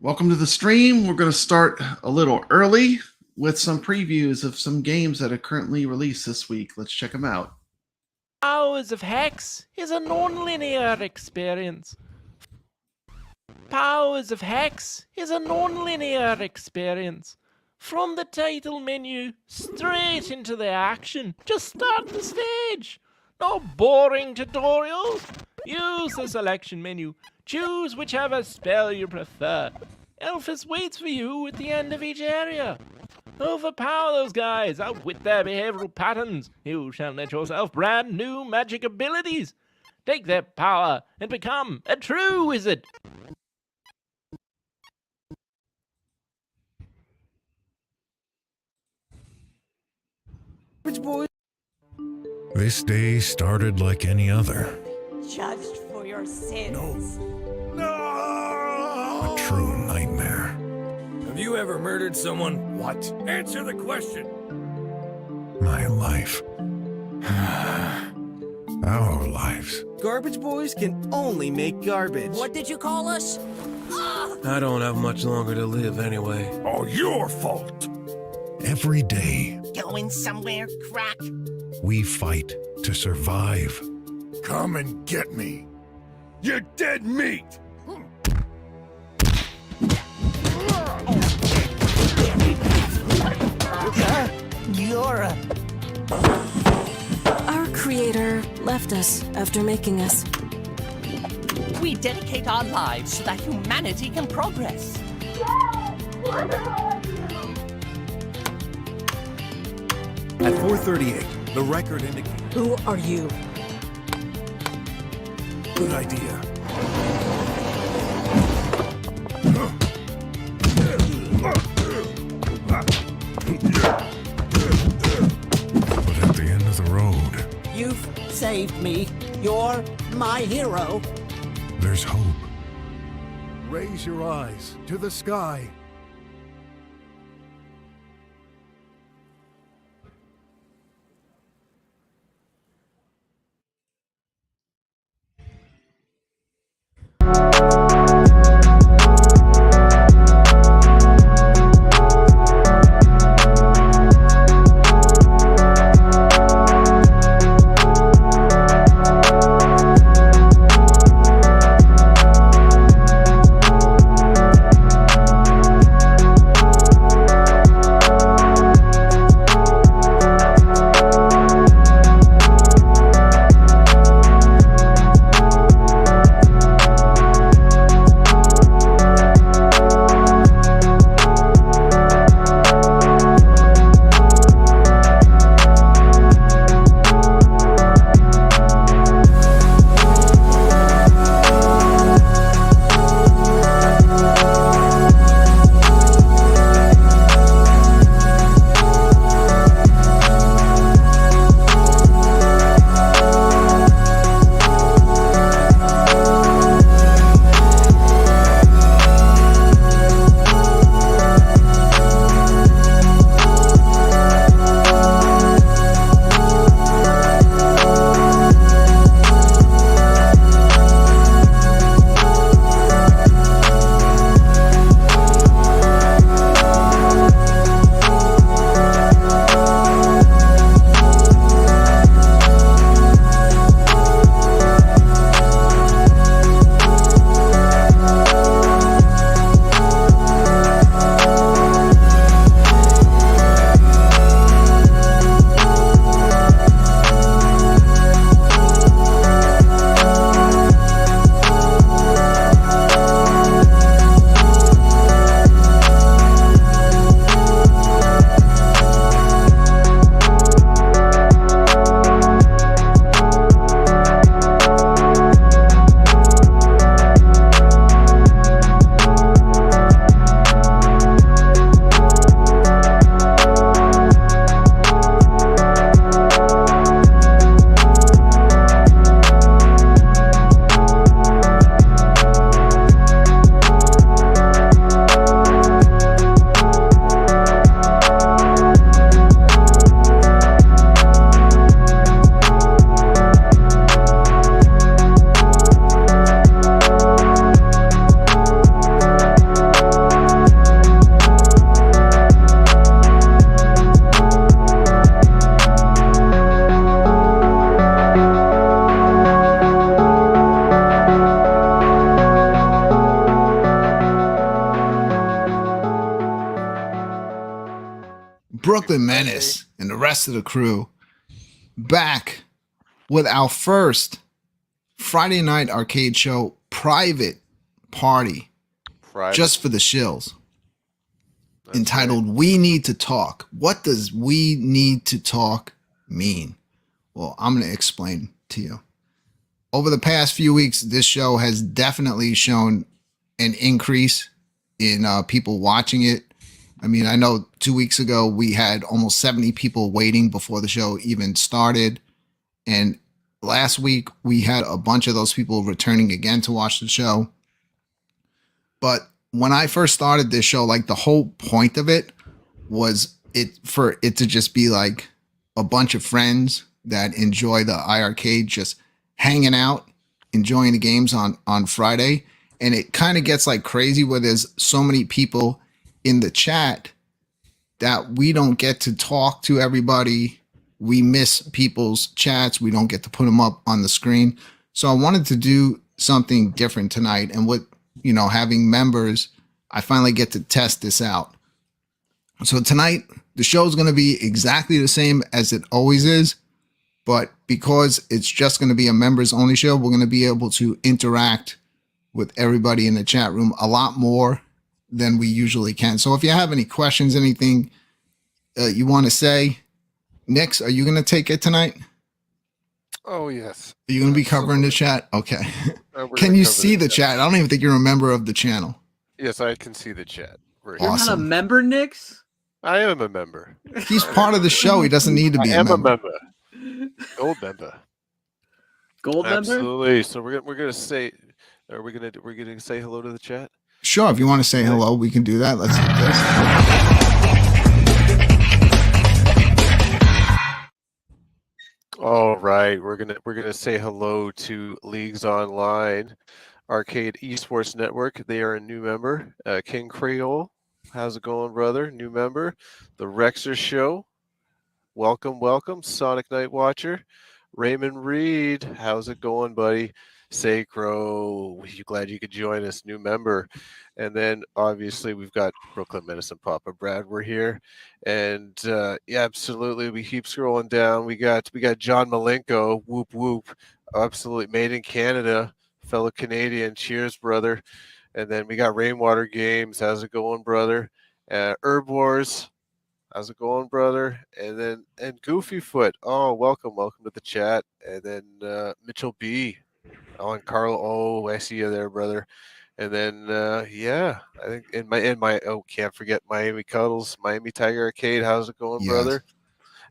Welcome to the stream. We're going to start a little early with some previews of some games that are currently released this week. Let's check them out. Powers of Hex is a non-linear experience. Powers of Hex is a non-linear experience. From the title menu, straight into the action. Just start the stage. No boring tutorials. Use the selection menu. Choose whichever spell you prefer. Elphys waits for you at the end of each area. Overpower those guys, outwit their behavioral patterns. You shall net yourself brand new magic abilities. Take their power and become a true wizard. This day started like any other. Judged for your sins. A true nightmare. Have you ever murdered someone? What? Answer the question. My life. Our lives. Garbage boys can only make garbage. What did you call us? I don't have much longer to live anyway. All your fault. Every day, Going somewhere, crack? we fight to survive. Come and get me. You're dead meat. Our creator left us after making us. We dedicate our lives so that humanity can progress. At 4:38, the record indicates. Who are you? Good idea. But at the end of the road, You've saved me. You're my hero. there's hope. Raise your eyes to the sky. Brooklyn Menace and the rest of the crew back with our first Friday Night Arcade Show private party just for the shills. That's entitled We Need to Talk. What does we need to talk mean? Well, I'm going to explain to you. Over the past few weeks, this show has definitely shown an increase in people watching it. I mean, I know 2 weeks ago we had almost 70 people waiting before the show even started. And last week we had a bunch of those people returning again to watch the show. But when I first started this show, like the whole point of it was for it to just be like a bunch of friends that enjoy the iiRcade, just hanging out, enjoying the games on Friday. And it kind of gets like crazy where there's so many people in the chat that we don't get to talk to everybody. We miss people's chats. We don't get to put them up on the screen. So I wanted to do something different tonight. And with, having members, I finally get to test this out. So tonight, the show is going to be exactly the same as it always is. But because it's just going to be a members only show, we're going to be able to interact with everybody in the chat room a lot more than we usually can. So if you have any questions, anything you want to say, Nix, are you going to take it tonight? Oh, yes. Are you going to be covering the chat? Okay. Can you see the chat? I don't even think you're a member of the channel. Yes, I can see the chat. You're not a member, Nix? I am a member. He's part of the show. He doesn't need to be a member. Gold member. Absolutely. So we're gonna say, we're gonna say hello to the chat. Sure. If you want to say hello, we can do that. Let's do this. All right, we're gonna say hello to Leagues Online, Arcade Esports Network. They are a new member. King Creole, how's it going, brother? New member. The Rexer Show, welcome. Sonic Night Watcher, Raymond Reed, how's it going, buddy? Sacro, glad you could join us, new member. And then obviously we've got Brooklyn Menace and Papa Brad. We're here, and yeah, absolutely. We keep scrolling down. We got John Malenko, whoop whoop, absolutely made in Canada, fellow Canadian. Cheers, brother. And then we got Rainwater Games. How's it going, brother? Herb Wars. How's it going, brother? And Goofy Foot. Oh, welcome to the chat. And then Mitchell B. Oh, and Carl. Oh, I see you there, brother. And then yeah, I think in my can't forget Miami Cuddles, Miami Tiger Arcade. How's it going, brother?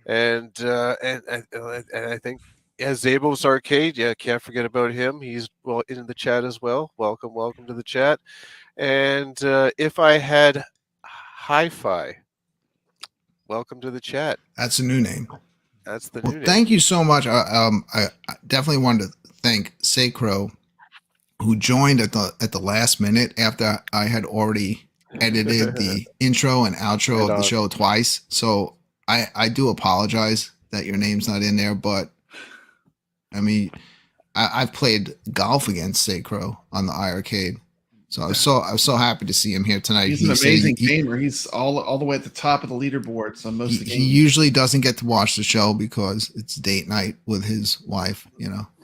And I think Zabos Arcade. Yeah, can't forget about him. He's in the chat as well. Welcome to the chat. And if I had Hi-Fi, welcome to the chat. That's a new name. That's the new name. Thank you so much. I definitely wanted to thank Sacro, who joined at the last minute after I had already edited the intro and outro of the show twice. So I do apologize that your name's not in there, but I mean, I've played golf against Sacro on the iiRcade. So I was so happy to see him here tonight. He's an amazing gamer. He's all the way at the top of the leaderboards on most of the games. He usually doesn't get to watch the show because it's date night with his wife.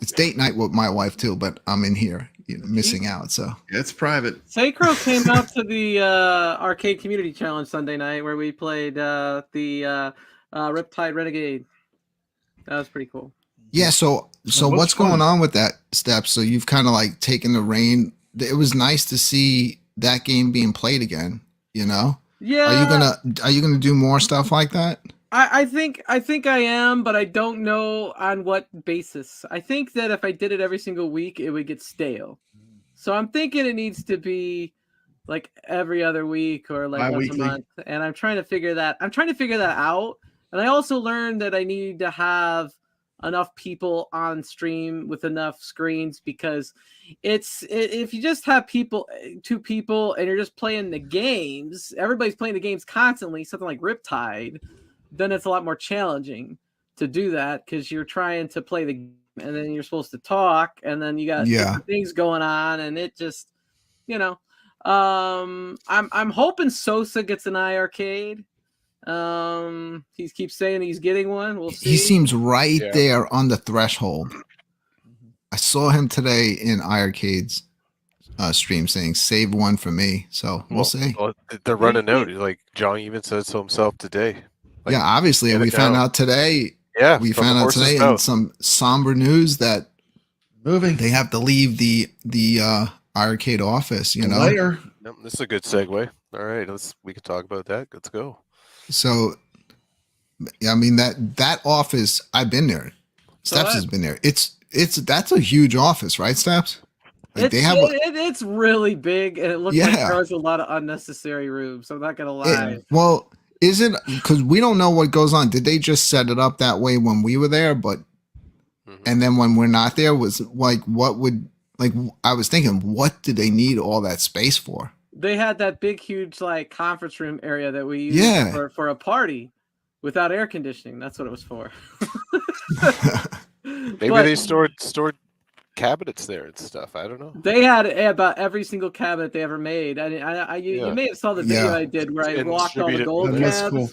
It's date night with my wife too, but I'm in here missing out. So it's private. Sacro came out to the Arcade Community Challenge Sunday night where we played the Riptide Renegade. That was pretty cool. Yeah. So what's going on with that, Step? So you've kind of like taken the reign. It was nice to see that game being played again, Yeah. Are you gonna do more stuff like that? I think I am, but I don't know on what basis. I think that if I did it every single week, it would get stale. So I'm thinking it needs to be like every other week or like once a month. And I'm trying to figure that out. And I also learned that I need to have enough people on stream with enough screens, because if you just have two people and you're just playing the games, everybody's playing the games constantly, something like Riptide, then it's a lot more challenging to do that, because you're trying to play the game and then you're supposed to talk and then you got different things going on, and it just I'm hoping Sosa gets an iiRcade. He keeps saying he's getting one. We'll see. He seems right Yeah. there on the threshold. I saw him today in iiRcade's stream saying, "Save one for me." So we'll see. Well, they're running out. Like John even said so himself today. Like, Yeah, obviously, get we it found now. out today. Yeah, We from the found out horse's today in mouth. some somber news that Moving. they have to leave the iiRcade office. You know, Layer. Yep, this is a good segue. All right, we can talk about that. Let's go. so I mean that office. I've been there. Steps has been there. That's a huge office, right, Steps? Like It's really big, and it looks like Yeah. there's a lot of unnecessary rooms. I'm not gonna lie. Well, is it because we don't know what goes on? Did they just set it up that way when we were there? But and then when we're not there, was like what would like I was thinking, what did they need all that space for? They had that big, huge like conference room area that we used Yeah. for a party without air conditioning. That's what it was for. Maybe But they stored cabinets there and stuff. I don't know. they had about every single cabinet they ever made. You Yeah. may have saw the video Yeah. I did where I And walked all the distributed- gold That's cabs. cool.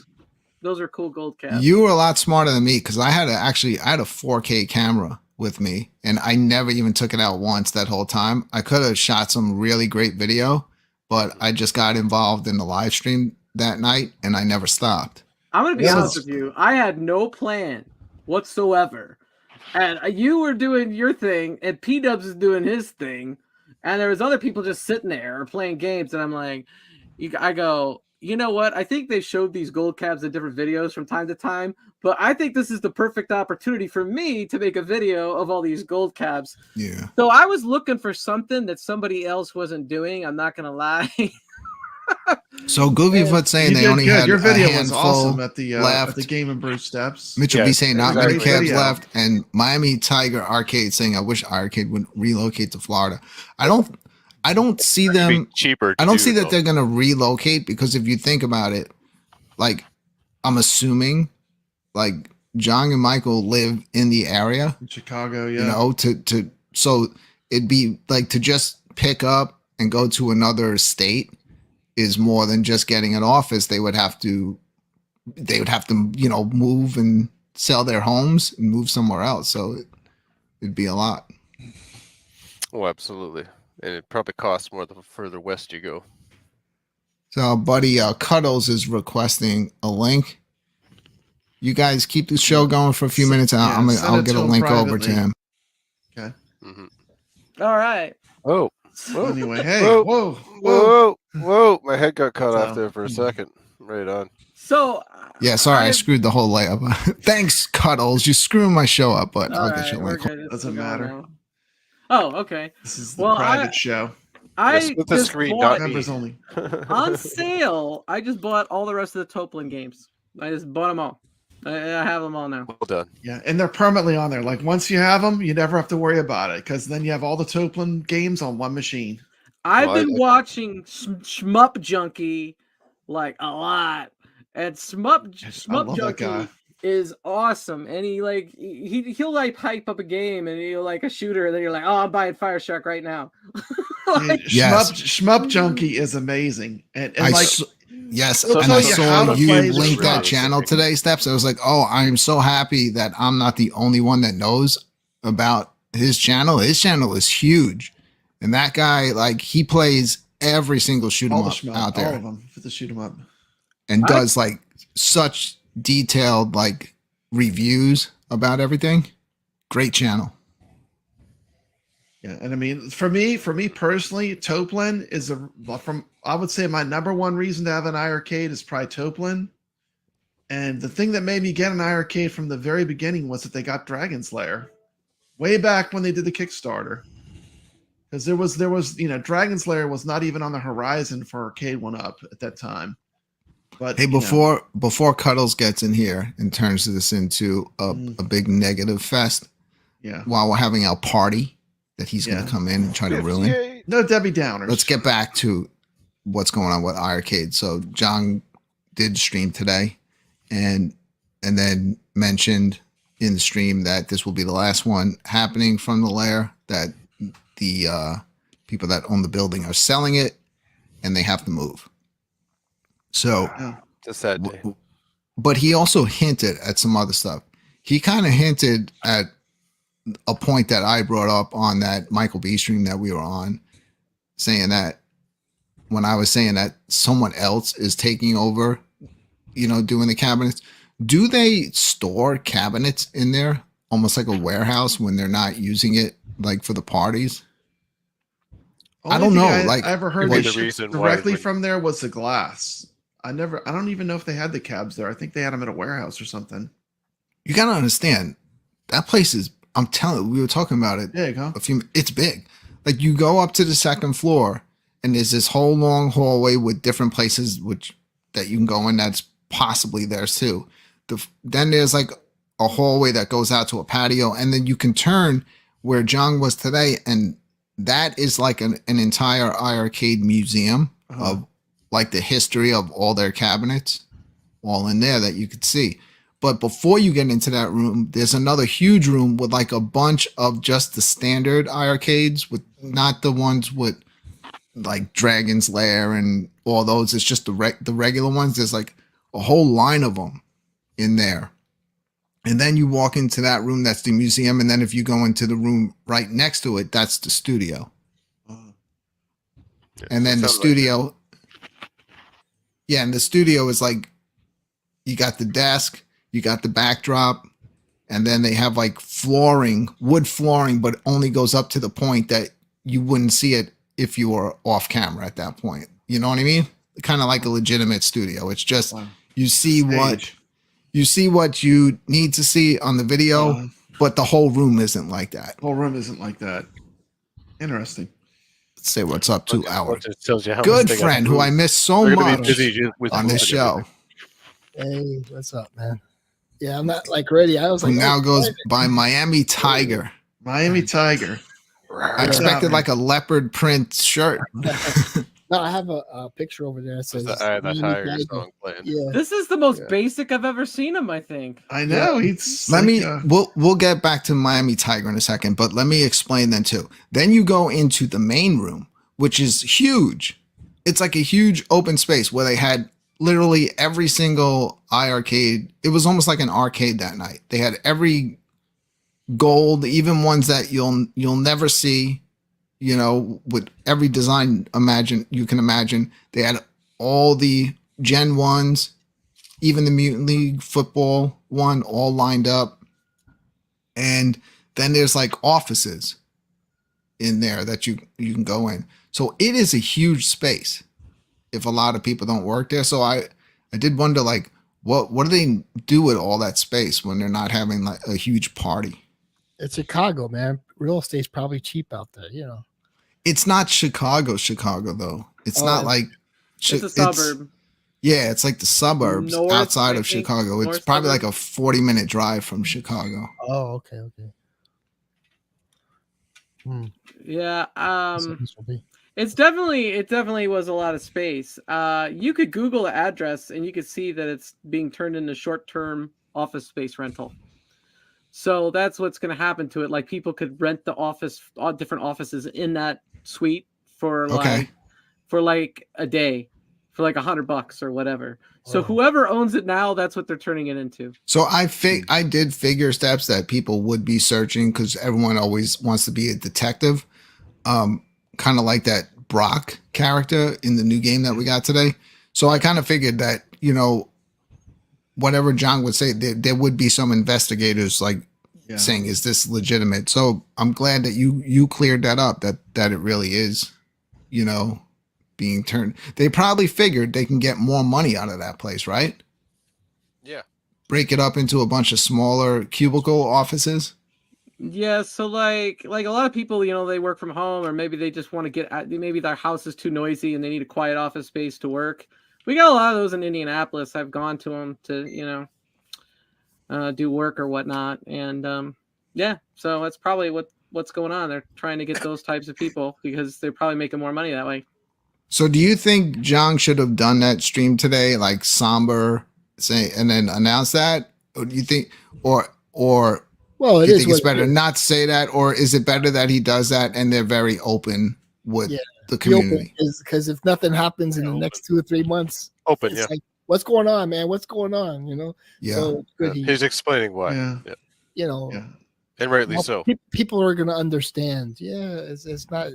Those are cool gold cabs. You were a lot smarter than me because I had a 4K camera with me, and I never even took it out once that whole time. I could have shot some really great video, but I just got involved in the live stream that night, and I never stopped. I'm gonna be Yeah. honest with you. I had no plan whatsoever, and you were doing your thing, and P Dubs is doing his thing, and there was other people just sitting there or playing games, and I'm like, I go, you know what? I think they showed these gold cabs in different videos from time to time, but I think this is the perfect opportunity for me to make a video of all these gold cabs. Yeah. So I was looking for something that somebody else wasn't doing. I'm not gonna lie. So Goofy Foot saying You they did only good. had Your a video was handful awesome at the left. Game and Brew Steps. Mitchell B Yes, saying not exactly. many cabs Video. left, and Miami Tiger Arcade saying I wish iiRcade would relocate to Florida. I don't see It'd be them. cheaper. I to don't do, see that though. they're gonna relocate because if you think about it, like I'm assuming, like John and Michael live in the area, In Chicago, yeah. you know, so it'd be like to just pick up and go to another state is more than just getting an office. They would have to, you know, move and sell their homes and move somewhere else. So it'd be a lot. Oh, absolutely. And it probably costs more the further west you go. So our buddy Cuddles is requesting a link. You guys keep the show going for a few minutes. And Yeah, send I'll it get to a him link over to privately. him. Okay. All right. Oh, Anyway, hey, Whoa. whoa. whoa! My head got cut off So- there for a second. Right on. So Yeah, sorry, I screwed the whole layup. Thanks, Cuddles. You screwing my show up, but I'll get you a link. Doesn't matter. Oh, okay. This is the Well, private show. I Split the just screen, bought not me. Members only. on sale. I just bought all the rest of the Toplin games. I just bought them all. I have them all now. Well done. Yeah, and they're permanently on there. Like once you have them, you never have to worry about it because then you have all the Toplin games on one machine. I've Well, I- been watching Shmup Junkie like a lot, and Shmup love that Junkie guy. is awesome. And he'll like hype up a game and he'll like a shooter, and then you're like, oh, I'm buying Fire Shark right now. Like, Dude, Yes. Shmup Junkie is amazing, and I like yes, They'll and tell I you how saw to you play the link that shmup. channel today, Steps. I was like, oh, I'm so happy that I'm not the only one that knows about his channel. His channel is huge, and that guy, like, he plays every single shoot 'em all the up Shmup, out all there, of them for the shoot 'em up. and does like such detailed like reviews about everything. Great channel. Yeah, and I mean, for me personally, Toplin is I would say my number one reason to have an iiRcade is probably Toplin. And the thing that made me get an iiRcade from the very beginning was that they got Dragon's Lair way back when they did the Kickstarter. Because there was Dragon's Lair was not even on the horizon for Arcade 1-Up at that time. But Hey, before Cuddles gets in here and turns this into a big negative fest, yeah, while we're having our party that he's going Yeah. to come in and try to ruin. Yay. no Debbie Downers. Let's get back to what's going on with iiRcade. So John did stream today, and then mentioned in the stream that this will be the last one happening from the lair, that the people that own the building are selling it and they have to move. So Yeah. It's a sad day. but he also hinted at some other stuff. He kind of hinted at a point that I brought up on that Michael B stream that we were on, saying that when I was saying that someone else is taking over, doing the cabinets. Do they store cabinets in there almost like a warehouse when they're not using it like for the parties? I don't know. I ever heard the they reason directly why from there was the glass. I don't even know if they had the cabs there. I think they had them at a warehouse or something. You got to understand that place is, I'm telling you, we were talking about it. Big, huh? It's big. Like you go up to the second floor and there's this whole long hallway with different places that you can go in. That's possibly theirs too. Then there's like a hallway that goes out to a patio, and then you can turn where John was today, and that is like an entire iiRcade museum of like the history of all their cabinets, all in there that you could see. But before you get into that room, there's another huge room with like a bunch of just the standard iiRcades, with not the ones with like Dragon's Lair and all those. It's just the regular ones. There's like a whole line of them in there. And then you walk into that room, that's the museum. And then if you go into the room right next to it, that's the studio. And then the studio, and the studio is like, you got the desk, you got the backdrop, and then they have like flooring, wood flooring, but only goes up to the point that you wouldn't see it if you were off camera at that point. You know what I mean? Kind of like a legitimate studio. It's just, you see what you need to see on the video, but the whole room isn't like that. Whole room isn't like that. Interesting. Let's say what's up to our good good friend who I miss so much on this show. Hey, what's up, man? Yeah, I'm not like ready. I was like, who now goes by Miami Tiger. Miami Tiger. I expected like a leopard print shirt. No, I have a picture over there that says the Tiger song playing. Yeah. This is the most basic I've ever seen him, I think. I know. We'll get back to Miami Tiger in a second, but let me explain then too. Then you go into the main room, which is huge. It's like a huge open space where they had literally every single iiRcade. It was almost like an arcade that night. They had every gold, even ones that you'll never see. With every design you can imagine. They had all the Gen 1s, even the Mutant League football one, all lined up. And then there's like offices in there that you can go in. So it is a huge space if a lot of people don't work there. So I did wonder, like, what do they do with all that space when they're not having like a huge party? It's Chicago, man. Real estate's probably cheap out there, It's not Chicago though. It's not like it's a suburb. It's like the suburbs outside of Chicago. It's probably like a 40-minute drive from Chicago. Oh, okay. Yeah, it definitely was a lot of space. You could Google the address and you could see that it's being turned into short-term office space rental. So that's what's going to happen to it. Like people could rent the office, all different offices in that suite for like a day, for like $100 or whatever. So whoever owns it now, that's what they're turning it into. So I did figure steps that people would be searching because everyone always wants to be a detective, kind of like that Brock character in the new game that we got today. So I kind of figured that whatever John would say, there would be some investigators saying, is this legitimate? So I'm glad that you cleared that up, that it really is, being turned. They probably figured they can get more money out of that place, right? Yeah. Break it up into a bunch of smaller cubicle offices. Yeah, so like a lot of people, they work from home, or maybe they just want to get out, maybe their house is too noisy and they need a quiet office space to work. We got a lot of those in Indianapolis. I've gone to them to, do work or whatnot. And so that's probably what's going on. They're trying to get those types of people because they're probably making more money that way. So do you think John should have done that stream today, like somber, and then announce that? Or do you think, or well, do you think it's better not to say that, or is it better that he does that and they're very open with the community? Because if nothing happens in the next 2 or 3 months, what's going on, man? What's going on? You know. Yeah. So it's good He's explaining why. Yeah. Yeah. you know, And rightly well, so. People are gonna understand. Yeah, it's not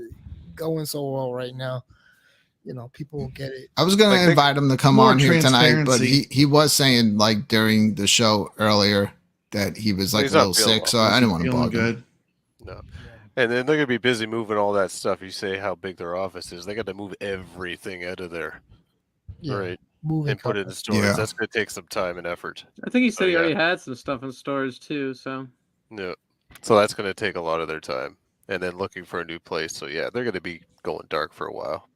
going so well right now. You know, people will get it. I was going to invite him to come more on here tonight, but transparency. he was saying like during the show earlier that he was like He's a not little feeling sick, well. so I didn't want to Feeling bug him. good. No. And then they're gonna be busy moving all that stuff. You say how big their office is. They got to move everything out of there. Yeah, Right. moving And put it in company. storage. Yeah. That's gonna take some time and effort. I think he said he yeah. already had some stuff in stores too. So No. So that's gonna take a lot of their time. And then looking for a new place. So yeah, they're gonna be going dark for a while.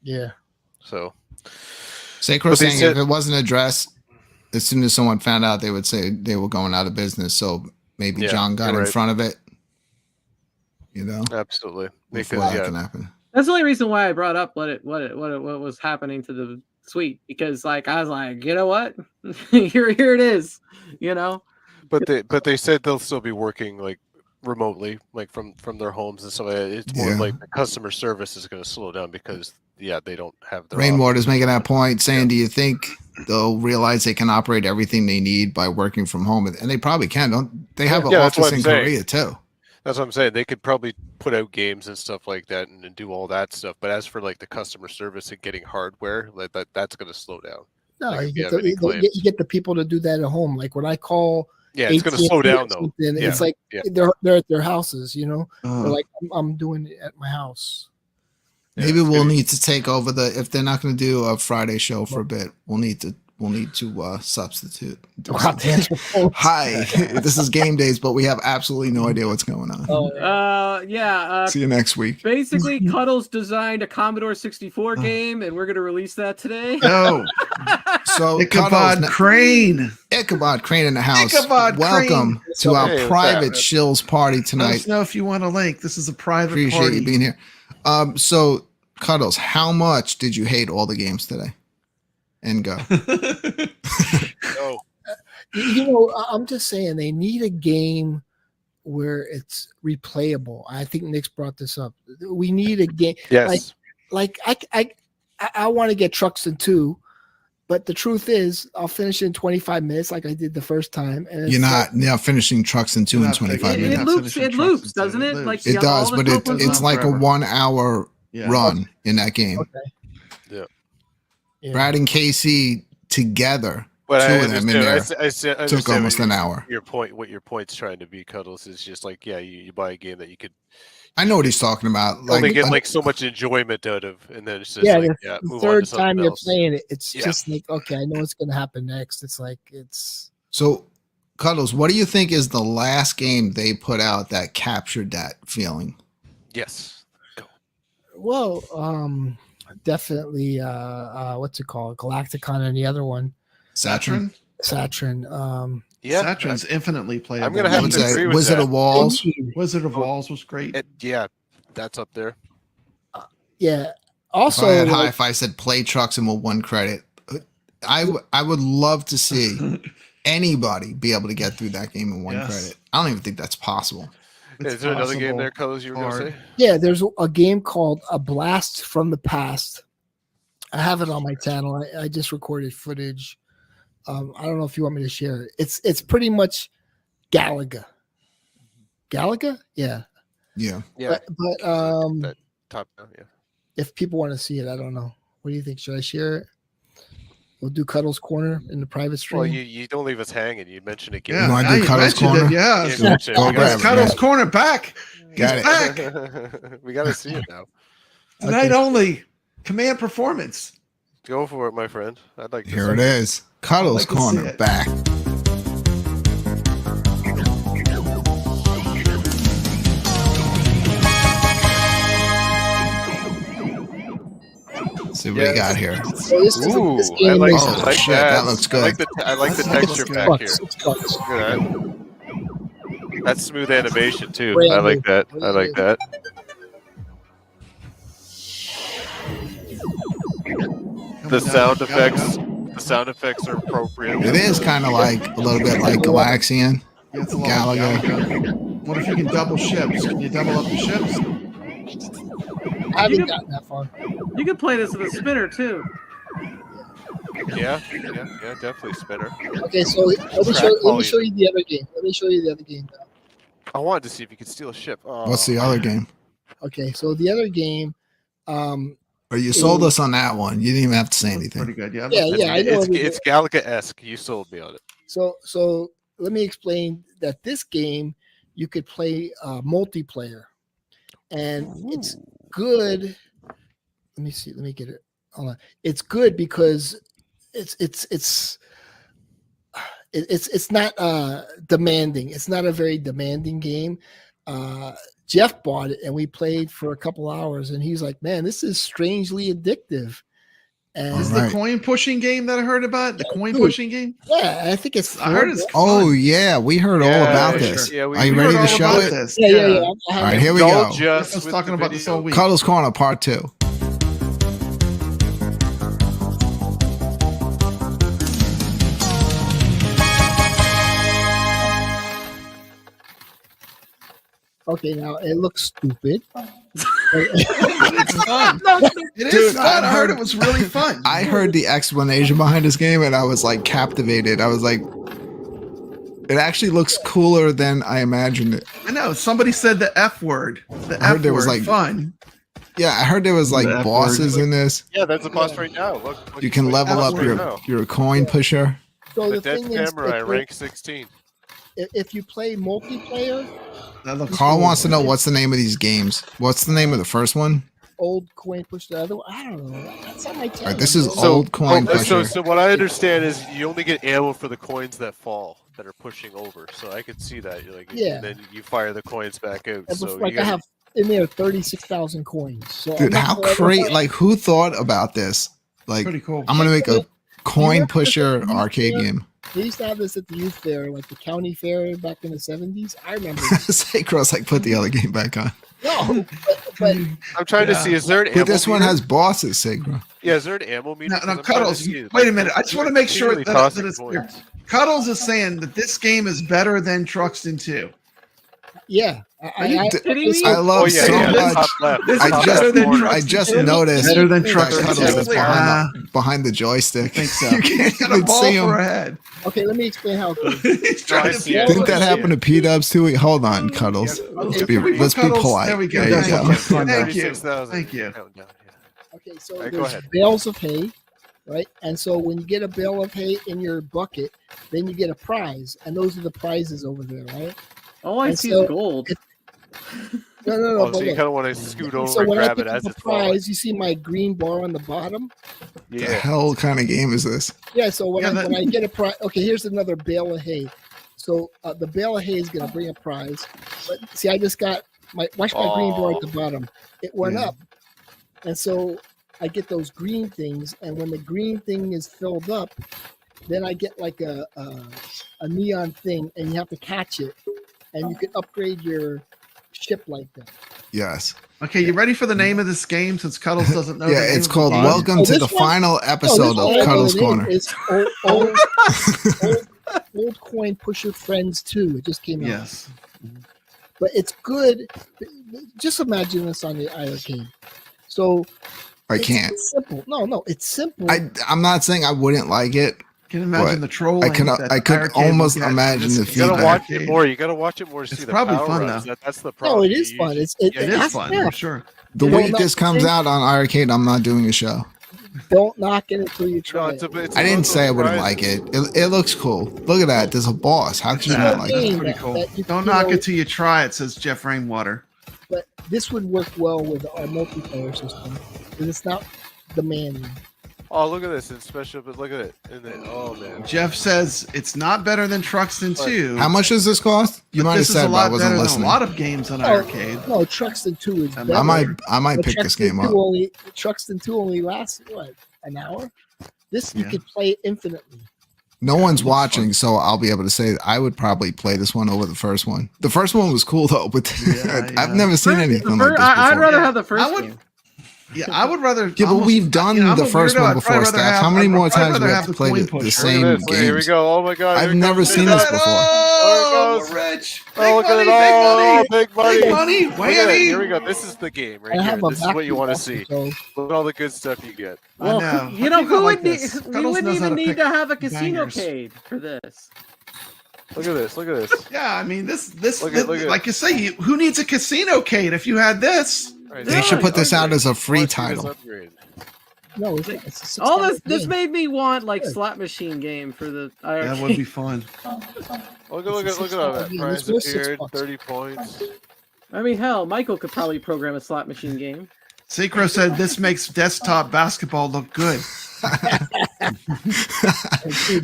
Yeah. So Sacro But they saying said- if it wasn't addressed, as soon as someone found out, they would say they were going out of business. So maybe Yeah, John got you're in right. front of it. You know, absolutely. before Because that can yeah. happen. that's the only reason why I brought up what was happening to the suite, because like I was like, you know what, here it is, you know. But they said they'll still be working like remotely, like from their homes and stuff. It's more Yeah. like the customer service is going to slow down because they don't have their Rainwater's making that point, saying, "Do you think they'll realize they can operate everything they need by working from home?" And they probably can. Don't they have an Yeah, that's what office I'm in saying. Korea too? That's what I'm saying. They could probably put out games and stuff like that and do all that stuff. But as for like the customer service and getting hardware, like that's going to slow down. No, Like, you if you get, have any claims. you get the people to do that at home. Like when I call, Yeah, it's going to AT&T slow or down though. something, Yeah. It's like Yeah. they're at their houses, you know. Uh, They're like, I'm doing it at my house. Maybe it's we'll gonna- need to take over if they're not going to do a Friday show for a bit. We'll need to substitute. do I'll have to something. answer phones. Hi, this is game days, but we have absolutely no idea what's going on. Oh, See you next week. Basically, Cuddles designed a Commodore 64 game, and we're gonna release that today. No. So Ichabod Cuddles, Crane. Ichabod Crane in the house. Ichabod Welcome Crane. to our Hey, what's private that? shills party Let tonight. us know if you want a link. This is a private Appreciate party. you being here. So Cuddles, how much did you hate all the games today? And go. Oh, you know, I'm just saying they need a game where it's replayable. I think Nick's brought this up. We need a game. yes. Like I want to get Trucks in 2, but the truth is I'll finish it in 25 minutes like I did the first time. And You're it's not now finishing trucks in 2 and Not 25 figuring It minutes. not loops. finishing It Trucks loops, and doesn't it it? loops. Like It you got does, all the but tokens it's on. like a forever. 1 hour Yeah. run in that game. okay. Yeah. Brad and Casey together, But two I of them in understand. there I took understand almost what an hour. Your point, what your point's trying to be, Cuddles, is just like you buy a game that you could I know what he's talking about. only Like, get like so much enjoyment out of, and then it's just Yeah, like the move on third to something time you're else. playing it, it's Yeah. just like, okay, I know what's gonna happen next. It's like it's so Cuddles, what do you think is the last game they put out that captured that feeling? Yes. well, definitely what's it called? Galacticon and the other one. Saturn? Saturn. Yeah. Saturn's infinitely playable. I'm gonna have What's to that? agree with Wizard that. of Walls? Wizard of Walls was great. Yeah, that's up there. Yeah. If Also, I had like, high, if I said play trucks and with 1 credit, I would love to see anybody be able to get through that game in 1 Yes. credit. I don't even think that's possible. It's Is there another game possible. there, Cuddles, you were going Hard. to say? yeah, there's a game called A Blast from the Past. I have it on my channel. I just recorded footage. I don't know if you want me to share it. It's pretty much Galaga. Galaga? Yeah. Yeah. Yeah. But that top down, yeah. if people want to see it, I don't know. What do you think? Should I share it? We'll do Cuddles Corner in the private stream. Well, you don't leave us hanging. You mentioned a game. Yeah, You wanna now do Cuddles mentioned Corner? It, yeah. You mentioned it. Go We grab gotta it, Cuddles man. Corner back. Got He's it. back. we got to see it now. Tonight Okay. only. Command performance. Go for it, my friend. I'd like to Here see it is. Cuddles I'd like to see Corner it. back. See what we got here. So this is Ooh, this I game like, is Oh, I like shit, that. that looks good. I like the That looks texture good. back here. $6. $6. Look at that. That's smooth animation too. Brand I like new. that. I like that. The sound effects. The sound effects are appropriate. It is kind of like a little bit like Galaxian. Yeah, it's a lot of Galaga. Galaga. What if you can double ships? Can you double up the ships? I haven't You gotten that far. You can play this with a spinner too. Yeah, definitely spinner. Okay, so let me show you the other game. Let me show you the other game now. I wanted to see if you could steal a ship. Oh. What's the other game? Okay, so the other game. Or you sold us on that one. You didn't even have to say anything. Pretty good, yeah. Yeah, I know. It's Galaga-esque. You sold me on it. So let me explain that this game you could play multiplayer, and it's good. Let me see. Let me get it. Hold on. It's good because it's not demanding. It's not a very demanding game. Jeff bought it and we played for a couple hours, and he's like, "Man, this is strangely addictive." And This is the coin pushing game that I heard about. The coin pushing game. Yeah, I think it's. I heard it's. Oh yeah, we heard all about this. Yeah, Are you ready to show it? Yeah. All right, here we go. I was talking about this all week. Cuddles Corner Part 2. Okay, now it looks stupid. It's fun. It is fun. I heard it was really fun. I heard the explanation behind this game and I was like captivated. I was like, it actually looks cooler than I imagined it. I know. Somebody said the F word. The I heard F there word. was like fun. Yeah, I heard there was like The F bosses word. in this. Yeah, that's a boss right now. Look You can level up your coin pusher. So The the dead thing is, samurai, rank 16. if you play multiplayer, Carl wants to know what's the name of these games. What's the name of the first one? old coin push the other one. I don't know. That's on my channel. All right, this is So- old coin pusher. So what I understand is you only get ammo for the coins that fall, that are pushing over. So I could see that. You're like, Yeah. and then you fire the coins back out. And So before, like you I gotta- have in there 36,000 coins. So Dude, how great! Like, who thought about this? Like, Pretty cool. I'm gonna make a coin pusher arcade game. They used to have this at the youth fair, like the county fair back in the 70s. I remember. Sacro's like, put the other game back on. No, but I'm trying to see. Is there an ammo But this one meter? has bosses, Sacro. Yeah, is there an ammo meter? No, 'Cause no, I'm trying to Cuddles. see, Wait like, a minute. I just want to make sure continually that tossing it's clear. coins. Cuddles is saying that this game is better than Truxton 2. yeah, Are you kidding me? I love Oh, yeah, so yeah, much. top left. This I is just, better than I Truxton just 2. noticed Better than that Truxton Cuddles 2. is behind the joystick. I think so. You can't He's got a even ball see for him. a head. okay. Let me explain how it goes. He's trying to see be it. Didn't that happen to P-Dubs too? Wait, hold on, Cuddles. Okay, Let's be Cuddles. polite. There we go. There you go. Thank you. 36,000. Thank you. Countdown, yeah. Okay, so All right, go there's ahead. bales of hay, right? And so when you get a bale of hay in your bucket, then you get a prize, and those are the prizes over there, right? All I And see so is gold. No. Oh, so but you look. kind of want to scoot over So and when I grab pick it up as the it's falling. prize, you see my green bar on the bottom. The Yeah. hell kind of game is this? Yeah. So when, Yeah, when I get a prize, okay, here's another bale of hay. So the bale of hay is going to bring a prize. But see, I just got watch my green bar at the bottom. It went up, and so I get those green things. And when the green thing is filled up, then I get like a neon thing, and you have to catch it, and you can upgrade your ship like that. Yes. Okay, you ready for the name of this game since Cuddles doesn't know? Yeah, the name it's of the called game? Welcome Oh, to this the one? final No, episode this one I of know Cuddles the name Corner. is old Coin Pusher Friends 2. It just came out. Yes. But it's good. Just imagine this on the iiRcade. So I it's can't. simple. No, it's simple. I'm not saying I wouldn't like it. Can you imagine But the trolling? I can- that I could iiRcade almost will get imagine this the game. You gotta feedback. watch it more. You gotta watch it more to see It's the probably power fun, ups. though. That's the problem. no, it is You fun. just- It It is has fun math. for sure. The You week know, this comes out on iiRcade, I'm not doing a show. Don't knock it until you No, try it's it. it's I didn't local say I wouldn't prizes. like it. It looks cool. Look at that. There's a boss. How could you Yeah, not It's like a it? that's game pretty that- cool. that you- Don't you knock know, it till you try it, says Jeff Rainwater. But this would work well with our multiplayer system because it's not demanding. Oh, look at this in special, but look at it. And then, oh man, Jeff says it's not better than Truxton 2. How much does this cost? You but might have this is said, a but I lot wasn't better than a listening. lot of games on iiRcade. No, Truxton 2 is I better. I might But pick this Truxton game 2 up. Truxton 2 only lasts what, an hour? This you Yeah. could play infinitely. No one's watching, so I'll be able to say that I would probably play this one over the first one. The first one was cool though, but Yeah, I've yeah. never seen anything like this I'd before. rather have the first I would- game. Yeah, I would rather. Yeah, but almost- we've done I'm the a first weirdo. one I'd before, probably rather Stack. have- How many I'd more probably times do rather we have have to the play coin the pusher. Look at same this. Look, here we games? go. Oh my god, I've here never comes seen Menace. this before. There it goes. rich. Oh, look at it all! Big money! Big money! Look at it. Whammy! Here we go. This is the game right I here. have a This is what you vacuum want to also, see. so- Look at all the good stuff you get. Well, know. you I know think I who like would need? this. We Cuddles wouldn't knows how even to need pick to have a casino bangers. cade for this. Look at this. Look at this. Yeah, I mean this Look at like you say, who needs a casino cade if you had this? Right, They should put this out as a free title. No, it's a All $6 this game. made me want like Good. slot machine game for the That iRcade. would be fun. Look at all that. Yeah, Prize it's worth appeared, $6. 30 points. I mean, hell, Michael could probably program a slot machine game. Synchro said this makes desktop basketball look good.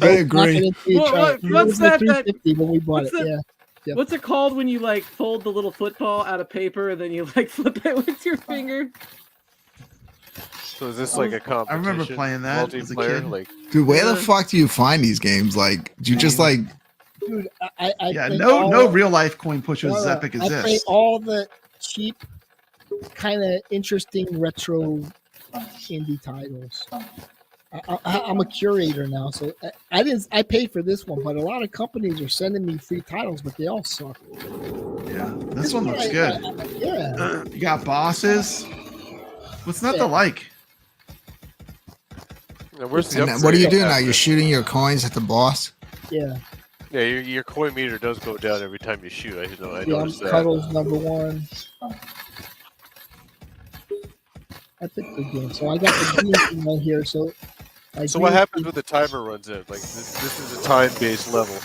I agree. What's that? 350 when we bought What's it. that? Yeah. Yep. What's it called when you like fold the little football out of paper and then you like flip it with your finger? So is this like a competition? remember playing that as a multiplayer? kid. Like, Dude, where the fuck do you find these games? Like, do you just like? Dude, I Yeah, play no all- real life coin pushers as epic as I play this. all the cheap, kind of interesting retro indie titles. I'm a curator now, so I paid for this one, but a lot of companies are sending me free titles, but they all suck. Yeah, this one looks good. Yeah. You got bosses. What's not to like? now, where's the And upgrade? what do you do now? You're shooting your coins at the boss. Yeah. Yeah, your coin meter does go down every time you shoot. I Yeah, noticed that. Cuddles #1. I picked the game, so I got the green thing right here. So, So what happens when the timer runs in? Like this is a time-based level.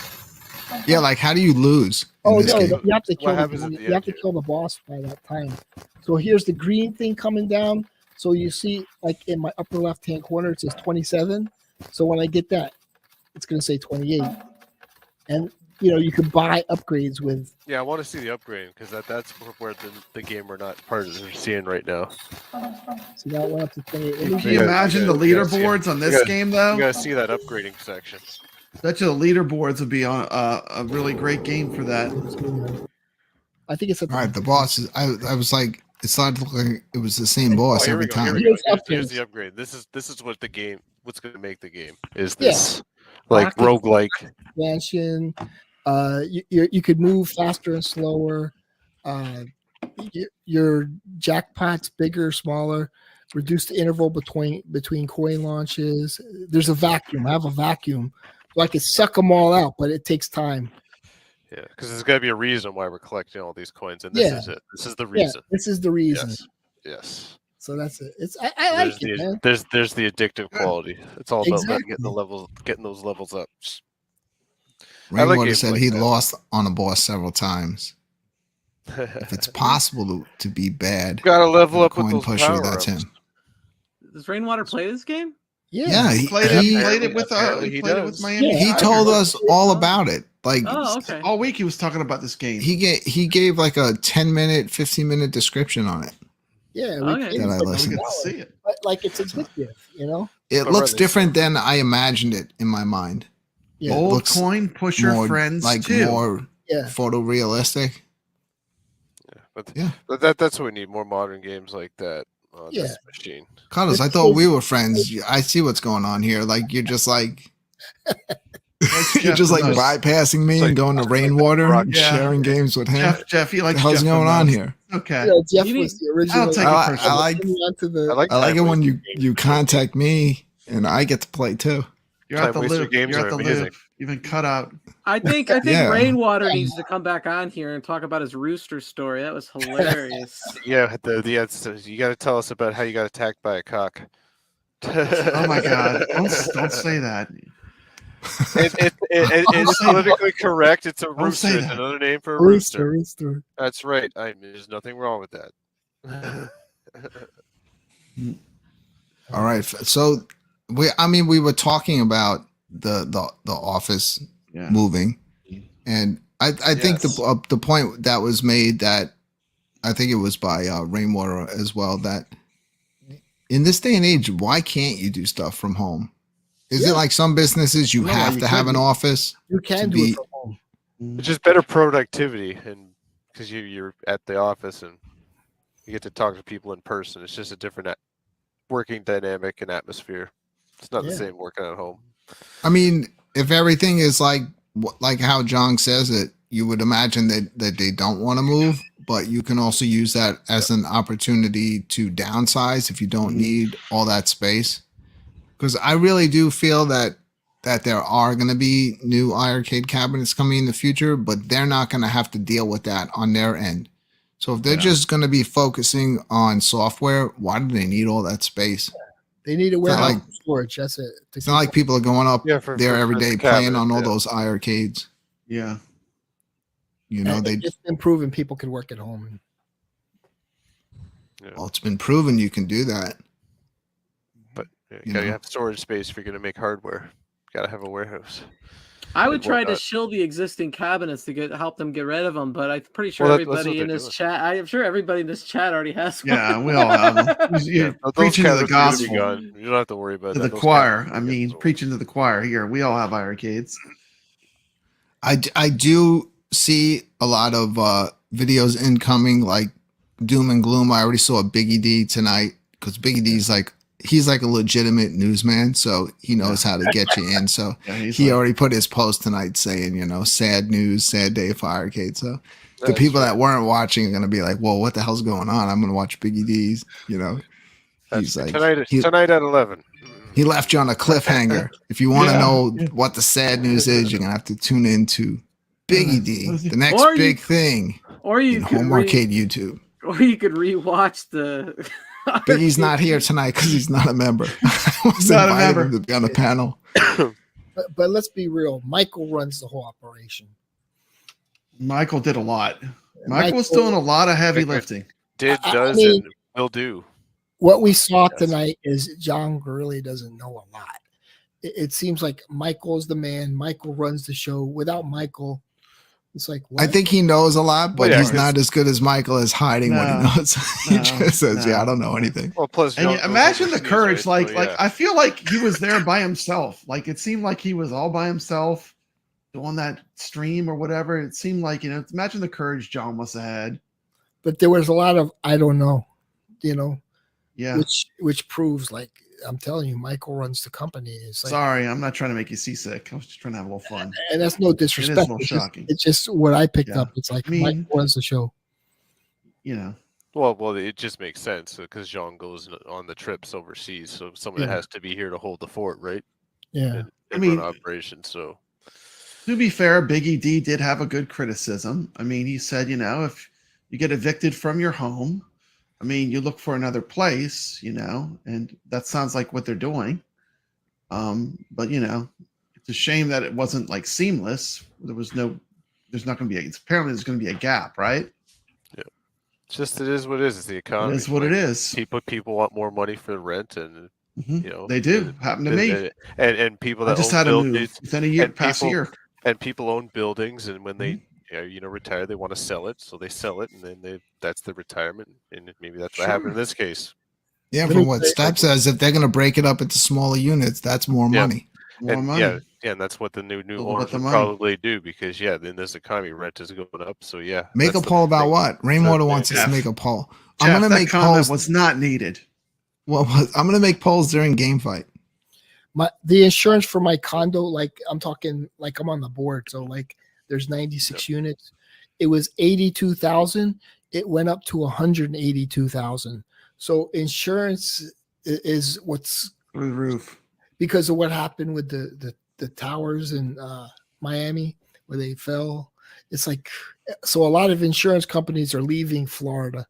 Yeah, like how do you lose? In Oh this no, game? you have to What kill happens at the you have to end kill the boss by that time. So here's the green thing coming down. So you see, like in my upper left hand corner, it says 27. So when I get that, it's gonna say 28. And you can buy upgrades with. Yeah, I want to see the upgrade because that's where the game we're not part of. We're seeing right now. So that went up to 28. Can you imagine the leaderboards on this game though? You gotta see that upgrading section. Bet you the leaderboards would be on a really great game for that. I think it's All right, the boss is. I was like, it started looking like it was the same boss here every we go, here time. we go. Here's Here's upgrades. the upgrade. This is what the game. What's going to make the game is Yeah. this like Rocket roguelike. Expansion. You could move faster and slower. Your jackpot's bigger, smaller. Reduce the interval between coin launches. There's a vacuum. I have a vacuum, so I could suck them all out, but it takes time. Yeah, because there's got to be a reason why we're collecting all these coins, and this is it. This is the reason. Yeah, this is the reason. Yes. So that's it. I like it, man. There's the addictive quality. It's all about Exactly. getting those levels up. I Rainwater like games said like he that. lost on a boss several times. If it's possible to be bad, Gotta level up with coin those pusher, power that's ups. him. Does Rainwater play this game? Yeah, he Played it with apparently he played it with does. Miami. he Tiger. told us all about it. Like Oh, okay. all week he was talking about this game. he gave like a 10-minute, 15-minute description on it. Yeah, Okay. That I We listened. get to see it. But like it's addictive, It But looks rather- different than I imagined it in my mind. Yeah. Old looks coin pusher More friends like too. more Yeah. photorealistic. But that's what we need, more modern games like that on Yeah. this machine. Cuddles, I thought we were friends. I see what's going on here. Like you're just like you're just like bypassing me and going to Rainwater and Yeah. sharing games with him. Jeff, he likes What the hell's Jeff the going on most. here? Okay. Yeah, Jeff You was need- the original. I'll take it I personally. like I like it when you contact me and I get to play too. You're at the Time waster loop. games You're are at the amazing. loop. You've been cut out. I think Yeah. Rainwater needs to come back on here and talk about his rooster story. That was hilarious. Yeah, you got to tell us about how you got attacked by a cock. Oh my god! Don't say that. It's politically correct. It's a Don't say rooster. It's that. another name for a rooster. Rooster. That's right. There's nothing wrong with that. All right. So we were talking about the office Yeah. moving, and I think the point that was made, that I think it was by Rainwater as well, that in this day and age, why can't you do stuff from home? Is it like some businesses you No, have you to have an couldn't. office? You can to do be- it from home. It's just better productivity, and because you're at the office and you get to talk to people in person. It's just a different working dynamic and atmosphere. It's not the Yeah. same working at home. I mean, if everything is like how John says it, you would imagine that they don't want to move, but you can also use that as an opportunity to downsize if you don't need all that space. Because I really do feel that there are going to be new iiRcade cabinets coming in the future, but they're not going to have to deal with that on their end. So if they're just going to be focusing on software, why do they need all that space? They need a warehouse storage. That's it. It's not like people are going up there every day playing on all yeah. those iiRcades. Yeah. You know, they just been proven people can work at home. Yeah. Well, it's been proven you can do that. But you gotta have storage space if you're gonna make hardware. You gotta have a warehouse. I would try to shill the existing cabinets to help them get rid of them, but I'm pretty sure everybody in this chat. I'm sure everybody in this chat already has one. Yeah, we all have them. You're preaching to the gospel. You don't have to worry about to that. the choir. I mean, preaching to the choir here. We all have iiRcades. I do see a lot of videos incoming, like doom and gloom. I already saw Biggie D tonight because Biggie D's like, he's like a legitimate newsman, so he knows how to get you in. So he already put his post tonight saying, you know, sad news, sad day for iiRcade. So the people that weren't watching are going to be like, well, what the hell's going on? I'm going to watch Biggie D's, you know. He's like, tonight at 11. He left you on a cliffhanger. If you want to know what the sad news is, you're going to have to tune into Biggie D, the next big thing. Or you could Home Arcade YouTube. Or you could rewatch the Biggie's not here tonight because he's not a member. I was invited him to be on the panel. But let's be real. Michael runs the whole operation. Michael did a lot. Michael was doing a lot of heavy lifting. Does, and will do. What we saw tonight is John really doesn't know a lot. It seems like Michael's the man. Michael runs the show. Without Michael, it's like, what? I think he knows a lot, but he's not as good as Michael is hiding what he knows. He just says, "Yeah, I don't know anything." Well, plus, and imagine the courage. Like I feel like he was there by himself. Like it seemed like he was all by himself doing that stream or whatever. It seemed like, you know, imagine the courage John must have had. But there was a lot of I don't know, you know. Yeah. Which proves, like, I'm telling you, Michael runs the company. It's like, sorry, I'm not trying to make you seasick. I was just trying to have a little fun. And that's no disrespect. It is a little shocking. It's just what I picked up. It's like, Michael runs the show. You know. Well, it just makes sense because Jean goes on the trips overseas, so someone has to be here to hold the fort, right? Yeah. I mean, operation. So, to be fair, Biggie D did have a good criticism. I mean, he said, you know, if you get evicted from your home, I mean, you look for another place, you know, and that sounds like what they're doing. But you know, it's a shame that it wasn't like seamless. There's not going to be apparently there's going to be a gap, right? Yeah. It's just, it is what it is. It's the economy. It is what it is. People want more money for rent, and you know, they do. Happened to me. And people that just had to move within a year, past a year. And people own buildings, and when they retire, they want to sell it, so they sell it, and then that's the retirement, and maybe that's what happened in this case. Yeah, from what Step says, if they're going to break it up into smaller units, that's more money. More money. Yeah, and that's what the new owners will probably do, because in this economy, rent is going up. So make a poll about what Rainwater wants us to make a poll. Jeff, I'm going to make polls. Was not needed. Well, I'm going to make polls during game fight. The insurance for my condo, like I'm talking, like I'm on the board, so like. There's 96 units. It was 82,000. It went up to 182,000. So insurance is what's through the roof because of what happened with the towers in Miami where they fell. It's like, so a lot of insurance companies are leaving Florida.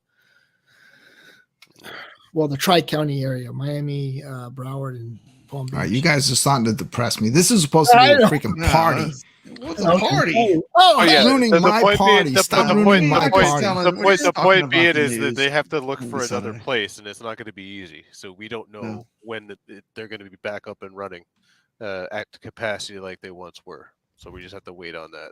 Well, the Tri-County area, Miami, Broward, and Palm Beach. All right, you guys are starting to depress me. This is supposed to be a freaking party. What's a party? Ruining my party. Stop ruining my party. The point being is that they have to look for another place, and it's not going to be easy. So we don't know when they're going to be back up and running at capacity like they once were. So we just have to wait on that.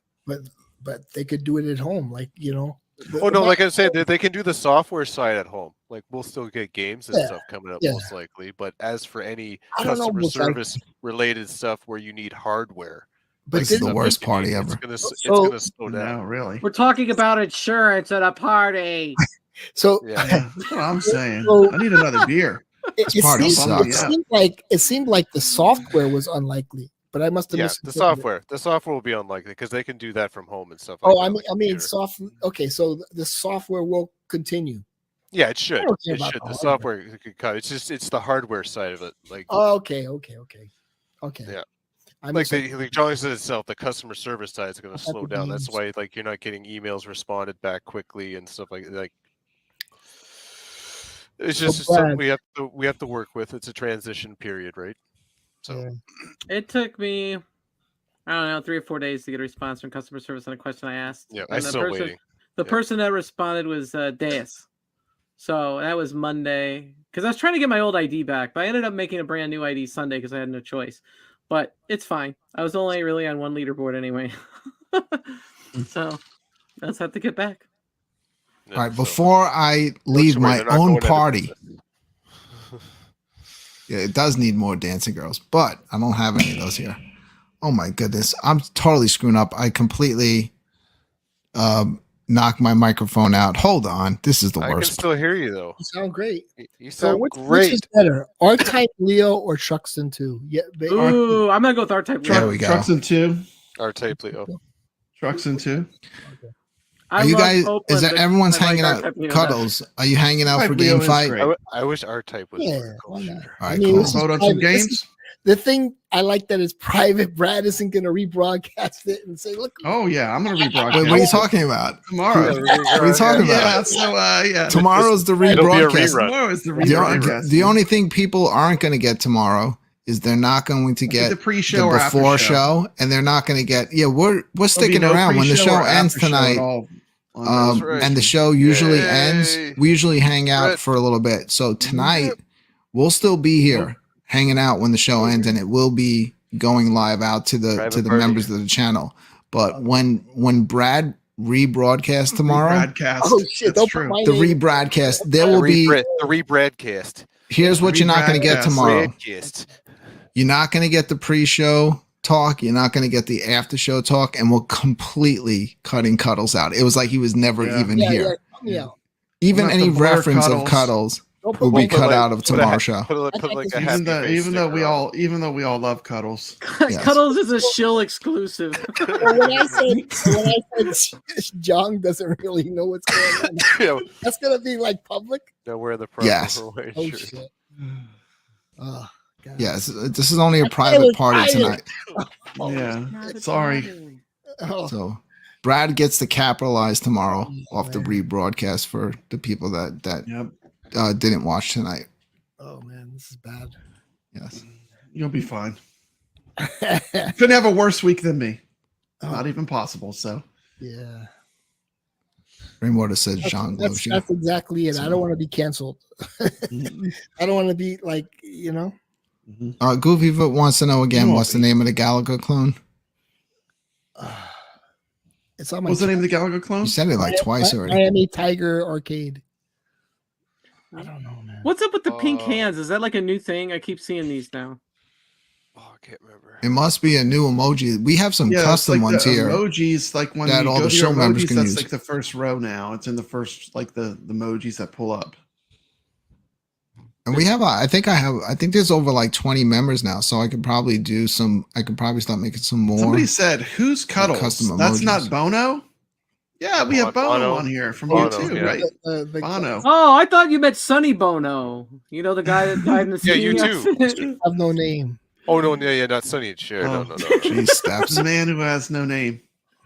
But they could do it at home, like, you know. Like I said, they can do the software side at home. Like, we'll still get games and stuff coming up most likely. But as for any customer service related stuff where you need hardware. But this is the worst party ever. It's gonna slow down. No, really. We're talking about insurance at a party. So that's what I'm saying. So, I need another beer. It seemed like the software was unlikely, but I must have Yeah, missed the software will be unlikely because they can do that from home and stuff like Oh, that. I mean, soft. Okay, so the software will continue. Yeah, it should. I don't care It about should. the The hardware. software could cut. It's the hardware side of it. Like, Oh, okay. yeah. I Like Johnny said itself, the customer service side is going to At slow the down. That's games. why like you're not getting emails responded back quickly and stuff like. It's So just something Brad- we have to work with. It's a transition period, right? So Yeah. It took me, I don't know, 3 or 4 days to get a response from customer service on a question I asked. yeah, And I'm still waiting. The Yeah. person that responded was Deus. So that was Monday. Because I was trying to get my old ID back, but I ended up making a brand new ID Sunday because I had no choice. But it's fine. I was only really on one leaderboard anyway. So let's have to get back. Yeah, All right, so- before I leave Don't worry, my they're not own going into party, business. yeah, it does need more dancing girls, but I don't have any of those here. Oh my goodness, I'm totally screwing up. I completely knocked my microphone out. Hold on, this is the I can worst. still hear you though. You sound great. You So sound which great. is better, R-Type Leo or Truxton 2? Yeah, Ooh, I'm gonna go with R-Type. There we go. Trucks and two. Our tape, Leo. Trucks and two. I Are you love guys? Oakland, Is that but everyone's I like hanging out? R-Type Leo Cuddles, are you hanging out for R-Type Leo game is fight? great. I wish our type was. Yeah, more why not? shooter. All I right, mean, cool. this is Vote on some private. This games. is- The thing I like that is private. Brad isn't going to rebroadcast it and say, "Look, Oh yeah, I'm gonna rebroadcast. Wait, what are you talking about? tomorrow? What are you talking Yeah, about? so yeah, Tomorrow's the It'll be a rebroadcast. rerun. tomorrow is the The, rebroadcast. the only thing people aren't going to get tomorrow is they're not going to get the pre-show the or after before show. show, and they're not going to get. Yeah, we're There'll be sticking no around when the pre-show show or ends after show tonight. at all on That's those. right. And the show usually Yay. ends. We usually hang out Right. for a little bit. So tonight we'll still be here hanging out when the show ends, and it will be going live out to the Private party. members of the channel. But when Brad rebroadcasts tomorrow, Rebroadcast. oh shit, That's don't true. put my the name." rebroadcast, there will be. The rebroadcast. Here's what you're not going to get Rebroadcast. tomorrow. Broadcast. You're not going to get the pre-show talk. You're not going to get the after-show talk, and we're completely cutting Cuddles out. It was like he was never Yeah. even Yeah, here. yeah. Even We'll have any to blur reference of Cuddles. Cuddles Don't will put be my cut name. out of tomorrow's show. Put like a Even happy though, face even though we sticker on all, even though we all love Cuddles. Yes. Cuddles is a shill exclusive. Well, when I said John doesn't really know what's going on, it. Yeah, that's gonna be like public. no, we're the proper Yes. Hawaiian Oh shirt. shit. Oh, God. Yes, this is only a I private was party tired. tonight. Yeah. Sorry. Oh, So Brad gets to capitalize tomorrow off the man. rebroadcast for the people that Yep. didn't watch tonight. Oh man, this is bad. Yes. You'll be fine. Couldn't have a worse week than me. Oh. Not even possible. So Yeah. Rainwater says Jean That's, loves you. that's exactly it. I don't want to be canceled. Mhm. I don't want to be like, you know. Mhm. Goofy Foot wants to know again, You what's the won't be. name of the Galaga clone? It's on my. What's the name of the Galaga clone? You said it like twice already. Miami Tiger Arcade. I don't know, man. What's up with the pink hands? Is that like a new thing? I keep seeing these now. Oh, I can't remember. It must be a new emoji. We have some Yeah, it's custom like ones the here. Emojis, like when that you all go the to your show members emojis, can that's use. like the first row now. It's in the first, like the emojis that pull up. And we have, I think there's over like 20 members now. So I could probably start making some more. Somebody said, "Who's Cuddles?" custom That's emojis. not Bono. Yeah, we have Bono Bono. on here from Bono, YouTube, yeah. right? The- Bono. Oh, I thought you meant Sonny Bono. You know the guy that died in the Yeah, you too. have no name. Oh no, yeah, not Sunny and Cher. No, Oh. no, no. Jeez, Steps. The man who has no name.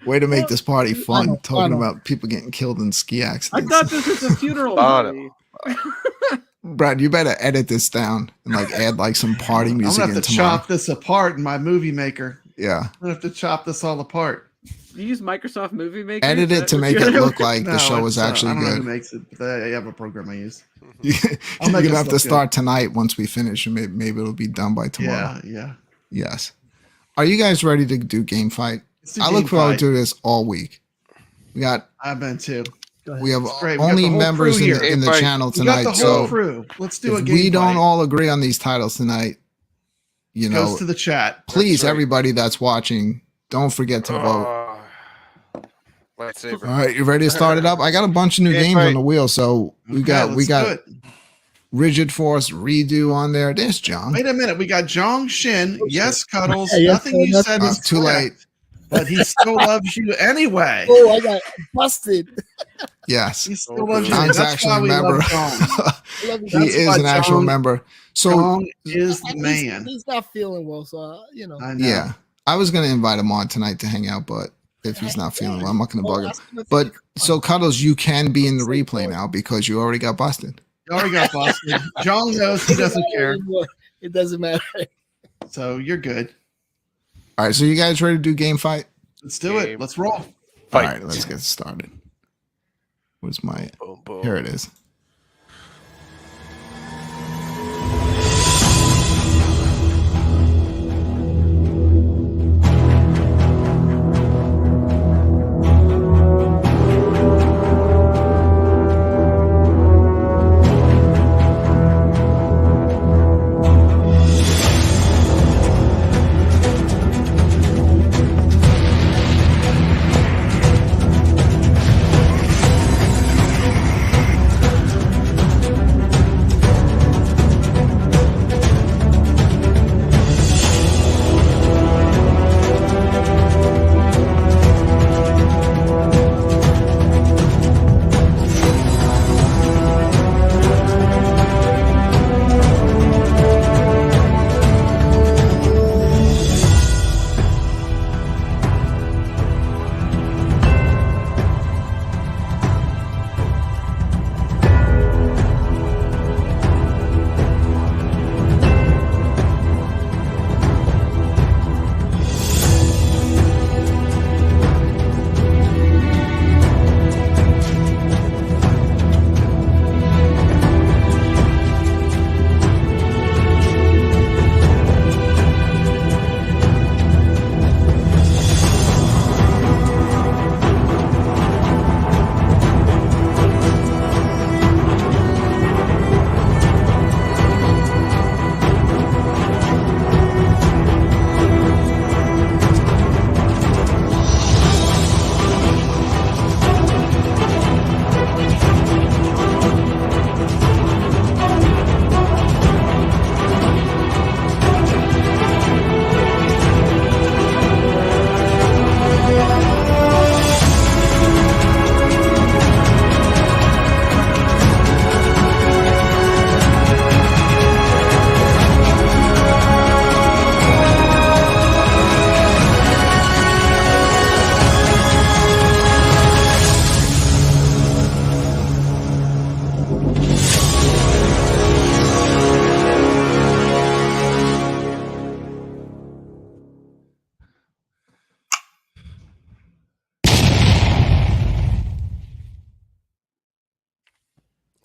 Way to make this party fun. Bono, Talking Bono. about people getting killed in ski I accidents. thought this was a funeral Bono. party. Brad, you better edit this down and like add like some party I'm music gonna have in to tomorrow. chop this apart in my movie maker. Yeah. I'm gonna have to chop this all apart. You use Microsoft Movie Maker? Edit Is it that to what make you're it doing? look like the show was actually I don't know who good. makes it, but I have a program I use. You're I'll make gonna us have to look start tonight once we finish, and maybe it'll be done by tomorrow. Yeah. Yes. Are you guys ready to do game fight? Let's do I game look forward fight. to this all week. We got I've been too. we have It's great. We got only the whole members crew in here. the Game fight. channel We got tonight. the whole So crew. Let's do a if game we don't fight. all agree on these titles tonight, you know, Goes to the chat. please, That's right. everybody that's watching, don't forget to vote. Lightsaber. All right, you ready to start it up? I got a bunch of new Game games fight. on the wheel, so we Okay, got let's do it. Rigid Force redo on there. There's Jong. Wait a minute. We got Jong Shin. Yes, Cuddles. Yeah, Nothing you said is too late. But he still loves you anyway. Oh, I got busted. Yes. He still loves you. Jong's That's actually why a we member. love Jong. He is an actual member. So Jong is the man. He's not feeling well, so you know. I know. yeah, I was gonna invite him on tonight to hang out, but if he's not feeling well, I'm not gonna bug him. But so Cuddles, you can be in the replay now because you already got busted. You already got busted. Jong knows he doesn't care. It doesn't matter. So you're good. All right, so you guys ready to do game fight? Let's do it. Let's roll. All right, let's get started. Where's my? Boom, boom. Here it is.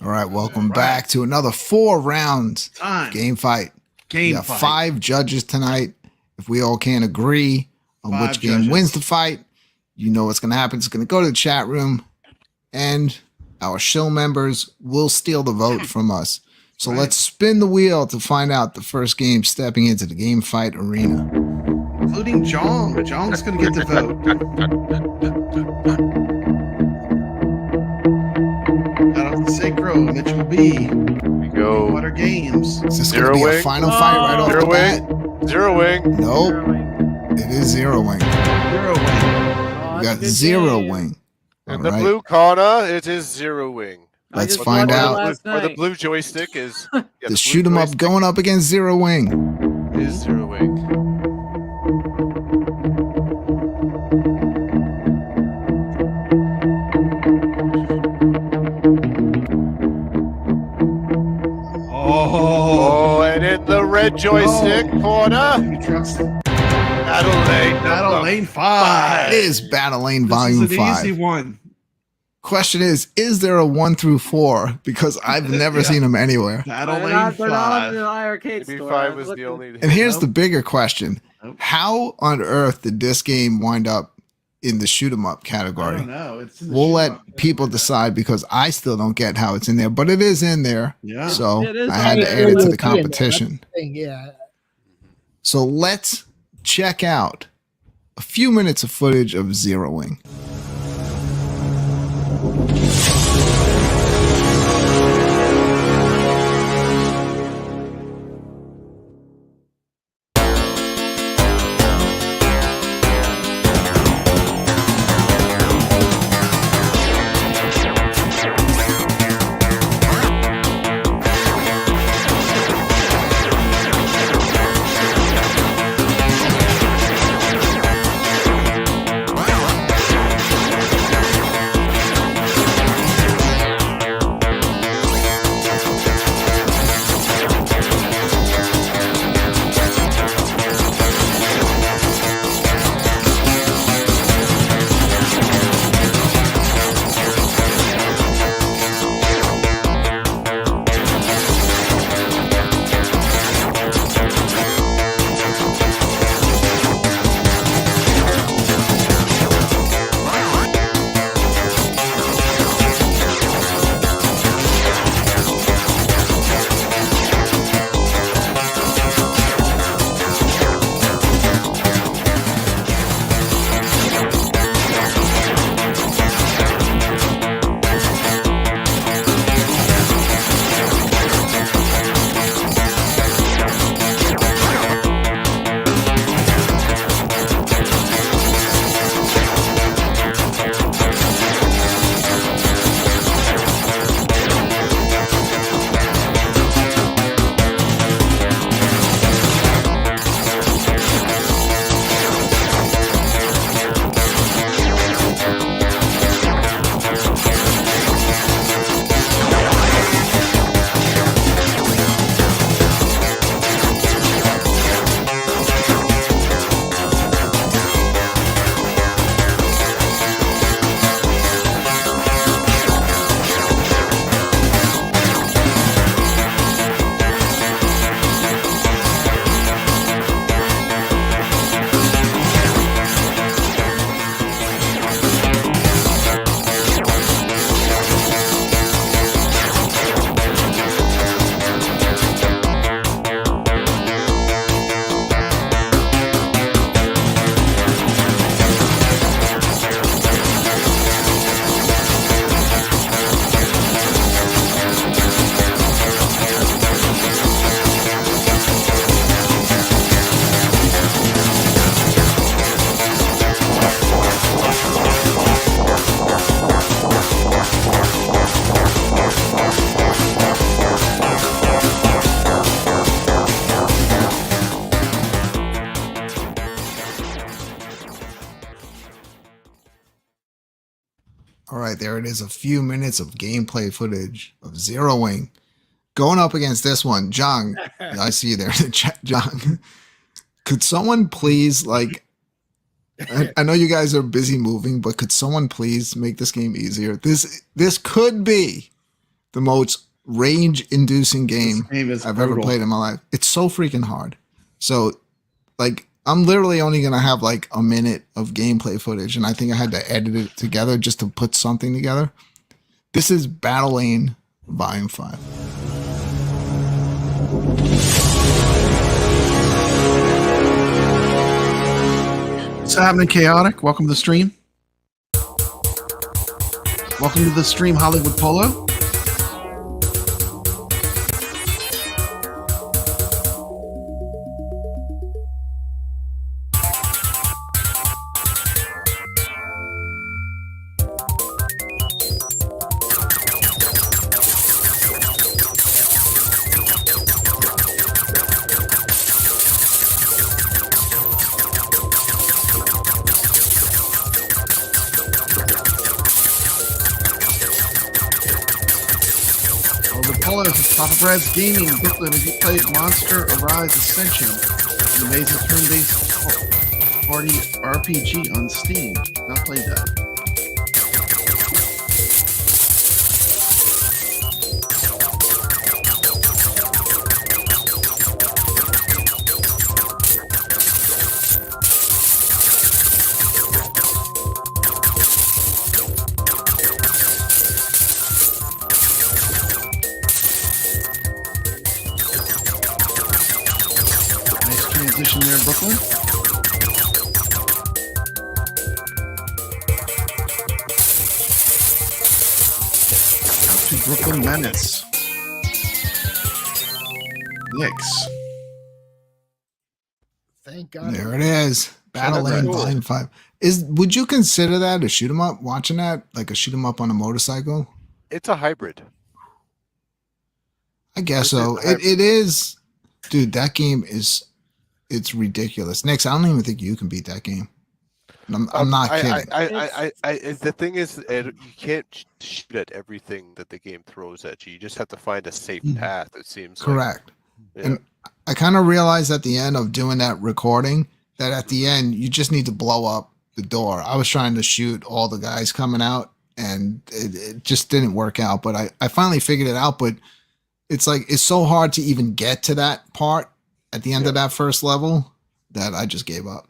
All right, welcome back to another 4 rounds game fight. We got 5 judges tonight. If we all can't agree on which game wins the fight, you know what's going to happen. It's going to go to the chat room, and our show members will steal the vote from us. So let's spin the wheel to find out the first game stepping into the game fight arena. Including Jong. Jong's going to get the vote. Shout out to Sacro, Mitchell B. Here we go. Water Games. Is this going to be a final fight right off the bat? Zero wing. Nope. It is Zero Wing. Zero Wing. We got Zero Wing. In the blue corner, it is Zero Wing. Let's find out. Or the blue joystick is The shoot 'em up going up against Zero Wing. Is Zero Wing. Oh, and in the red joystick corner, Battle Lane 5. It is Battle Lane This Volume is an 5. easy one. Question is there a 1 through 4? Because I've never seen them anywhere. Battle They're Lane not on 5. the iiRcade maybe store. 5 was the only. And here's the bigger question. How on earth did this game wind up in the shoot 'em up I category? don't know. It's in the We'll shoot let 'em up. people decide because I still don't get how it's in there, but it is in there. Yeah. So It is I had to on add there. it to the It's in there. competition. Yeah. So let's check out a few minutes of footage of Zero Wing. right, there it is. A few minutes of gameplay footage of Zero Wing going up against this one. John, I see you there in the chat. John, could someone please, like, I know you guys are busy moving, but could someone please make this game easier? This could be the most rage-inducing game I've ever played in my life. It's so freaking hard. So, like, I'm literally only going to have like a minute of gameplay footage, and I think I had to edit it together just to put something together. This is Battle Lane Volume 5. What's happening, Chaotic? Welcome to the stream. Welcome to the stream, Hollywood Polo. Papa Brad's Gaming, Brooklyn. Have you played Monster Arise Ascension? An amazing turn-based party RPG on Steam. Not played that. Transition there, Brooklyn. Out to Brooklyn Menace. Nyx. Thank God. There it is. Battle Lane Volume 5. Would you consider that a shoot 'em up? Watching that, like a shoot 'em up on a motorcycle? It's a hybrid. I guess so. It is, dude. That game is. It's ridiculous. Nyx, I don't even think you can beat that game. I'm not kidding. The thing is, you can't shoot at everything that the game throws at you. You just have to find a safe path, it seems. Correct. Like. And I kind of realized at the end of doing that recording that at the end, you just need to blow up the door. I was trying to shoot all the guys coming out, and it just didn't work out. But I finally figured it out. But it's like, it's so hard to even get to that part at the end of that first level that I just gave up.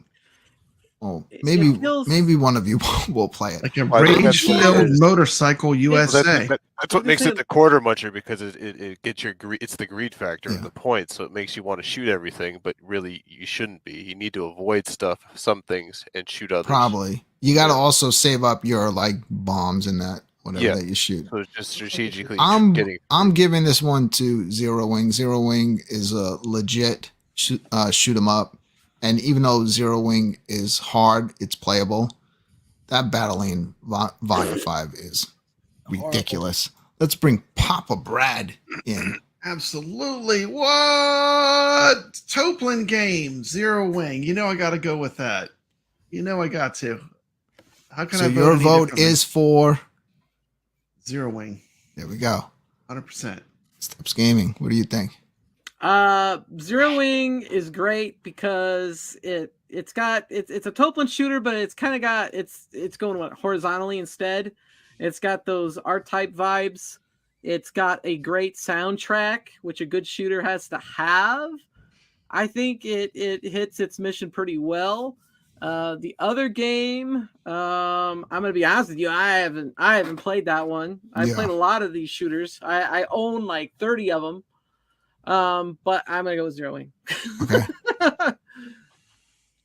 Oh, maybe one of you will play it. Like a rage-filled motorcycle USA. That's what makes it the quarter muncher, because it gets your greed. It's the greed factor of the points, so it makes you want to shoot everything, but really you shouldn't be. You need to avoid some things and shoot others. Probably. You got to also save up your like bombs and that whatever that you shoot. So it's just strategically. I'm giving this one to Zero Wing. Zero Wing is a legit shoot 'em up. And even though Zero Wing is hard, it's playable. That Battle Lane Volume 5 is ridiculous. Let's bring Papa Brad in. Absolutely. What? Toplin game, Zero Wing. You know I got to go with that. You know I got to. How can I vote? Your vote is for Zero Wing. There we go. 100%. Steps Gaming. What do you think? Zero Wing is great because it's a Toplin shooter, but it's kind of got it's going horizontally instead. It's got those R-type vibes. It's got a great soundtrack, which a good shooter has to have. I think it hits its mission pretty well. The other game, I'm gonna be honest with you, I haven't played that one. I've played a lot of these shooters. I own like 30 of them. But I'm gonna go with Zero Wing. Okay.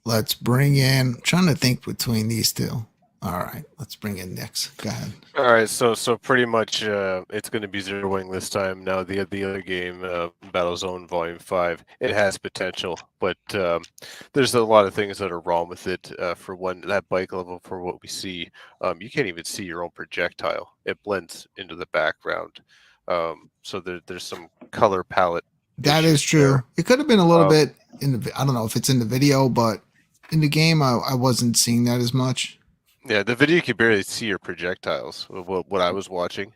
Let's bring in. I'm trying to think between these two. All right, let's bring in Nyx. Go ahead. All right, so pretty much it's going to be Zero Wing this time. Now the other game, Battlezone Volume 5, it has potential, but there's a lot of things that are wrong with it. For one, that bike level, for what we see, you can't even see your own projectile. It blends into the background. So there's some color palette. That is true. There. It could have been a little bit in the. I don't know if it's in the video, but in the game, I wasn't seeing that as much. Yeah, the video you could barely see your projectiles. What I was watching,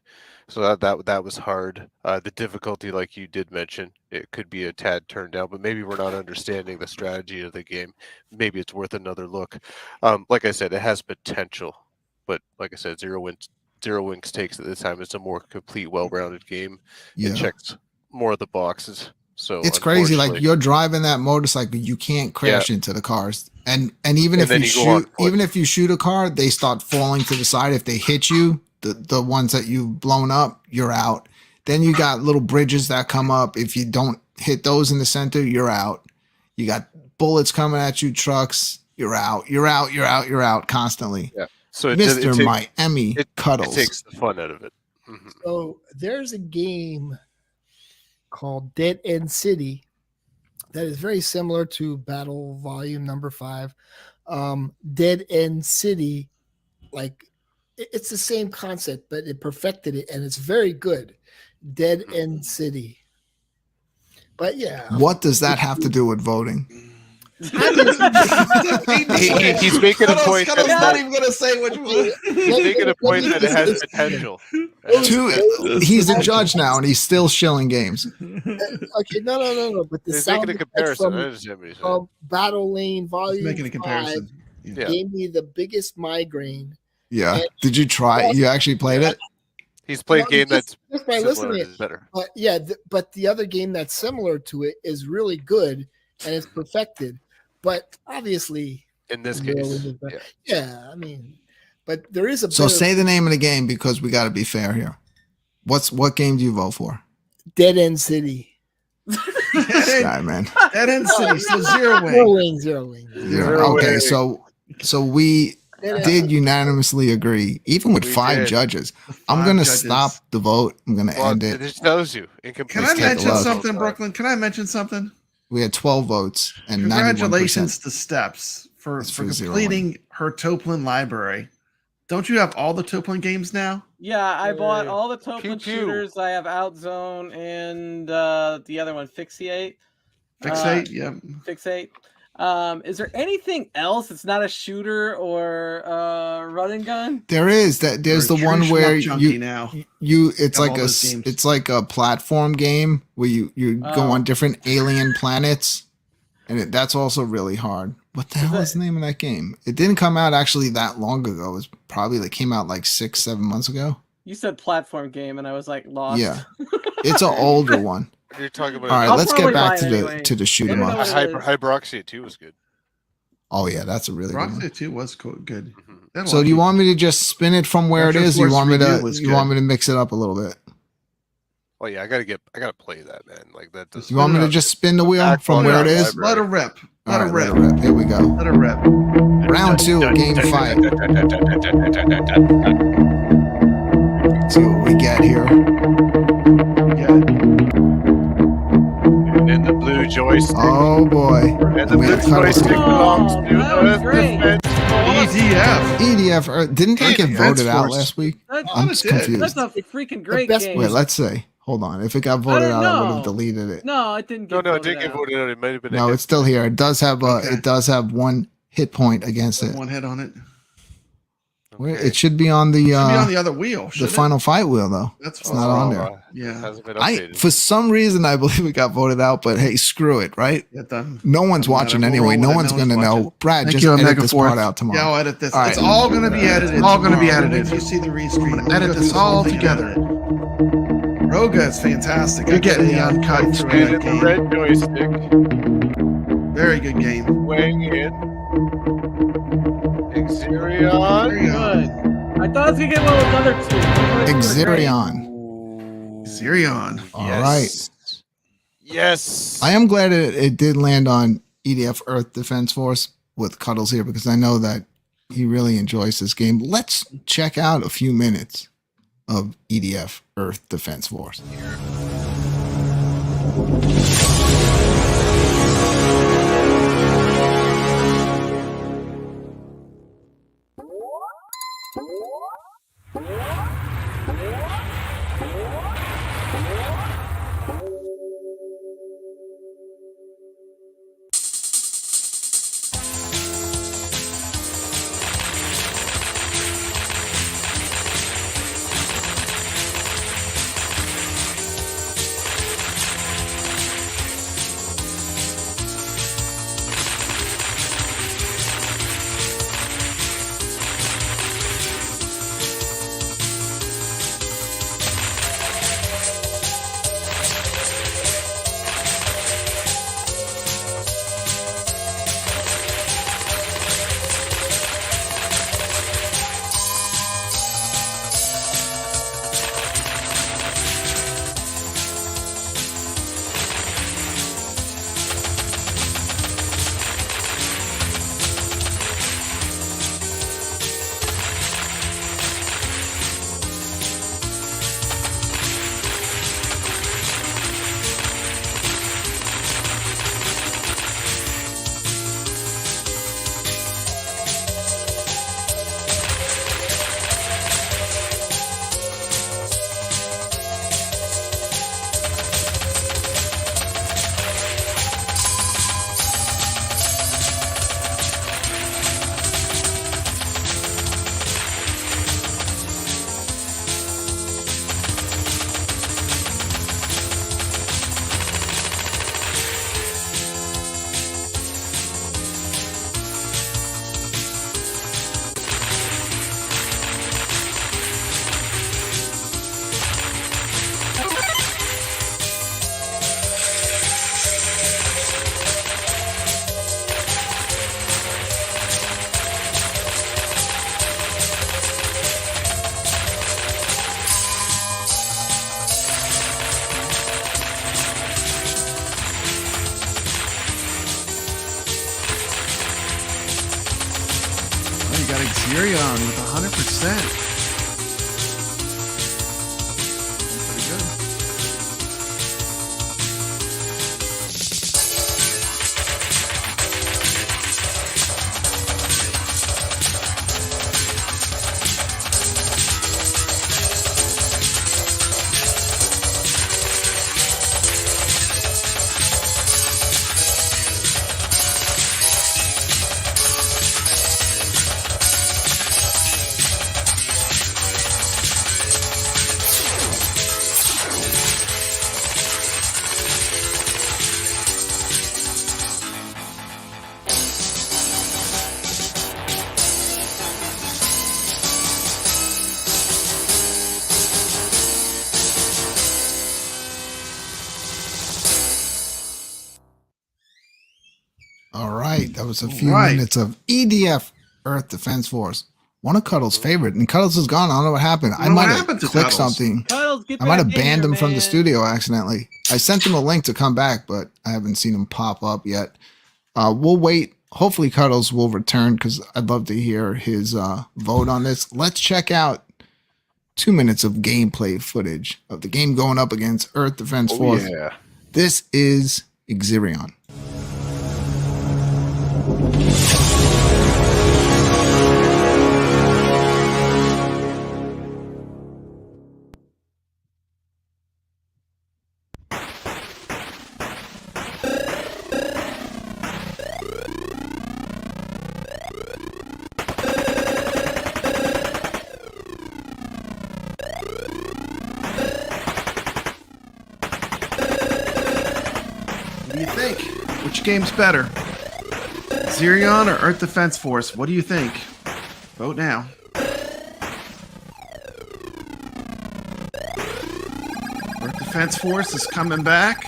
so that was hard. The difficulty, like you did mention, it could be a tad turned down, but maybe we're not understanding the strategy of the game. Maybe it's worth another look. Like I said, it has potential, but like I said, Zero Winks takes at this time. It's a more complete, well-rounded game. Yeah. It checks more of the boxes. So it's crazy. Like you're driving that motorcycle, you can't crash into the cars, and even if you shoot, even if you shoot a car, they start falling to the side. If they hit you, the ones that you've blown up, you're out. Then you got little bridges that come up. If you don't hit those in the center, you're out. You got bullets coming at you, trucks. You're out. You're out. You're out. You're out constantly. Yeah. So Mr. Miami Cuddles. It takes the fun out of it. Mm-hmm. So there's a game called Dead End City that is very similar to Battle Volume number 5. Dead End City, like it's the same concept, but it perfected it, and it's very good. Dead End City. But yeah, what does that have to do with voting? He's making a point. Cuddles not even going to say which one. He's making a point that it has potential. He's a judge now, and he's still shilling games. Okay, no. But the He's sound making a comparison. From Battle Lane Volume making a comparison. 5 gave me the biggest migraine. Yeah. Did you try? You actually played it? He's played a game that's just by listening is better. But yeah, but the other game that's similar to it is really good and it's perfected. But obviously, in this case, yeah, I mean, but there is a. So say the name of the game because we got to be fair here. What game do you vote for? Dead End City. This guy, man. Dead End City. So Zero Wing. Zero Wing. Okay, so we did unanimously agree, even with 5 judges. I'm going to stop the vote. I'm going to end it. It just tells you. Can I mention something, Brooklyn? Can I mention something? We had 12 votes and congratulations 91%. to Steps for completing her Toplin library. Don't you have all the Toplin games now? Yeah, I bought all the Toplin shooters. I have Outzone and the other one, Fixate. Fixate. Is there anything else that's not a shooter or run and gun? There is that. There's the one where it's like a platform game where you go on different alien planets, and that's also really hard. What the hell is the name of that game? It didn't come out actually that long ago. It was probably that came out like 6-7 months ago. You said platform game, and I was like lost. Yeah, it's an older one. You're talking about. All right, let's get back to the shoot 'em up. Hyperoxia 2 was good. Oh yeah, that's a really good one. Hyperoxia 2 was good. So do you want me to just spin it from where it is? You want me to mix it up a little bit? Oh yeah, I gotta play that, man. Like that. You want me to just spin the wheel from where it is? Let her rip. Let her rip. Here we go. Let her rip. Round 2 of game 5. See what we get here. In the blue joystick. Oh boy. And the blue joystick belongs to EDF. Didn't that get voted out last week? I'm confused. That's a freaking great game. Wait, let's see. Hold on. If it got voted out, I would have deleted it. No, it didn't. No, it didn't get voted out. It might have been. No, it's still here. It does have it does have 1 hit point against it. 1 hit on it. Where it should be on the other wheel. The final fight wheel though. It's not on there. Yeah. For some reason I believe it got voted out, but hey, screw it, right? No one's watching anyway. No one's gonna know. Brad, just edit this part out tomorrow. Yeah, I'll edit this. It's all gonna be edited. It's all gonna be edited. If you see the restream, I'm gonna edit this all together. Roga is fantastic. You're getting the uncut through that game. Red joystick. Very good game. Weighing in. Exerion. Good. I thought I was gonna get one with another 2. Exerion. All right. Yes. I am glad it did land on EDF Earth Defense Force with Cuddles here because I know that he really enjoys this game. Let's check out a few minutes of EDF Earth Defense Force. Xerion with 100%. Pretty good. All right, that was a few minutes of EDF, Earth Defense Force. One of Cuddles' favorite, and Cuddles is gone. I don't know what happened. I might have clicked something. I might have banned him from the studio accidentally. I sent him a link to come back, but I haven't seen him pop up yet. We'll wait. Hopefully Cuddles will return because I'd love to hear his vote on this. Let's check out 2 minutes of gameplay footage of the game going up against Earth Defense Force. Yeah. This is Xerion. What do you think? Which game's better? Xerion or Earth Defense Force? What do you think? Vote now. Earth Defense Force is coming back.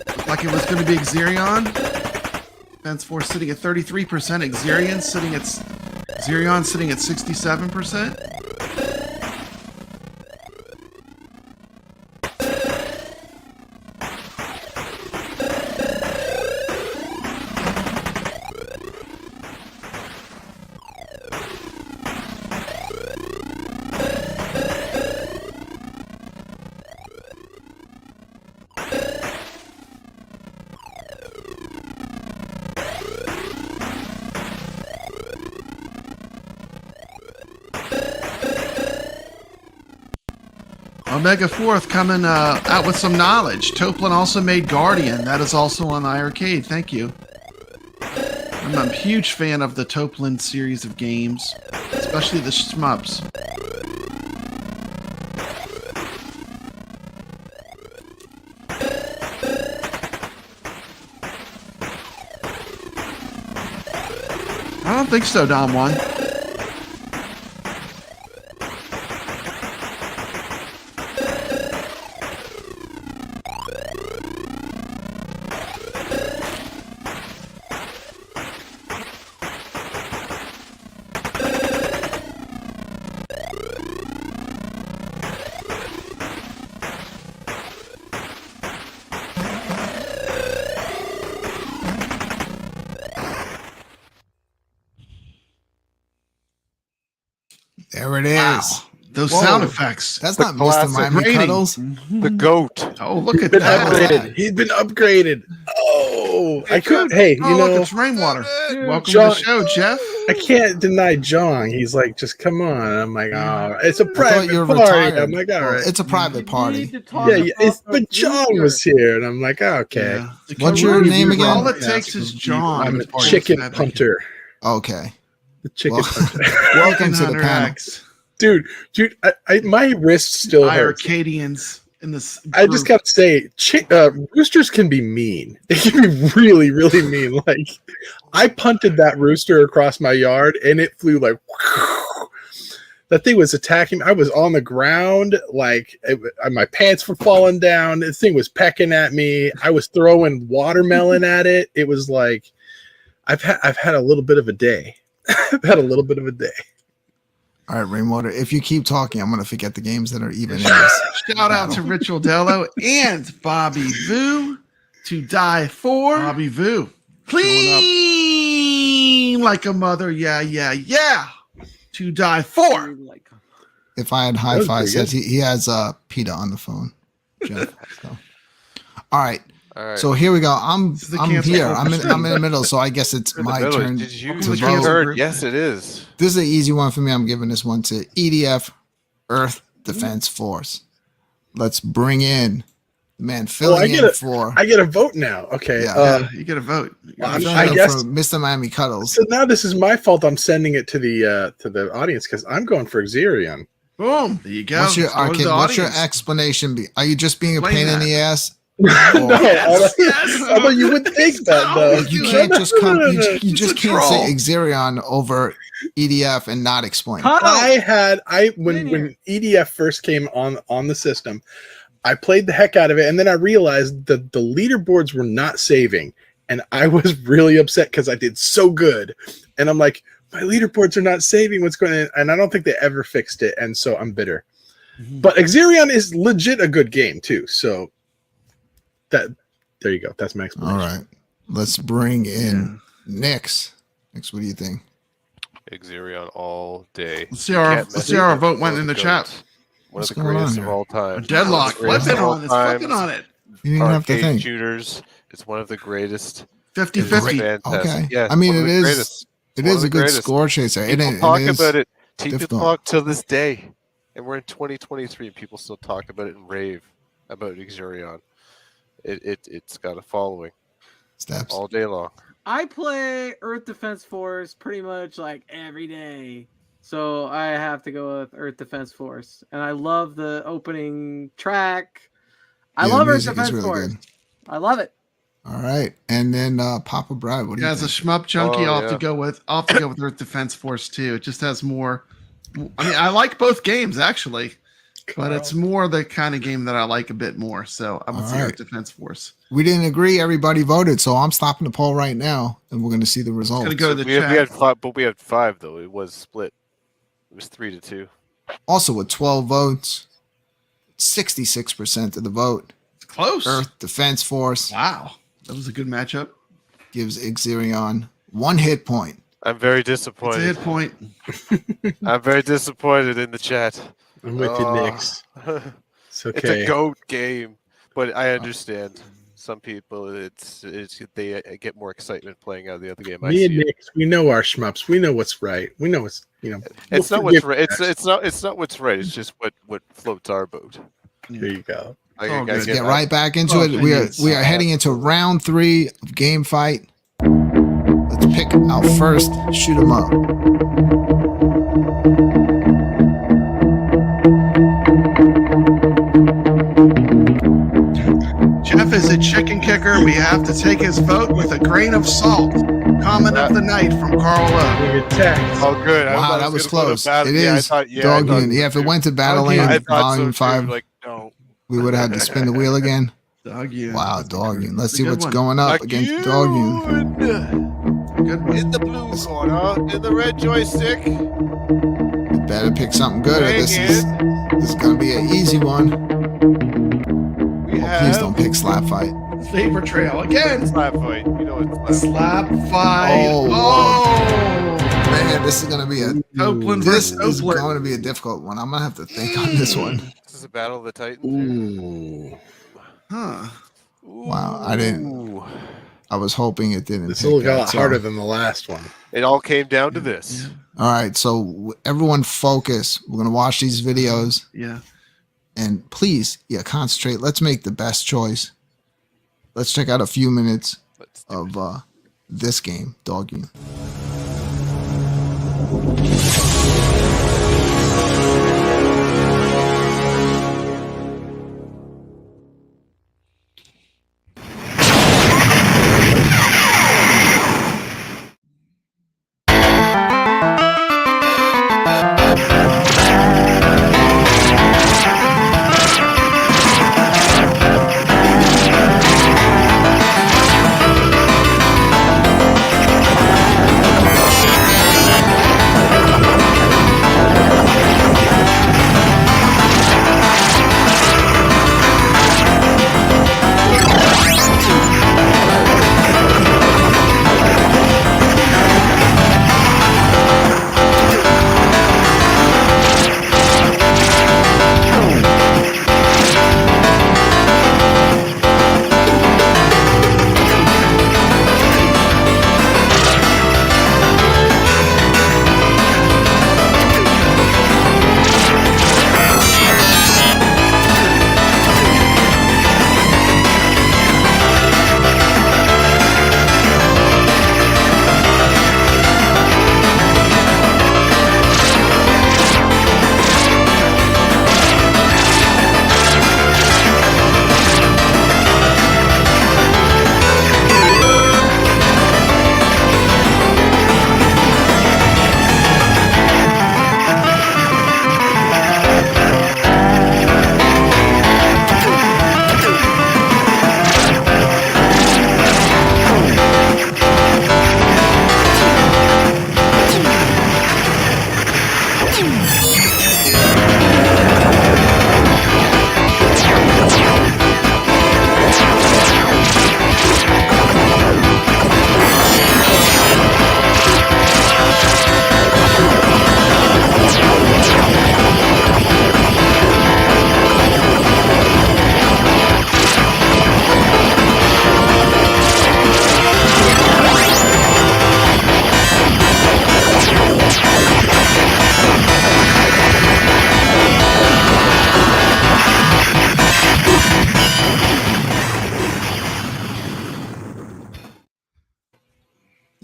Looked like it was going to be Xerion. Defense Force sitting at 33%. Xerion sitting at 67%. Omega Fourth coming out with some knowledge. Toplin also made Guardian. That is also on iiRcade. Thank you. I'm a huge fan of the Toplin series of games, especially the shmups. I don't think so, Dom won. There it is. Wow. Those sound effects. That's not Mr. Miami Cuddles. The goat. Oh, look at Been that. upgraded. He's been upgraded. Oh, I could. Hey, you Oh, know, look, it's Rainwater. Welcome John- to the show, Jeff. I can't deny Jong. He's like, just come on. I'm like, oh, it's a I thought private you were party. retired. I'm like, all Well, right. it's a private party. Yeah, but Jong was here, and I'm like, okay. Yeah. What's your name again? All it takes is John. I'm a chicken punter. Okay. The chicken Well, punter. welcome to the panel. X. Dude, I my wrist still hurts. iiRcadians in this. I just gotta say, roosters can be mean. They can be really, really mean. Like, I punted that rooster across my yard, and it flew like. That thing was attacking me. I was on the ground, like my pants were falling down. This thing was pecking at me. I was throwing watermelon at it. It was like, I've had a little bit of a day. I've had a little bit of a day. All right, Rainwater. If you keep talking, I'm going to forget the games that are even in this. Shout out to Rich Dello and Bobby Vu to die for. Bobby Vu. Clean like a mother. Yeah, yeah, yeah. to die for. If I had That hi was fi pretty says good. he has PETA on the phone. Jeff. So. All right. All right. So here we go. I'm is the I'm cancel here. culture. I'm in the middle. So I guess it's In the my middle. turn. Did you to you vote. heard? Yes, it is. This is an easy one for me. I'm giving this one to EDF, Earth Defense Force. Let's bring in the man filling in for. I get a vote now. Okay. Yeah. You get a vote. I guess for Mr. Miami Cuddles. so. Now this is my fault. I'm sending it to the audience because I'm going for Xerion. Boom. There you go. What's your Let's go to arcade? the What's your audience. explanation? Are you just being a Explain pain in that. the ass? Although you would think that though. You can't just come. You just a can't troll. say Xerion over EDF and not explain. When EDF first came on the system, I played the heck out of it, and then I realized that the leaderboards were not saving, and I was really upset because I did so good, and I'm like, my leaderboards are not saving. What's going on? And I don't think they ever fixed it, and so I'm bitter. But Xerion is legit a good game too. So there you go. That's my explanation. All right, let's bring in Nix. Nix, what do you think? Xerion all day. Let's see how our vote went in the chat. One What's of the going on greatest here? of all time. A deadlock. Flipping on it. Flipping on it. You didn't have to Arcade think. shooters. It's one of the greatest. 50-50. Fantastic. Okay. Yes, I mean, one of it the is. greatest. It One is of a the good greatest. score chaser. People talk is about it. People difficult. talk till this day, and we're in 2023, and people still talk about it and rave about Xerion. It's got a following. Steps. All day long. I play Earth Defense Force pretty much like every day. So I have to go with Earth Defense Force. And I love the opening track. I Yeah, love the Earth music is Defense really Force. good. I love it. All right, and then Papa Brad, what do you Yeah, as a think? shmup junkie, Oh, I'll have to go with Earth Defense Force too. It just has more. I mean, I like both games actually, but it's more the kind of game that I like a bit more. So I would say Earth Defense Force. We didn't agree. Everybody voted, so I'm stopping the poll right now, and we're going to see the results. Gonna go to the We chat. had five, but we had five though. It was split. It was 3-2. Also, with 12 votes, 66% of the vote. It's close. Earth Defense Force. Wow, that was a good matchup. Gives Xerion 1 hit point. I'm very It's a disappointed. hit point. I'm very disappointed in the chat. I'm with you, Nix. It's okay. It's a goat game, but I understand. Some people, it's they get more excitement playing out of the other game. Me and Nix, we know our shmups. We know what's right. We know what's It's we'll not what's forgive right. you guys. It's not what's right. It's just what floats our boat. There you go. Let's get right back into it. We are heading into round 3 of Game Fight. Let's pick our first shoot 'em up. Jeff is a chicken kicker. We have to take his vote with a grain of salt. Comment of the night from Carl Lowe. Oh, good. Wow, that was close. It is Dog Unit. Yeah, if it went to Battleland Volume 5, Like, no. we would have had to spin the wheel again. Dog Unit. Wow, Dog Unit. Let's That's a see good what's one. going up against Dog Unit. Good one. In the blue corner, in the red joystick. You better pick something good, or this is going to be an easy one. Please don't pick Slap Fight. Vapor Trail again. Slap fight. You know it's Slap fight. Oh, man, this is going to be a Copeland this versus is Copeland. going to be a difficult one. I'm going to have to think on this one. This is a battle of the Titans. Ooh. Huh. Wow, I was hoping it didn't. This pick will got a that, lot so- harder than the last one. It all came down to this. All right, so everyone focus. We're going to watch these videos. Yeah. And please, concentrate. Let's make the best choice. Let's check out a few minutes of this game, Dog Unit.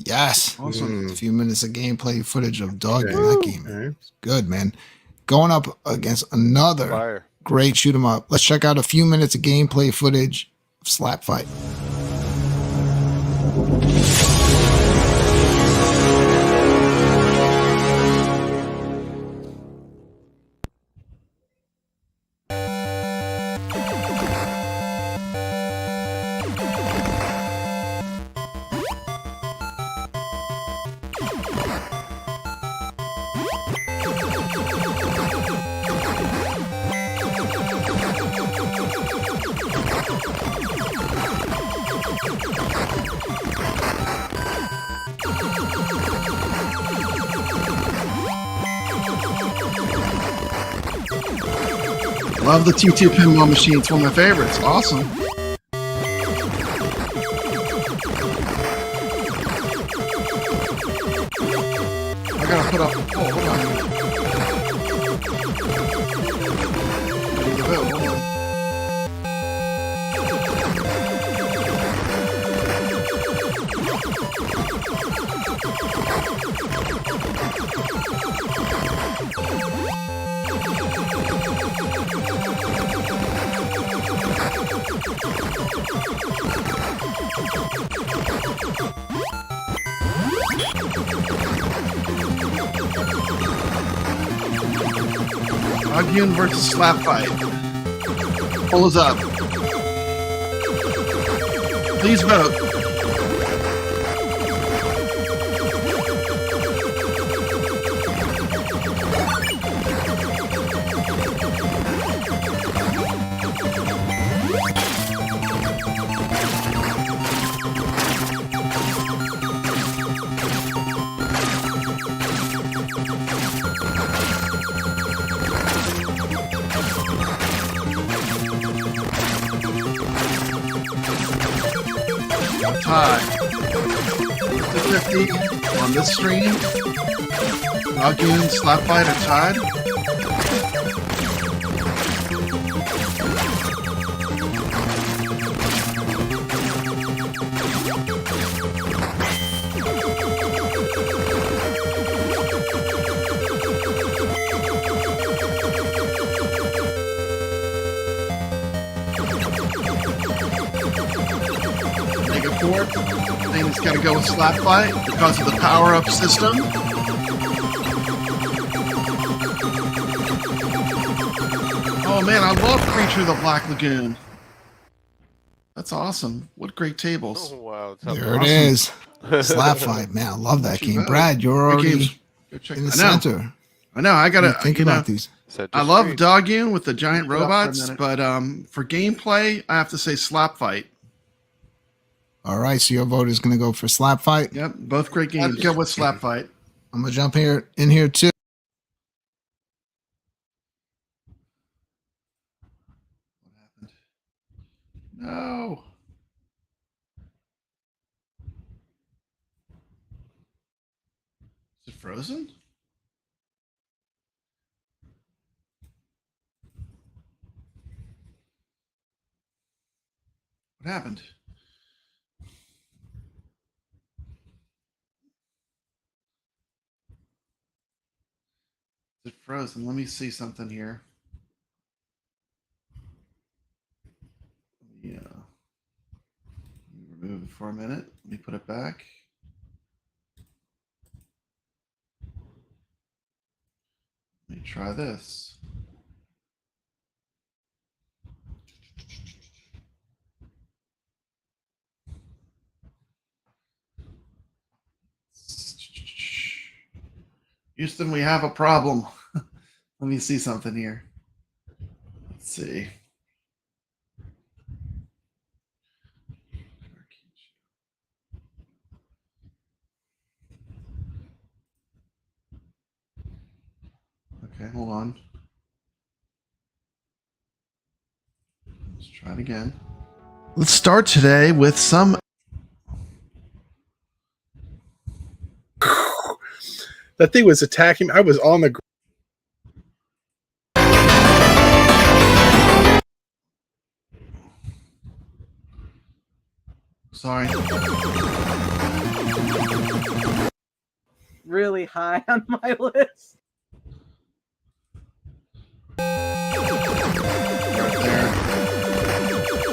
Yes. Awesome. A few minutes of gameplay footage of dog in Okay. that game. All right. Good, man. Going up against another Fire. great shoot 'em up. Let's check out a few minutes of gameplay footage of Slap Fight. Love the T2 pinball machine. It's one of my favorites. Awesome. I gotta put up. Oh, hold on. Hold on. Dogune versus Slap Fight. Pull us up. Please vote. Tie. 50 on this stream. Dogune, Slap Fight are tied. Fourth, I think it's got to go with Slap Fight because of the power-up system. Oh man, I love Creature of the Black Lagoon. That's awesome. What great tables. Oh, wow. There it is. Slap Fight, man. I love that game. Brad, you're already in the center. I know. I gotta think about these. I love Dogune with the giant robots, but for gameplay, I have to say Slap Fight. All right, so your vote is going to go for Slap Fight. Yep, both great games. Go with Slap Fight. I'm going to jump in here too. What happened? No. Is it frozen? What happened? Is it frozen? Let me see something here. Yeah. Remove it for a minute. Let me put it back. Let me try this. Houston, we have a problem. Let me see something here. Let's see. Okay, hold on. Let's try it again. Let's start today with some. That thing was attacking me. I was on the ground. Sorry. really high on my list. Right there.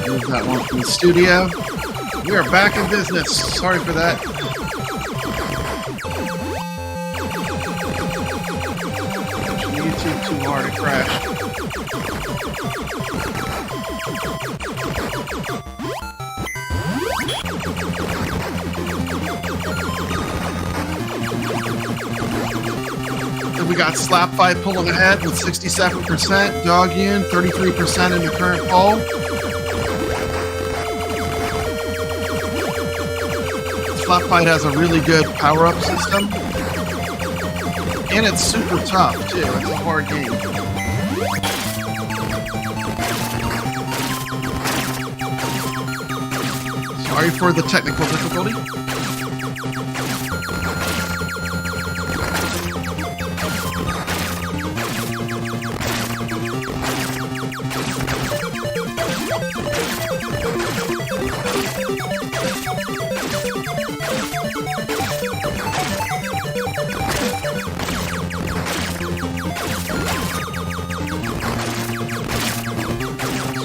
Move that one from the studio. We are back in business. Sorry for that. YouTube too hard to crash. And we got Slap Fight pulling ahead with 67%, Dog Yun 33% in the current poll. Slap Fight has a really good power-up system. And it's super tough, too. It's a hard game. Sorry for the technical difficulty.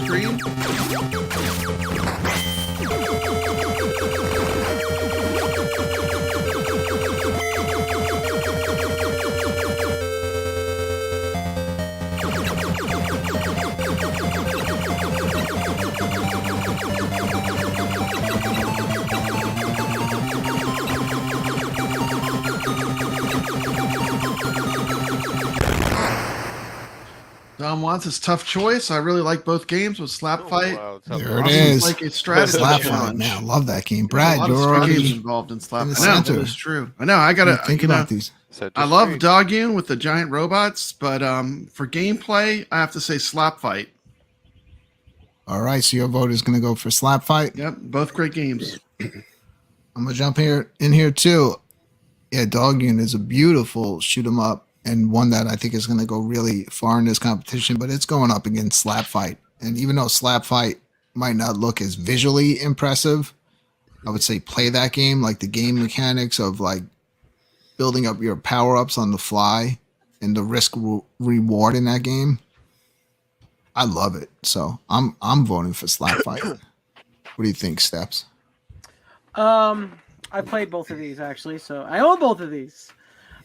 Screen. Don wants his tough choice. I really like both games with Slap Fight. Wow, There it Awesome, is. like a strategy Slap Fight, challenge. man. I love that game. There's a Brad, lot of you're strategy already involved in Slap in the Fight. I know, center. that is true. I know. I gotta think you know, about these. I love Dog Yun with the giant robots, but for gameplay, I have to say Slap Fight. All right, so your vote is going to go for Slap Fight. Yep, both great games. I'm gonna jump in here too. Yeah, Dog Yun is a beautiful shoot 'em up and one that I think is gonna go really far in this competition, but it's going up against Slap Fight. And even though Slap Fight might not look as visually impressive, I would say play that game, like the game mechanics of like building up your power-ups on the fly and the risk reward in that game. I love it. So I'm voting for Slap Fight. What do you think, Steps? I played both of these actually, so I own both of these.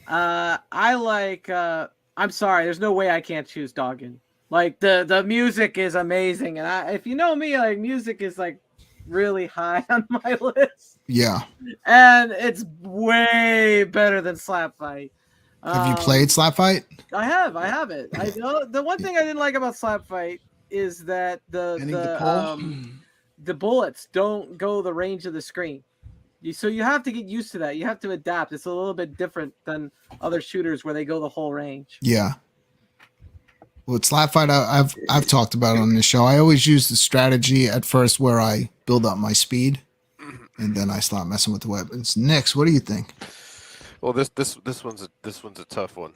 I like. I'm sorry, there's no way I can't choose Dog Yun. Like the music is amazing, and if you know me, like music is like really high on my list. Yeah. And it's way better than Slap Fight. Have you played Slap Fight? I have it. I know the one thing I didn't like about Slap Fight is that the bullets don't go the range of the screen. So you have to get used to that. You have to adapt. It's a little bit different than other shooters where they go the whole range. Yeah. With Slap Fight, I've talked about it on this show. I always use the strategy at first where I build up my speed, and then I start messing with the weapons. Next, what do you think? Well, this one's a tough one.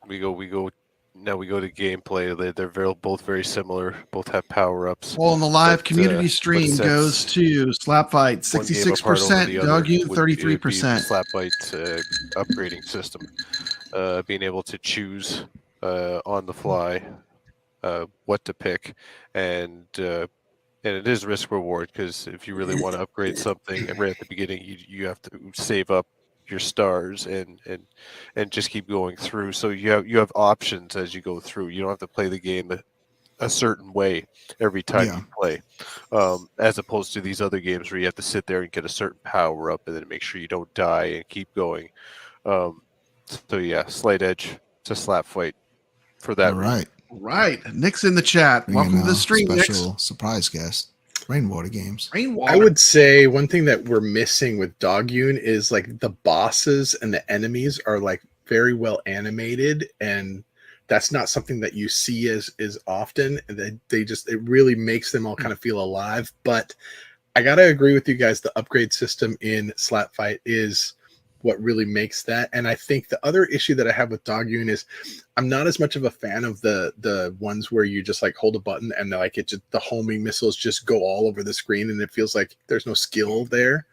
We go to gameplay. They're both very similar. Both have power ups. Well, in the live community stream goes to Slap Fight 66%, Dog Yun 33%. Slap Fight upgrading system, being able to choose on the fly what to pick, and it is risk reward, because if you really want to upgrade something right at the beginning, you have to save up your stars and just keep going through. So you have options as you go through. You don't have to play the game a certain way every time you play, as opposed to these other games where you have to sit there and get a certain power up and then make sure you don't die and keep going. So yeah, slight edge to Slap Fight for that. All right. Right. Nick's in the chat. Welcome to the stream, Nick. Special surprise guest. Rainwater games. Rainwater. I would say one thing that we're missing with Dog Yun is like the bosses and the enemies are like very well animated, and that's not something that you see as often. It really makes them all kind of feel alive. But I gotta agree with you guys. The upgrade system in Slap Fight is what really makes that. And I think the other issue that I have with Dog Yun is I'm not as much of a fan of the ones where you just like hold a button and the homing missiles just go all over the screen and it feels like there's no skill there.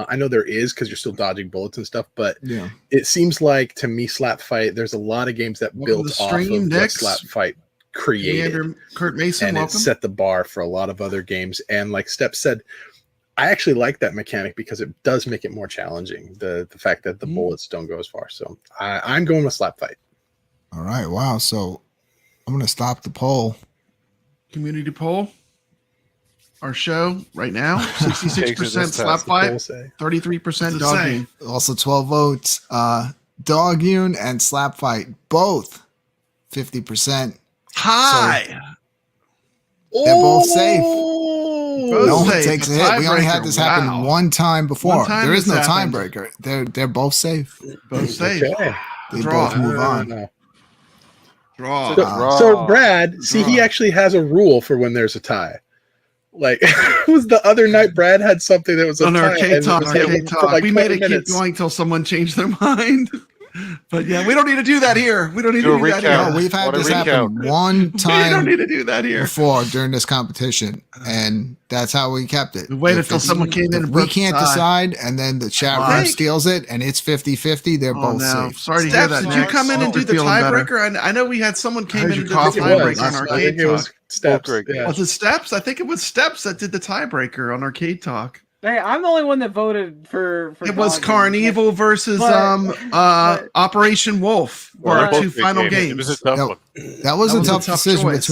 I know there is because you're still dodging bullets and stuff, but Yeah. it seems like to me, Slap Fight. There's a lot of games that Welcome built to the off of stream, what Nix. Slap Fight created, Commander Kurt Mason, and it welcome. set the bar for a lot of other games. And like Steph said, I actually like that mechanic because it does make it more challenging. The fact that the bullets don't go as far. So I'm going with Slap Fight. All right. Wow. So I'm going to stop the poll. Community poll. Our show right now, 66% Slap Fight, 33% Dog Game. Also 12 votes. Dog Yun and Slap Fight, both 50%. Hi. So they're both safe. No one safe. takes a A hit. We only had tiebreaker. this happen Wow. one time before. One time there is this no happened. tiebreaker. They're both safe. Both safe. Okay. They Draw. both move on. Draw. So Brad, see, he actually has a rule for when there's a tie. Like, was the other night Brad had something that was a On tie, Arcade and it Talk, was like Arcade for Talk. like We made 20 it minutes. keep going till someone changed their mind. But yeah, we don't need to do that here. We don't need Do a to do that recount. here. No, we've had What a this happen recount. one We don't time need to do that here. before during this competition, and that's how we kept it. We waited If till it's- someone came in if and we broke the can't tie. decide, and then the chat room Thank- steals it, and it's 50-50, they're Oh, both no. safe. Sorry to hear Steps, that. did Did you you come in and hope do you're the feeling better. tiebreaker? I know we had someone came Heard in your and did the cough. I think it was. tiebreaker on I Arcade think it was Talk. Steps. great Yeah. Was it Steps? I think it was Steps that did the tiebreaker on Arcade Talk. Hey, I'm the only one that voted for It was Dog Game. Carnival versus but- Operation Wolf were They're our both two great final It games. was a tough That- one. That was That a was a tough tough decision choice.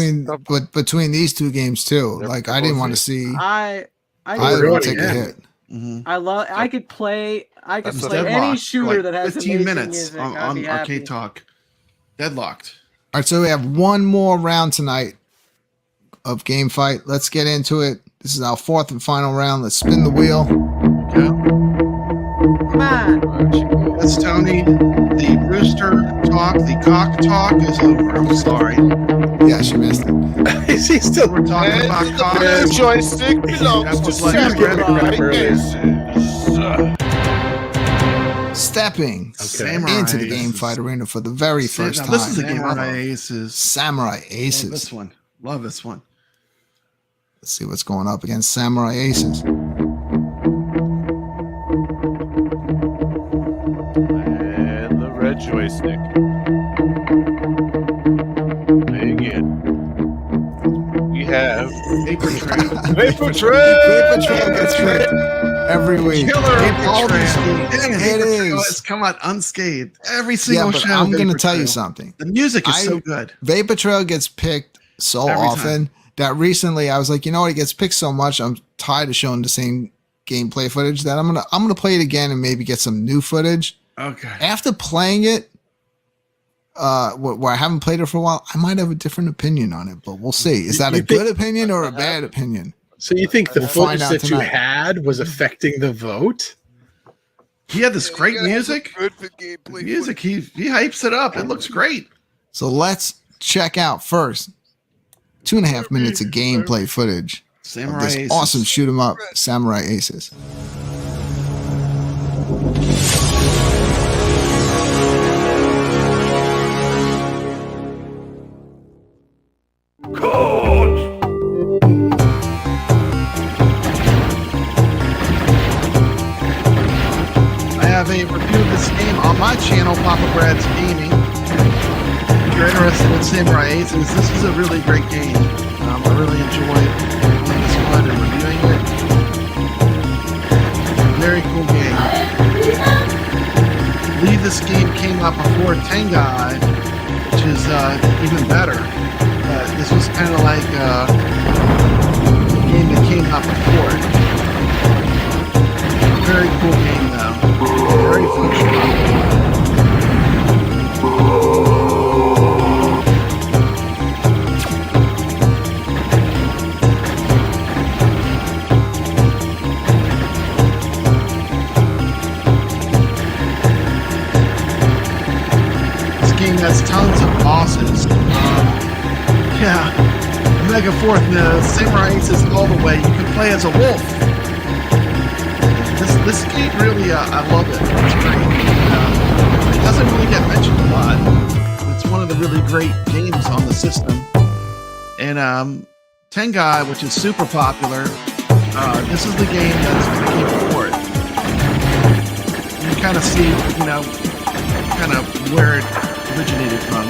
between these two games too. They're- Like they're I didn't both want to safe. see I either going one take a again. hit. Mhm. I love. I could play. I could That's play a any Deadlocked for shooter like that has 15 amazing minutes music. on, I'd be happy. Arcade Talk. Deadlocked. All right, so we have one more round tonight of game fight. Let's get into it. This is our fourth and final round. Let's spin the wheel. Okay. Come on. That's Tony. The rooster talk, the cock talk is over. I'm sorry. Yes, you missed it. Is he still? We're talking about cock. The joystick belongs That to was like Samurai earlier. Aces. Stepping Samurai into the Aces. game fight arena for the very first Now, time. this is a game I Samurai love. Aces. Samurai Love Aces. this one. Love this one. Let's see what's going up against Samurai Aces. And the red joystick. Big in. We have Paper Trail. Vapor Trail. Paper Trail gets picked every week. Killer Paper all these Trail. games. It Paper Trail is. has come out unscathed. Every Yeah, single but show. I'm going to Vapor tell you Trail. something. The music is I- so good. Vapor Trail gets picked so Every often that recently I was like, you know what, it gets picked so much, I'm tired of showing the same gameplay footage that I'm gonna play it again and maybe get some new footage. Okay. After playing it, where I haven't played it for a while, I might have a different opinion on it, but we'll see. Is that a You think- good opinion or a bad opinion? So you think the We'll footage find out that you tonight. had was affecting the vote? He had this great music. Good for gameplay. Music. He hypes it up. It looks great. So let's check out first 2.5 minutes of gameplay footage of Samurai this Aces. awesome shoot 'em up Samurai Aces. I have a review of this game on my channel, Papa Brad's Gaming. If you're interested in Samurai Aces, this is a really great game. I really enjoy playing this one and reviewing it. Very cool game. I believe this game came out before Tengai, which is even better. This was kind of like a game that came out before it. Very cool game, though. Very functional. This game has tons of bosses. Yeah, Mega Fourth, Samurai Aces all the way. You can play as a wolf. This game really, I love it. It's great. It doesn't really get mentioned a lot. It's one of the really great games on the system. And Tengai, which is super popular, this is the game that came before it. kind of see, kind of where it originated from.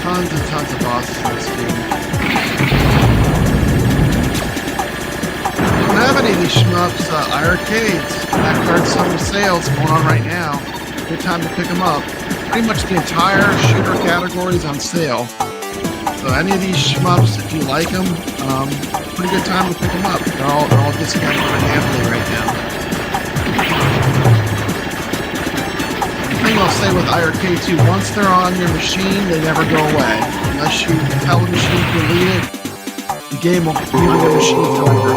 Tons and tons of bosses in this game. Don't have any of these shmups, iiRcades. That card summer sales going on right now. Good time to pick them up. Pretty much the entire shooter category is on sale. So any of these shmups, if you like them, pretty good time to pick them up. They're all discounted pretty heavily right now. The thing I'll say with iiRcade too, once they're on your machine, they never go away. Unless you tell the machine to delete it, the game will be on your machine forever.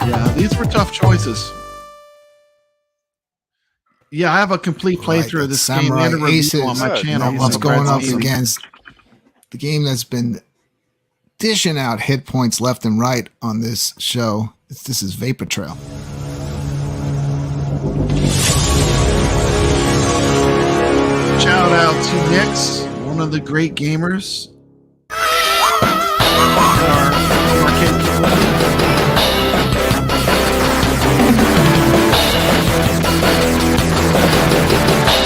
Yeah, these were tough choices. Yeah, I have a complete playthrough of this game and a review on my channel. What's going up against the game that's been dishing out hit points left and right on this show. This is Vapor Trail. Shout out to Nix, one of the great gamers.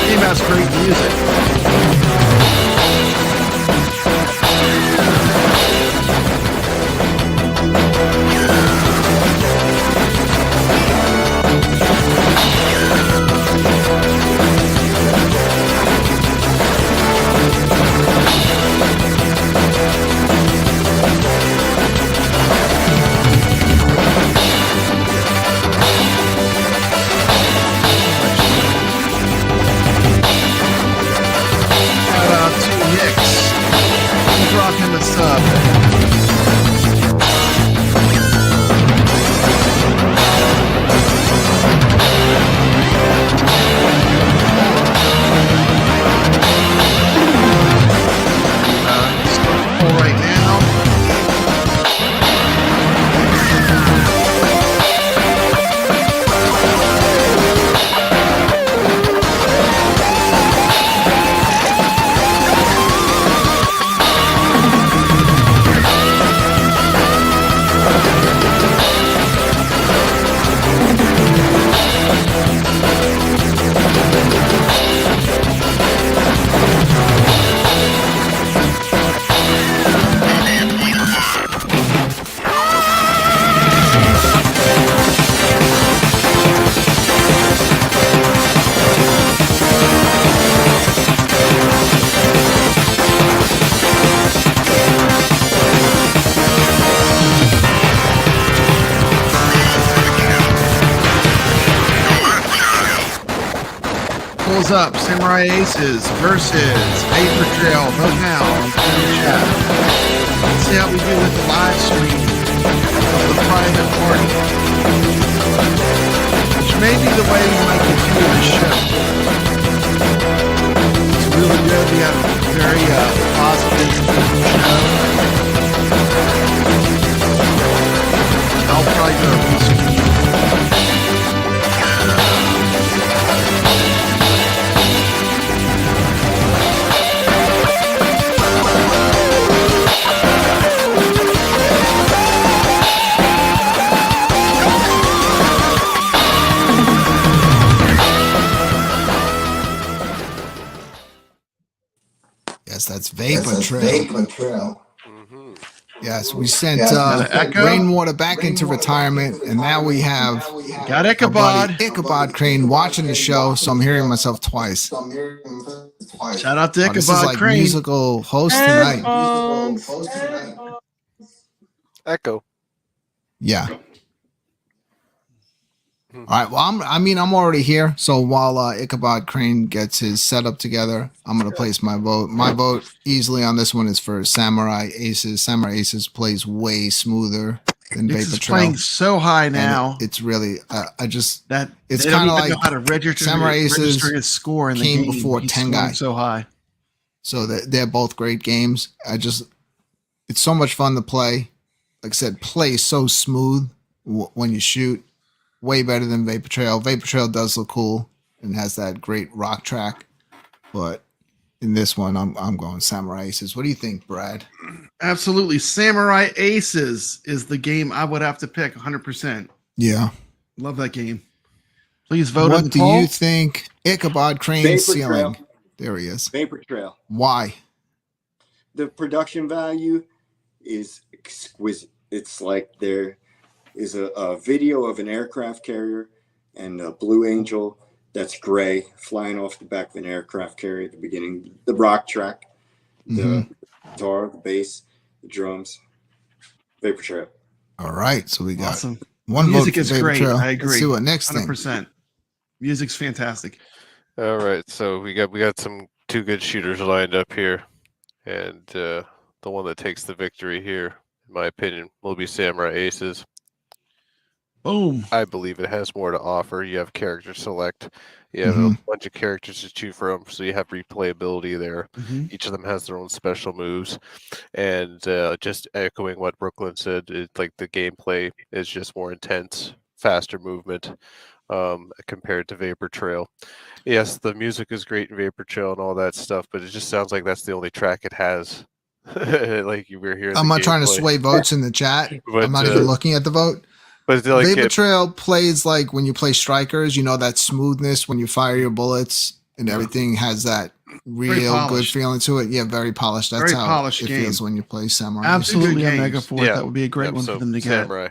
Game has great music. Drop him a sub. Right now. Up, Samurai Aces versus Vapor Trail, vote now in the chat. Let's see how we do with the live stream of the private party, which may be the way we might continue the show. It's really good. We have a very positive show. I'll probably go restream. That's Vapor Trail. Yes, we sent Rainwater back into retirement, and now we have got Ichabod Crane watching the show, so I'm hearing myself twice. Shout out to Ichabod this is like Crane. Musical host tonight. Echo. Yeah. All right. Well, I'm already here. So while Ichabod Crane gets his setup together, I'm gonna place my vote. My vote easily on this one is for Samurai Aces. Samurai Aces plays way smoother than Vapor Trail. It's playing so high now. It's really it's they kind of don't even like know how to register Samurai Aces his score in the came game. before He's Tengai. so high. So they're both great games. It's so much fun to play. Like I said, play so smooth when you shoot. Way better than Vapor Trail. Vapor Trail does look cool and has that great rock track. But in this one, I'm going Samurai Aces. What do you think, Brad? Absolutely. Samurai Aces is the game I would have to pick 100%. Yeah. Love that game. Please vote. What do you think? Ichabod Crane Vapor Ceiling. Trail. There he is. Vapor Trail. Why? The production value is exquisite. It's like there is a video of an aircraft carrier and a Blue Angel that's gray flying off the back of an aircraft carrier at the beginning. The rock track, the guitar, the bass, the drums. Vapor Trail. All right. So we got Awesome. one Music vote for is Vapor great. Trail. I agree. Let's see what next 100%. thing. Music's fantastic. All right, so we got some two good shooters lined up here, and the one that takes the victory here, in my opinion, will be Samurai Aces. Boom. I believe it has more to offer. You have character select. You have a bunch of characters to choose from, so you have replayability there. Each of them has their own special moves. And just echoing what Brooklyn said, like the gameplay is just more intense, faster movement compared to Vapor Trail. Yes, the music is great in Vapor Trail and all that stuff, but it just sounds like that's the only track it has. Like you were here. I'm not trying to sway votes in the chat. But, I'm not even looking at the vote. But like Vapor Trail plays like when you play Strikers, you know, that smoothness when you fire your bullets and everything has that real good feeling to it. Yeah, very polished. That's Very how polished it game. feels when you play Samurai. Absolutely a games. Mega Force. Yeah. That would be a great one So for them to get. Samurai.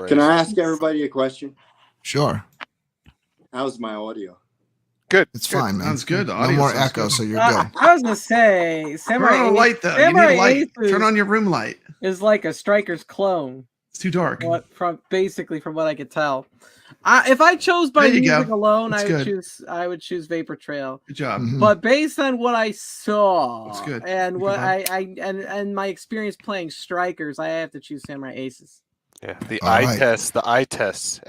Can I ask everybody a question? Sure. How's my audio? Good. It's fine, man. Sounds good. The No audio more sounds echo, good. so you're good. I was gonna say Samurai Turn on a light though. You need Samurai a light. Aces Turn on your room light. is like a Striker's clone. It's too dark. From what I could tell. If I chose by There you music go. alone, That's I would good. choose Vapor Trail. Good job. But based on what I saw That's good. and Good what job. and my experience playing Strikers, I have to choose Samurai Aces. Yeah, the All eye right. test. The eye test.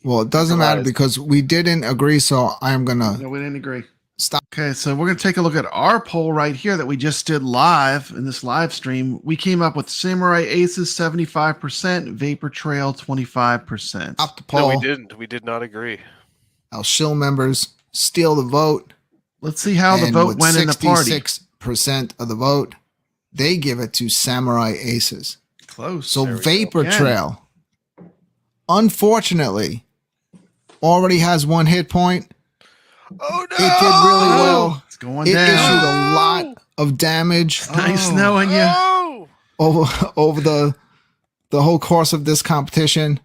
Well, it doesn't matter because we didn't agree, so I'm gonna No, we didn't agree. stop. Okay, so we're going to take a look at our poll right here that we just did live in this live stream. We came up with Samurai Aces 75%, Vapor Trail 25%. Stop the No, poll. we didn't. We did not agree. Our shill members steal the vote. Let's see how the And vote with went in the party. 66% of the vote, they give it to Samurai Aces. Close. So There we go. Vapor Again. Trail, unfortunately, already has one hit point. Oh no! It did really well. It's going It down. issued a lot of damage Nice knowing you. Oh! over the whole course of this competition.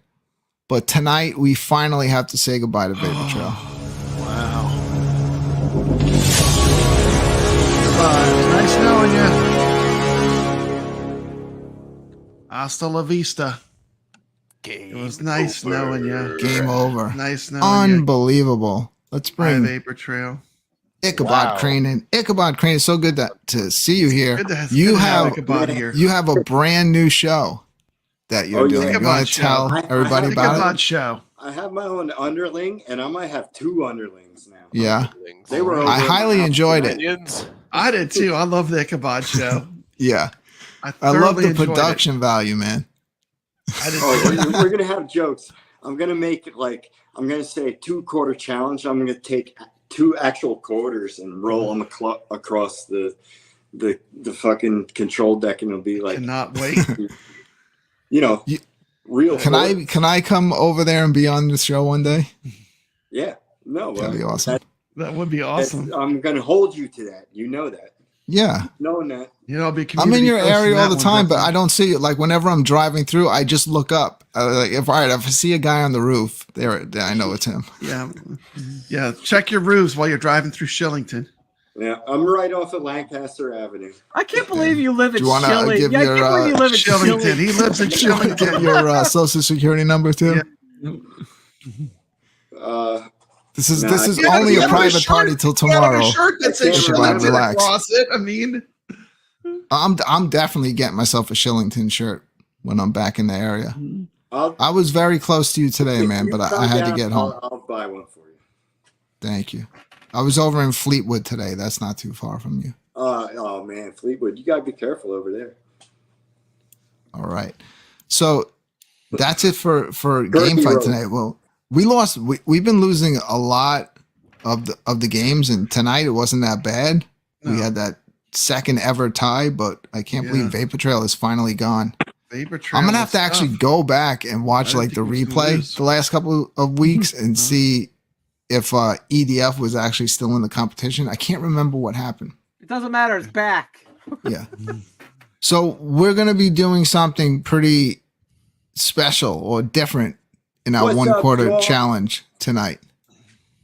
But tonight we finally have to say goodbye to Vapor Trail. Wow. Nice knowing you. Hasta la vista. It was nice knowing you. Game over. Nice knowing you. Unbelievable. Let's Bye, bring Vapor Trail. Ichabod Crane in. Ichabod Crane, it's so good to see you here. Good to have Ichabod here. You have a brand new show that you're doing. You want to tell everybody about Ichabod it? show. I have my own underling, and I might have two underlings now. Yeah. They were. I highly enjoyed it. I did too. I love the Ichabod show. Yeah. I love thoroughly the enjoyed it. production value, man. We're gonna have jokes. I'm gonna make it like I'm gonna say 2-quarter challenge. I'm gonna take 2 actual quarters and roll them across the fucking control deck, and it'll be like. Cannot wait. You know, real. Can I come over there and be on the show one day? Yeah. No. That'd be awesome. That would be awesome. I'm gonna hold you to that. You know that. Yeah. Knowing that. You know, I'll be. I'm in your area all the time, but I I don't see it. Like whenever I'm driving through, I just look up. Like if I see a guy on the roof, there I know it's him. Yeah, yeah. Check your roofs while you're driving through Shillington. Yeah, I'm right off of Lancaster Avenue. I can't believe you live in Do you want to Shillington. give Yeah, I your can't believe you live in Shillington? He lives in Give Shillington. your social security number too. This is only a private party till tomorrow. You have a shirt that says Ichabod, Shillington relax. across it. I mean, I'm definitely getting myself a Shillington shirt when I'm back in the area. I was very close to you today, man, but I had to get home. I'll buy one for you. Thank you. I was over in Fleetwood today. That's not too far from you. Oh man, Fleetwood, you gotta be careful over there. All right. So that's it for game fight tonight. Well, we lost. We've been losing a lot of the games, and tonight it wasn't that bad. We had that second ever tie, but I can't believe Vapor Trail is finally gone. Vapor Trail. I'm gonna have to actually go back and watch like the replay the last couple of weeks and see if EDF was actually still in the competition. I can't remember what happened. It doesn't matter. It's back. Yeah. So we're going to be doing something pretty special or different in our What's up, 1/4 y'all? challenge tonight.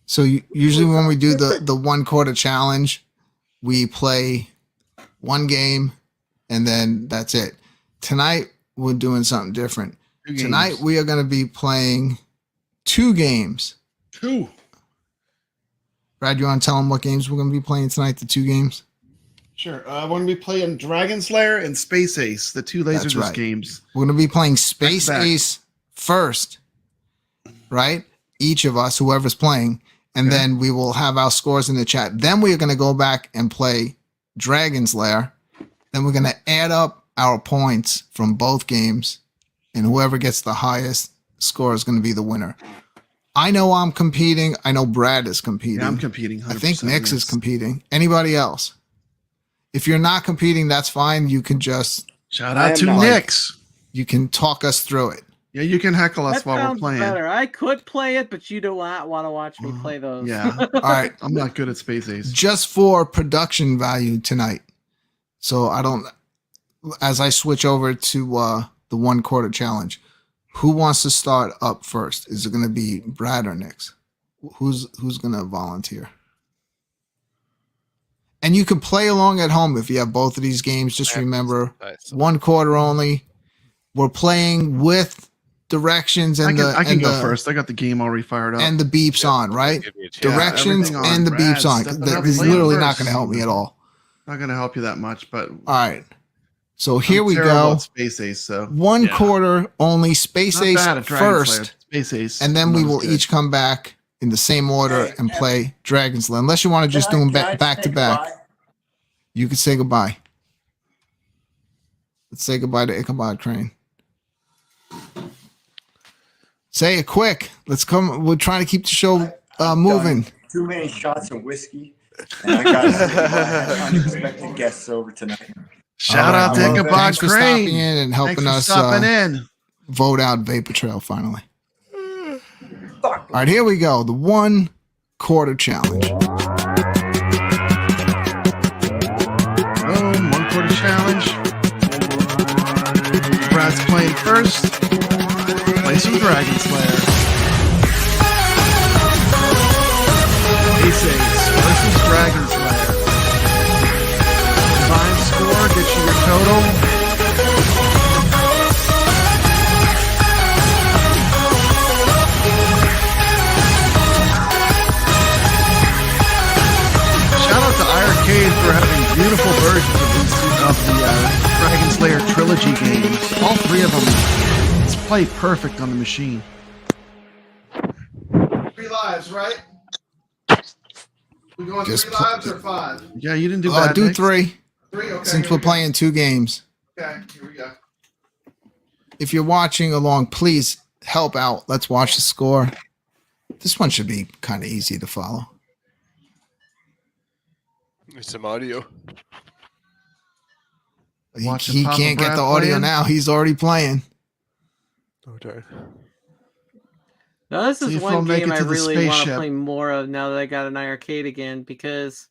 So usually when we do the 1/4 challenge, we play one game and then that's it. Tonight we're doing something different. Tonight we are going to be playing 2 games. 2. Brad, you want to tell them what games we're going to be playing tonight? The 2 games. Sure. We're going to be playing Dragon's Lair and Space Ace, the 2 That's Laserdisc right. games. We're going to be playing Space Back to back. Ace first, right? Each of us, whoever's playing, and then we will have our scores in the chat. Then we are going to go back and play Dragon's Lair. Then we're going to add up our points from both games, and whoever gets the highest score is going to be the winner. I know I'm competing. I know Brad is competing. Yeah, I'm competing. I think 100% Nix is yes. competing. Anybody else? If you're not competing, that's fine. You can just Shout out to Nix. You can talk us through it. Yeah, you can heckle us That while we're sounds playing. better. I could play it, but you do not want to watch me play those. Yeah. All right. I'm not good at Space Ace. Just for production value tonight. So I don't, as I switch over to the 1/4 challenge, who wants to start up first? Is it going to be Brad or Nix? Who's going to volunteer? And you can play along at home if you have both of these games. Just remember, 1/4 only. We're playing with directions and I can go the first. I got the game already fired up. and the beeps on, right? Directions everything on. and the Brad, beeps on. step it That up, is play it literally not first. going to help me at all. Not going to help you that much, but All right. So here I'm we terrible go. at Space Ace, so 1/4 only. Space Not Ace bad at Dragon's Lair. first, Space Ace. and then we not as will good. each come back in the same order and play Dragon's Lair. Unless you want to just do them back to back. You can say goodbye. Let's say goodbye to Ichabod Crane. Say it quick. Let's come. We're trying to keep the show moving. Too many shots of whiskey, and I got unexpected guests over tonight. Shout out to Ichabod Thanks for Crane. stopping in and helping Thanks for us stopping in. vote out Vapor Trail finally. All right, here we go. The 1/4 challenge. Boom, 1/4 challenge. Brad's playing first. Play some Dragon's Lair. Ace Ace versus Dragon's Lair. Combined score gets you your total. Shout out to iiRcade for having beautiful versions of the Dragon's Lair trilogy games. All 3 of them play perfect on the machine. 3 lives, right? We going Just 3 lives or 5? Yeah, you didn't do Oh, bad. do Nick. 3. 3, okay. Since we're playing 2 games. Okay, here we go. If you're watching along, please help out. Let's watch the score. This one should be kind of easy to follow. Some audio. He can't get the audio now. He's already playing. Oh, darn. Now this See is if one we'll make game it I to the really want to spaceship. play more of now that I got an iiRcade again, because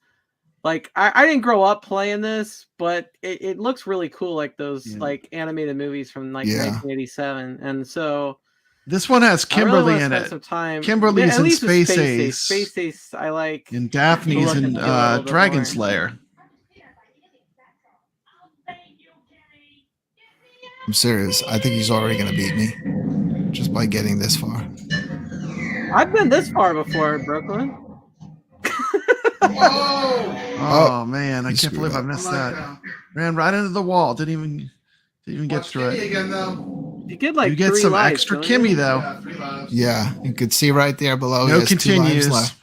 like I didn't grow up playing this, but it looks really cool, like those like animated movies from like 1987, and so This one has Kimberly I really in spend it. Some time. Kimberly's at in least with Space Space Ace. Space Ace, I like. And Daphne's look in and feel a little bit Dragon's more. Lair. I'm serious. I think he's already going to beat me just by getting this far. I've been this far before, Brooklyn. Oh man, I You can't believe I screwed up. missed that. Ran right into the wall. Didn't even get through it. You get like You get 3 some lives, extra don't Kimmy you? though. Yeah, you could see right there below. No he has 2 lives continues. left.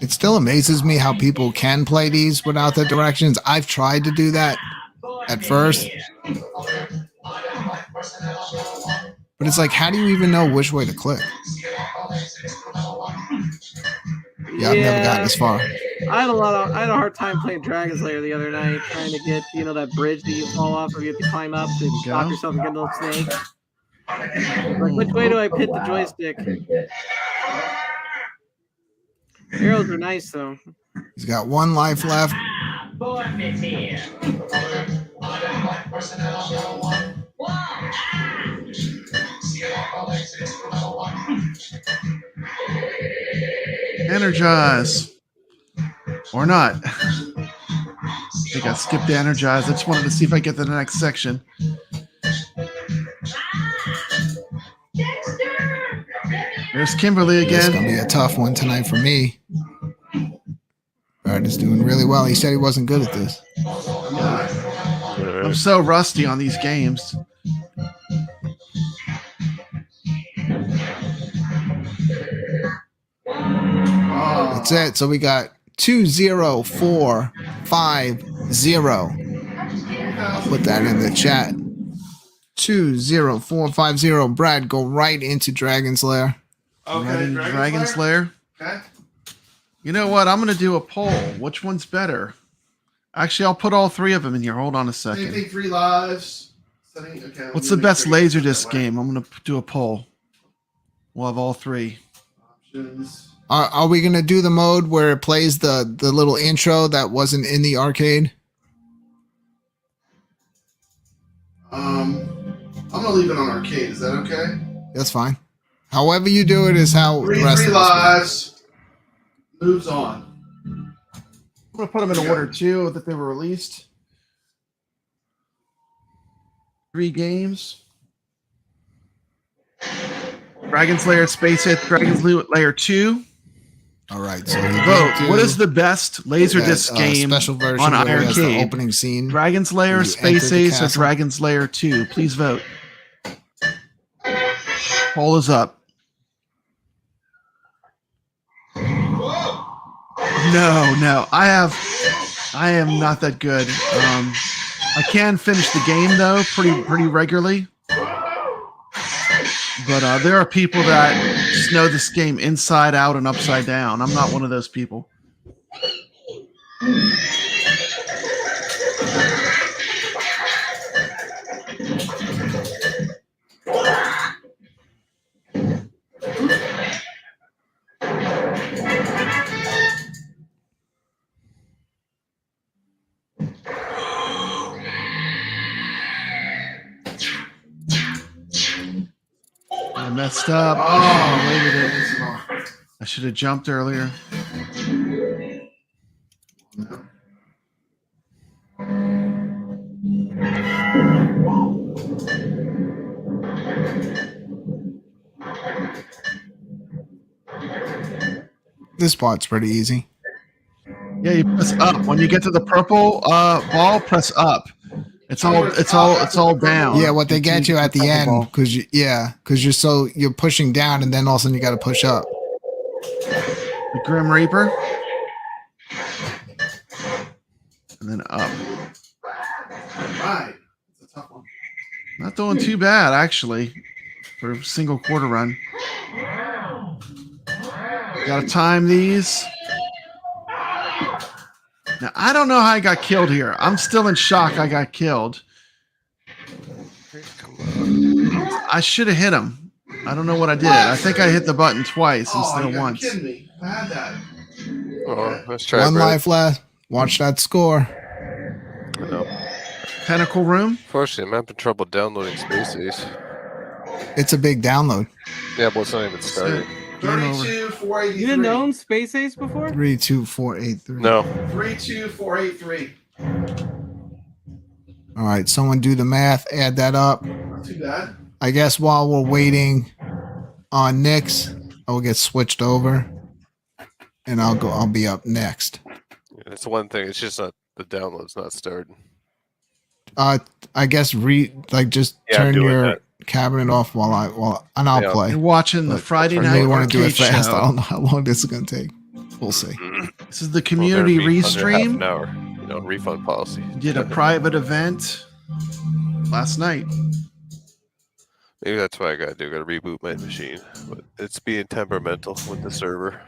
It still amazes me how people can play these without the directions. I've tried to do that at first. But it's like, how do you even know which way to click? Yeah, I've never gotten this far. I had a hard time playing Dragon's Lair the other night, trying to get, that bridge that you fall off or you have to climb up to stop yourself and get a little snake. Like, which way do I pit the joystick? Arrows are nice, though. He's got 1 life left. Energize. Or not. I think I skipped the energize. I just wanted to see if I get to the next section. There's Kimberly again. It's going to be a tough one tonight for me. Brad is doing really well. He said he wasn't good at this. I'm so rusty on these games. That's it. So we got 20450. I'll put that in the chat. 20450. Brad, go right into Dragon's Lair. Okay, right into Dragon's Lair. Okay. You know what? I'm going to do a poll. Which one's better? Actually, I'll put all 3 of them in here. Hold on a second. Anything 3 lives? Okay, what's the best Laserdisc game? I'm going to do a poll. We'll have all 3. Options. Are we going to do the mode where it plays the little intro that wasn't in the arcade? I'm going to leave it on arcade. Is that okay? That's fine. However you do it is how the rest of lives. Moves on. I'm going to put them in order, too, that they were released. 3 games. Dragon's Lair, Space Hit, Dragon's Lair 2. All right, so vote. What is the best Laserdisc game special version on iiRcade? The iiRcade? opening scene. Dragon's Lair, Space Ace, or Dragon's Lair 2? Please vote. Poll is up. No. I am not that good. I can finish the game though pretty regularly. But there are people that just know this game inside out and upside down. I'm not one of those people. I messed up. Oh, waited it. I should have jumped earlier. This part's pretty easy. Yeah, you press up. When you get to the purple ball, press up. It's all down. Yeah, what they get you at the end because you're pushing down and then all of a sudden you got to push up. The Grim Reaper, and then up. Right, it's a tough one. Not doing too bad actually for a single quarter run. Got to time these. Now, I don't know how I got killed here. I'm still in shock I got killed. I should have hit him. I don't know what I did. I think I hit the button twice instead of once. Kidding me. I had that. Oh, let's try. One life left. Watch that score. No. Tentacle Room? Fortunately, I'm having trouble downloading Space Ace. It's a big download. Yeah, but it's not even started. 32,483. You didn't own Space Ace before? 32483. No. 32483. All right, someone do the math. Add that up. Not too bad. I guess while we're waiting on Nick's, I will get switched over, and I'll be up next. Yeah, that's one thing. It's just not the download's not starting. I guess turn your cabinet off and I'll play. You're watching the Friday I night really want to do it arcade fast. show. I don't know how long this is going to take. We'll see. This is the community restream. An hour, refund policy. Did a private event last night. Maybe that's what I gotta do. Gotta reboot my machine. But it's being temperamental with the server.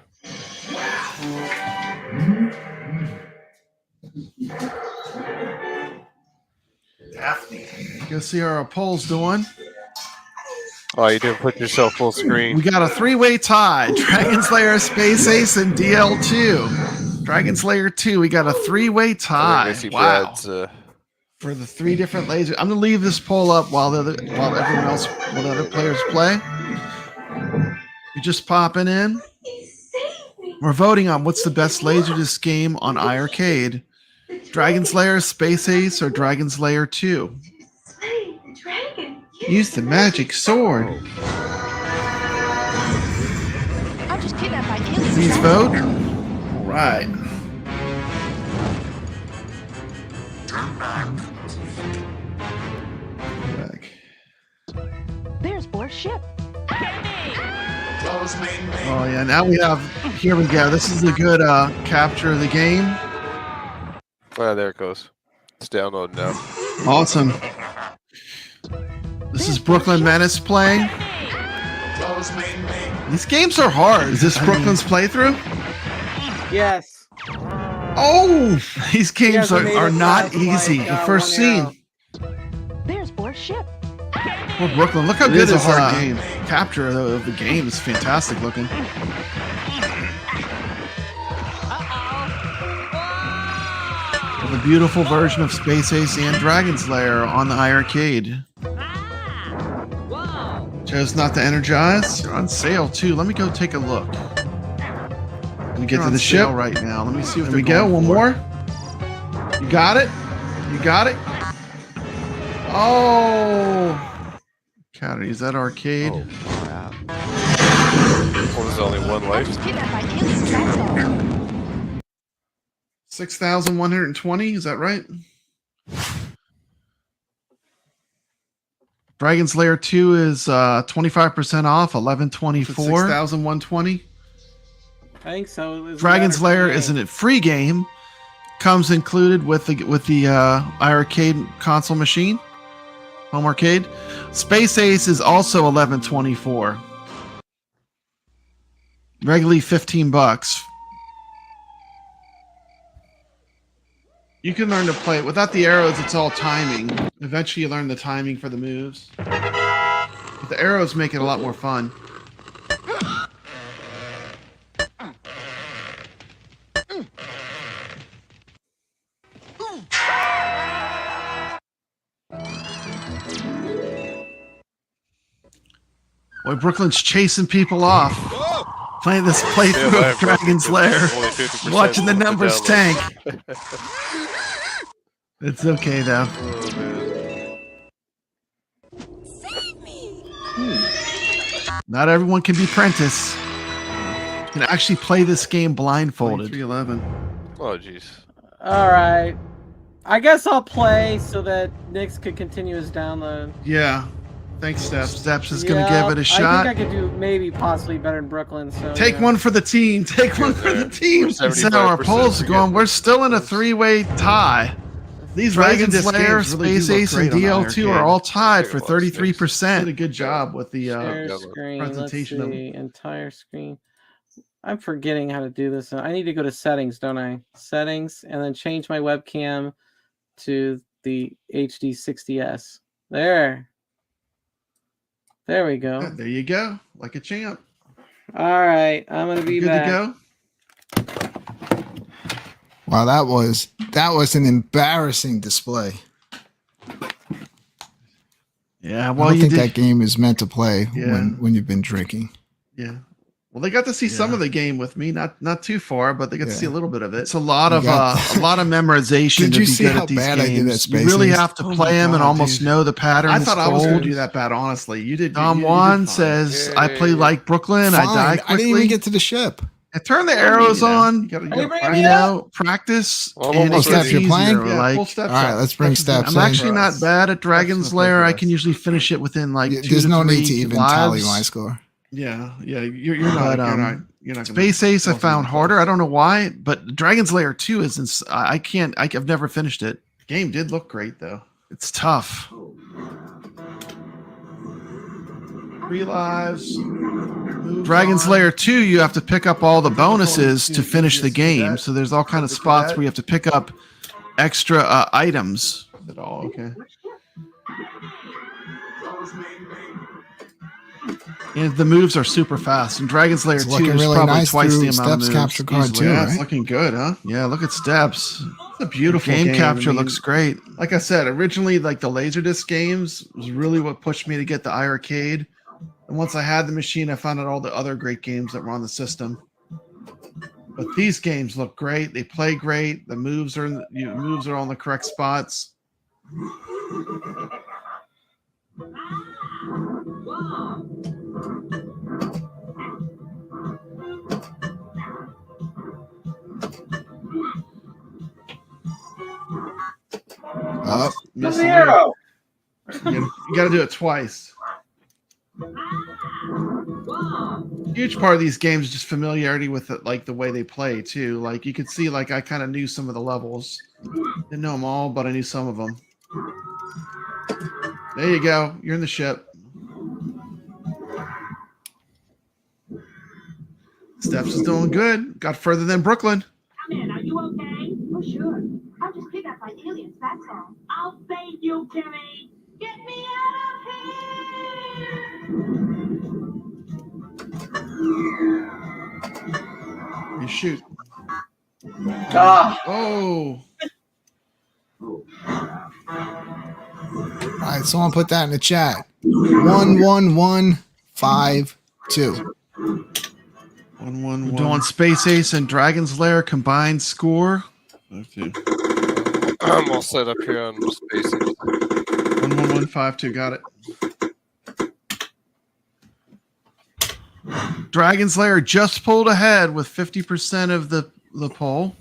Daphne. Go see how our poll's doing. Oh, you didn't put yourself full screen. We got a 3-way tie. Dragon Slayer, Space Ace, and DL2. Dragon Slayer 2, we got a 3-way tie. Wow. For the 3 different lasers. I'm gonna leave this poll up while the other players play. You're just popping in. We're voting on what's the best laserdisc game on iiRcade. Dragon Slayer, Space Ace, or Dragon Slayer 2. Use the magic sword. I'm just kidnapped by aliens. Please vote. All right. There's Bor's ship. Oh yeah, now we have, here we go. This is a good capture of the game. Oh, there it goes. It's downloading now. Awesome. This is Brooklyn Menace playing. These games are hard. Is this Brooklyn's playthrough? Yes. Oh, these games are not easy. The first scene. There's Bor's ship. Oh, Brooklyn, look how good his game. Capture of the game is fantastic looking. A beautiful version of Space Ace and Dragon Slayer on the iiRcade. Chose not to energize. They're on sale too. Let me go take a look. Let me get to the ship right now. Let me see if we go. One more. You got it. You got it. Oh, God, is that arcade? Oh, crap. Well, there's only one life. 6,120. Is that right? Dragon Slayer 2 is 25% off, 1124. 6,120. I think so. Dragon Slayer isn't a free game. Comes included with the iiRcade console machine, home arcade. Space Ace is also 1124. Regularly $15. You can learn to play it without the arrows. It's all timing. Eventually, you learn the timing for the moves. But the arrows make it a lot more fun. Boy, Brooklyn's chasing people off. Playing this playthrough of Dragon Slayer. Watching the numbers tank. It's okay though. Save me! Not everyone can be Prentice. You can actually play this game blindfolded. 311. Oh jeez. All right. I guess I'll play so that Nix could continue his download. Yeah. Thanks, Steps. Steps is going to give it a shot. I think I could do maybe possibly better in Brooklyn. So take one for the team. Take one for the team. So our polls are going. We're still in a 3-way tie. These Dragon Slayer, Space Ace, and DL2 are all tied for 33%. Did a good job with the presentation. Let's see. Entire screen. I'm forgetting how to do this. I need to go to settings, don't I? Settings, and then change my webcam to the HD 60s. There we go. There you go. Like a champ. All right. I'm going to be back. Good to go. Wow, that was an embarrassing display. Yeah, well, I don't think that game is meant to play when you've been drinking. Yeah. Well, they got to see some of the game with me, not too far, but they got to see a little bit of it. It's a lot of memorization. Did you see how bad I did at Space Ace? You really have to play them and almost know the patterns. I thought I was going to do that bad, honestly. You did. Tom Juan says, "I play like Brooklyn. I die quickly." I didn't even get to the ship. I turn the arrows on. Practice. And Steps, you're playing? All right, let's bring Steps. I'm actually not bad at Dragon Slayer. I can usually finish it within like 2 There's to no 3 need to even lives. tally my score. Yeah, you're not. you're not. Space Ace I found harder. I don't know why, but Dragon's Lair 2 is. I can't. I've never finished it. The game did look great though. It's tough. 3 lives. Dragon's Lair 2, you have to pick up all the bonuses to finish the game. So there's all kind of spots where you have to pick up extra items. Is it all okay? And the moves are super fast. And Dragon's Lair 2 is really probably nice twice the amount Steps of moves. capture card easily. too, Yeah, it's right? looking good, huh? Yeah, look at Steps. It's a beautiful game. Capture I mean, looks great. Like I said, originally, like the Laserdisc games was really what pushed me to get the iiRcade. And once I had the machine, I found out all the other great games that were on the system. But these games look great. They play great. The moves are moves are on the correct spots. Missing it. You got to do it twice. Huge part of these games is just familiarity with it, like the way they play too. Like you could see, like I kind of knew some of the levels. Didn't know them all, but I knew some of them. There you go. You're in the ship. Steps is doing good. Got further than Brooklyn. Come in, are you okay? Oh, sure. I'm just kidnapped by aliens, that's all. I'll save you, Kimmy. Get me out of here! You shoot. Ah. Oh. All right, someone put that in the chat. 11152. 111. We're doing Space Ace and Dragon's Lair combined score. I'm all set up here on Space Ace. 11152. Got it. Dragon's Lair just pulled ahead with 50% of the poll.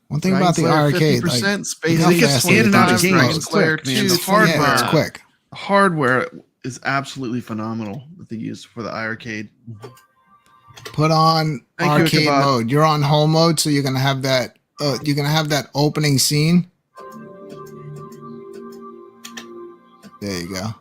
One thing about the iiRcade, like, 50%, Space how Ace fast gets they in and out of adjust games. those. Quick, man. The hardware, Yeah, it's quick. The hardware is absolutely phenomenal that they use for the iiRcade. Put on Thank you, arcade Ichabod. mode. You're on home mode, so you're gonna have that. You're gonna have that opening scene. There you go.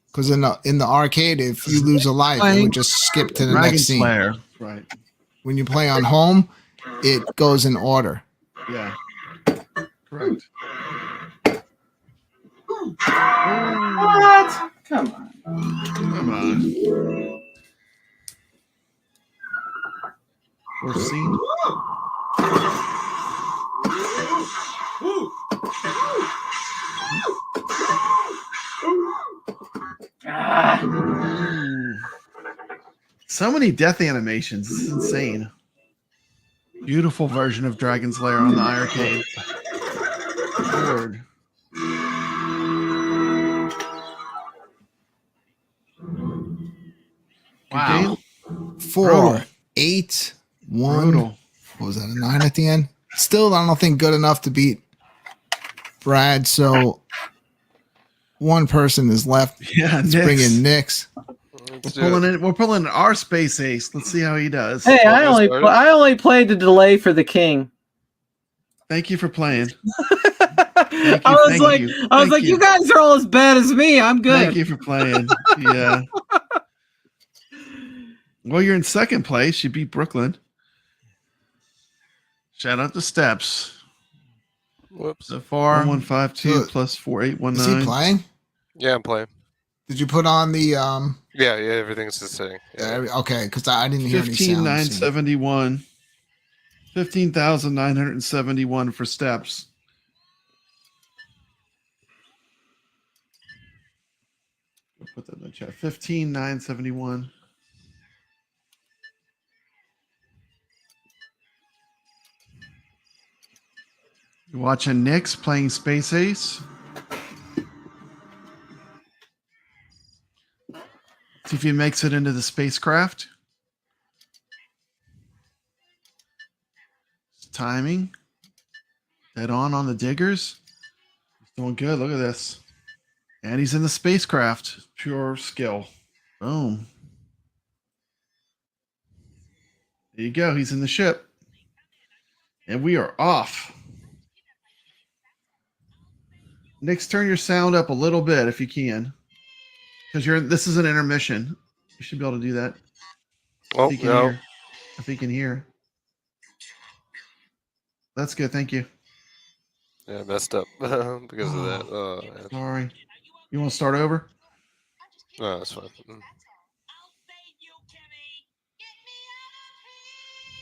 Because in the arcade, if you lose a life, it would just skip to the next Dragon's scene. Lair. Right. When you play on home, it goes in order. Yeah. Correct. What? Come on. Come on. We're seeing. So many death animations. This is insane. Beautiful version of Dragon's Lair on the iiRcade. Lord. Wow. Game? 4, Brutal. 8, 1. Brutal. What was that? A 9 at the end? Still, I don't think good enough to beat Brad. So one person is left. Yeah, Let's Nix. bring in Nix. We're pulling our Space Ace. Let's see how he does. Hey, I only played the delay for the king. Thank you for playing. I was like, you guys are all as bad as me. I'm good. Thank you for playing. Yeah. Well, you're in second place. You beat Brooklyn. Shout out to Steps. Whoops. So far, 1152 Good. plus 4819. Is he playing? Yeah, I'm playing. Did you put on the Yeah, everything's the same. Yeah. okay, because I didn't hear any sound. 15,971. 15,971 for Steps. Put that in the chat. 15,971. You're watching Nix playing Space Ace. See if he makes it into the spacecraft. Timing. Dead on the diggers. Doing good. Look at this. And he's in the spacecraft. Pure skill. Boom. There you go. He's in the ship. And we are off. Nix, turn your sound up a little bit if you can. Because this is an intermission. You should be able to do that. Oh, if you can no. hear. If you can hear. That's good. Thank you. Yeah, I messed up because of that. Oh, man. Sorry. You want to start over? No, that's fine.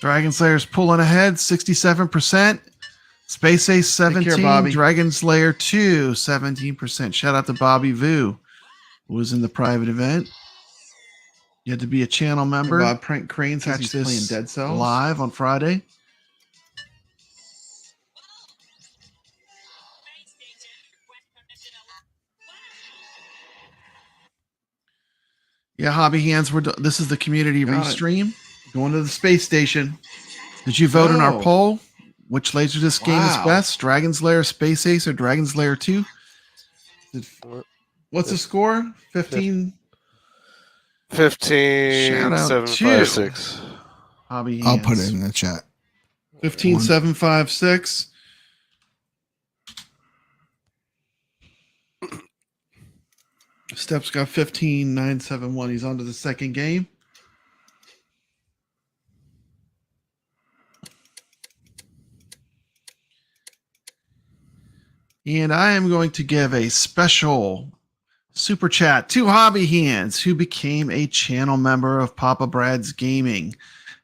Dragon Slayer's pulling ahead, 67%. Space Ace 17. Bobby. Dragon Slayer 2, 17%. Shout out to Bobby Vu, who was in the private event. You had to be a channel member. Bob Prank Crane says Catch he's this playing Dead Cells. live on Friday. Yeah, Hobby Hands. This is the community Got it. restream. Going to the space station. Did you vote in our No. poll? Which Laserdisc game is Wow. best? Dragon Slayer, Space Ace, or Dragon Slayer 2? What's the score? 15. 15, Shout out 7, to 5, 6. Hobby Hands. I'll put it in the chat. 15,756. Steps got 15,971. He's on to the second game. And I am going to give a special super chat to Hobby Hands, who became a channel member of Papa Brad's Gaming.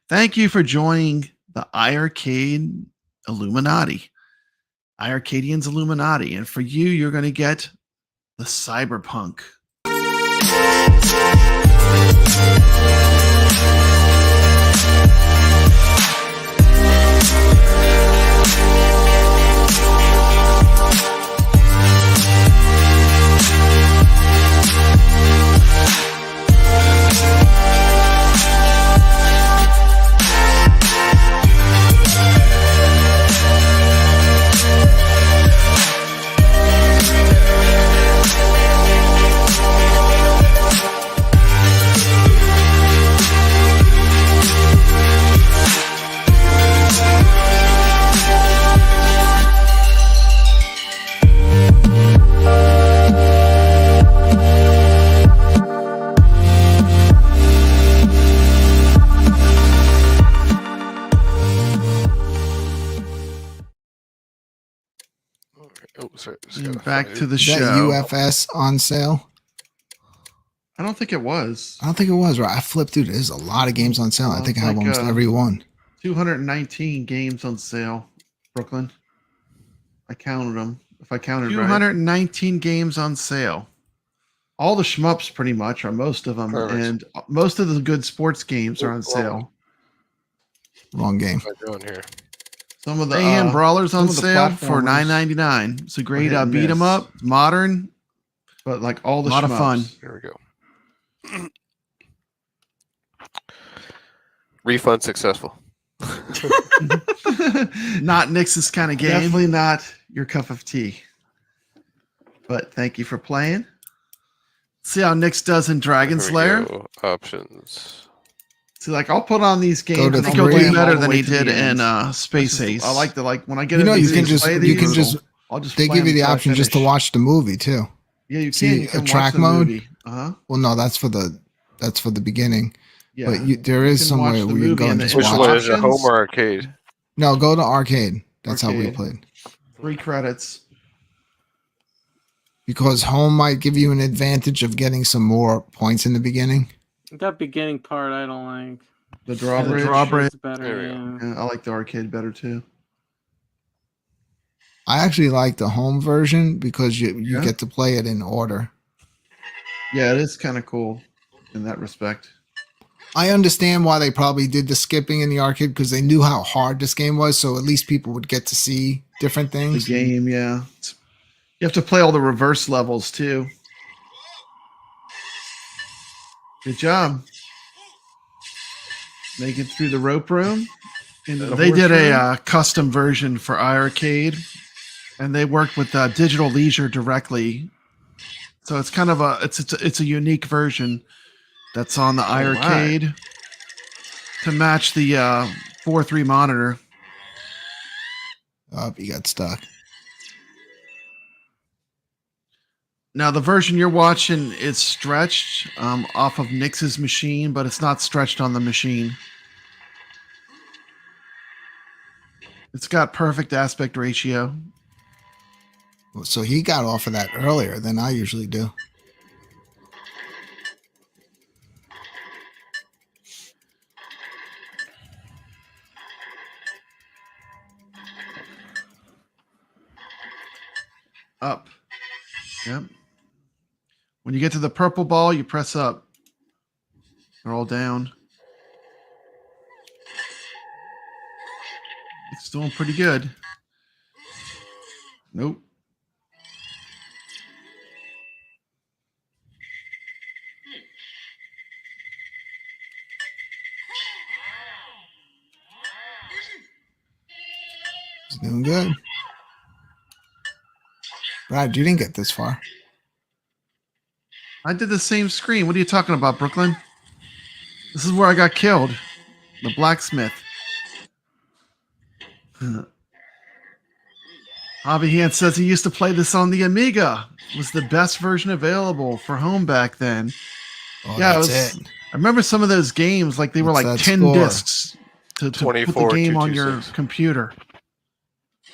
Thank you for joining the iiRcade Illuminati, iiRcadians Illuminati. And for you, you're going to get the Cyberpunk. Oh, sorry. And back to the Is show. that UFS on sale? I don't think it was. I don't think it was, right? I flipped through. There's a lot of games on sale. I think I have Like, almost every one. 219 games on sale, Brooklyn. I counted them. If I counted right. 219 games on sale. All the shmups, pretty much, are most of them, Perfect. and most of the good sports games are on sale. Wrong game. What am I doing here? Some of the Mayhem Brawlers on sale for $9.99. It's a great hit and beat 'em miss. up, modern, But like all the lot of fun. Here we go. Refund successful. Not Nix's kind of game. Definitely not your cup of tea. But thank you for playing. See how Nix does in Dragon Here we Slayer. go. Options. See, like I'll put on these Go games. to I think he'll three. do better All the than way he to the did in end. Space Ace. I like when I get You know, into you these, can just play you these, can just I'll just they play give you them the till I option just to finish. watch the movie too. Yeah, you See, can a watch track the mode? movie. Uh-huh. Well, no, that's for the beginning. Yeah. But there is You can watch somewhere the where you can movie go and and the just Which Watch one watch. is a options? home or arcade? No, go to arcade. That's how we Arcade. played. 3 credits. Because home might give you an advantage of getting some more points in the beginning. That beginning part I don't like. The The drawbridge. drawbridge is better. There we go. Yeah. Yeah, I like the arcade better too. I actually like the home version because you Yeah? get to play it in order. Yeah, it is kind of cool in that respect. I understand why they probably did the skipping in the arcade because they knew how hard this game was, so at least people would get to see different The things. game, yeah. You have to play all the reverse levels too. Good job. Make it through the rope room. Into the They horse did room. a custom version for iiRcade and they worked with Digital Leisure directly. So it's kind of it's a unique version that's on the iiRcade to match the 4:3 monitor. Oh, you got stuck. Now the version you're watching is stretched off of Nix's machine, but it's not stretched on the machine. It's got perfect aspect ratio. So he got off of that earlier than I usually do. Up. Yep. When you get to the purple ball, you press up. They're all down. It's doing pretty good. Nope. He's doing good. Brad, you didn't get this far. I did the same screen. What are you talking about, Brooklyn? This is where I got killed. The blacksmith. Hobby Hand says he used to play this on the Amiga. It was the best version available for home back then. Oh, yeah, that's it. I remember some of those games, like they were What's like that 10 score? discs to put the game on your 24,226. computer.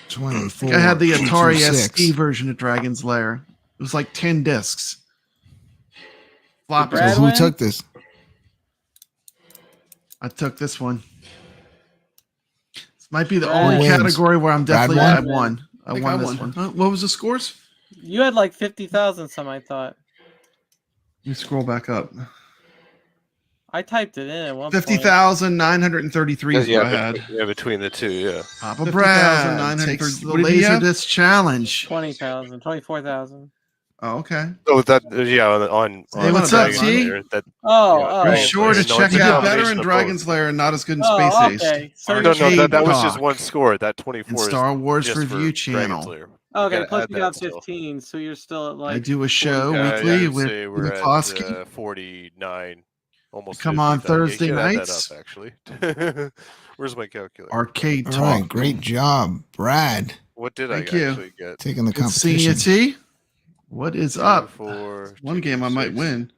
24. I had the Atari 226. ST version of Dragon's Lair. It was like 10 discs. Floppy. So who took this? I took this one. This might be the Brad only wins. category where I'm Brad definitely won? I won. I think won I this won. one. Huh? What was the scores? You had like 50,000 some, I thought. Let me scroll back up. I typed it in at one point. 50,933 is what I had. Between the two, yeah. Papa Brad takes the Laserdisc challenge. 20,000, 24,000. Oh, okay. Oh, that yeah. On Hey, what's up, Dragon's T? Lair, that, Oh, Be oh. sure to No, check it's it a out. Better combination in of Dragon's Lair and not as good in Oh, Space okay. Ace. So no, Arcade that was just Talk one score. That 24 and is Star Wars just Review for Channel. Dragon's Lair. Okay, gotta plus add you that got still. 15, so you're still at like. I do a show 40. weekly I'd with say we're at McCloskey. 49, almost. Come on 50,000. Yeah, Thursday you should add nights. That up, actually. Where's my calculator? Arcade All Talk. right, great job, Brad. What did Thank I you. actually get? Taking the Good seeing you, competition. T. What is up? 4, One game I might 6. win.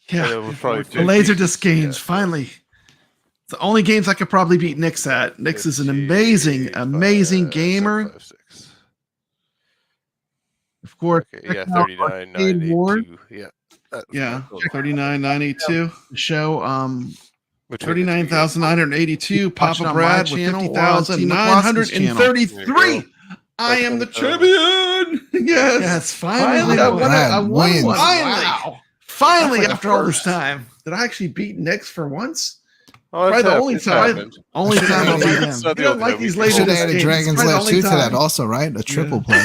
Yeah, Yeah, it was probably the 50. Laserdisc games. Yeah. Finally, it's the only games I could probably beat Nix at. Nix is an 50, amazing, amazing 5, gamer. 7, 5, 6. Of course, Okay, yeah, check out 39, Arcade Wars. 982. Yeah. That was Yeah, cool. 39,982. Show Between the two, yeah. 39,982. Papa on my Brad with channel or on T. 50,933. I am the champion. Yes, finally. I won it. I Brad won wins. one. Finally. Wow. Finally, That's like after the all this first time. Did I actually beat Nix for once? Oh, Probably it's the only it's time. happened. Only time I'll beat him. It's not the You don't only like time these we You can- should Laserdisc have added games. Dragon's It's probably Lair the 2 only to that time. also, right? A triple play.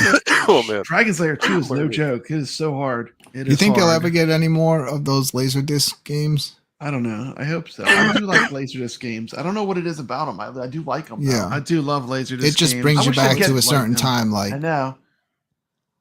Oh man. Dragon's Lair 2 is no joke. It is so hard. It You is think hard. you'll ever get any more of those Laserdisc games? I don't know. I hope so. I do like Laserdisc games. I don't know what it is about them. I do like them. Yeah. I do love Laserdisc It just games. brings I you wish I back could to a like certain them. time. I Like, know.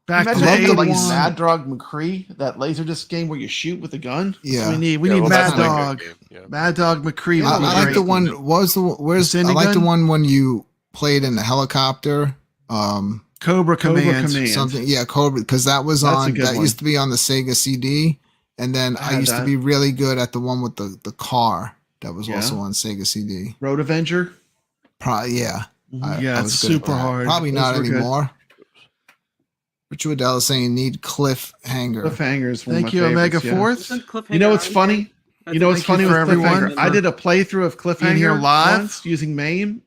Back to I the love the 80s, one- Mad Dog McCree, that Laserdisc game where you shoot with a gun. That's Yeah. what we need. We Yeah, need well, Mad that's not a good Dog. game, yeah. Mad Dog McCree. I would be like the great. one. What was the? Where's? I Sending like the gun? one when you played in the helicopter. Cobra Command. Something. Yeah, Cobra. Because that was That's a on. good That one. used to be on the Sega CD. And then I I had used to that. be really good at the one with the car. That was Yeah. also on Sega CD. Road Avenger. Probably, yeah. Yeah, was it's good at super that. hard. Probably Those not were good. anymore. Richard Waddell is saying need cliffhanger. Cliffhangers. Thank you, Omega Fourth. Isn't Cliffhanger You know what's on funny? here? I You know what's think funny it's with for Cliffhanger? everyone. I did a playthrough of Cliffhanger here live? once using MAME,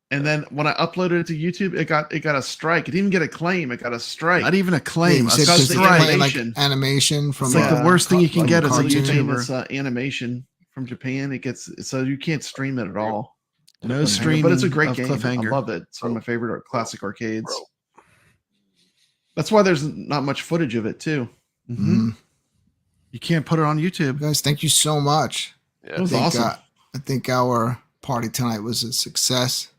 and then when I uploaded it to YouTube, it got a strike. It didn't even get a claim. It got a strike. Not even a Yeah, claim. you A said 'cause strike. they're playing like animation from It's like the worst thing you can get is a cartoon. YouTube animation from Japan. It gets so you can't stream it at all. No Cliffhanger, streaming but it's a great of game. Cliffhanger. I love it. It's one of my favorite classic arcades. That's why there's not much footage of it too. Mhm. You can't put it on YouTube. Guys, thank you so much. Yeah. It was I think, awesome. I think our party tonight was a success.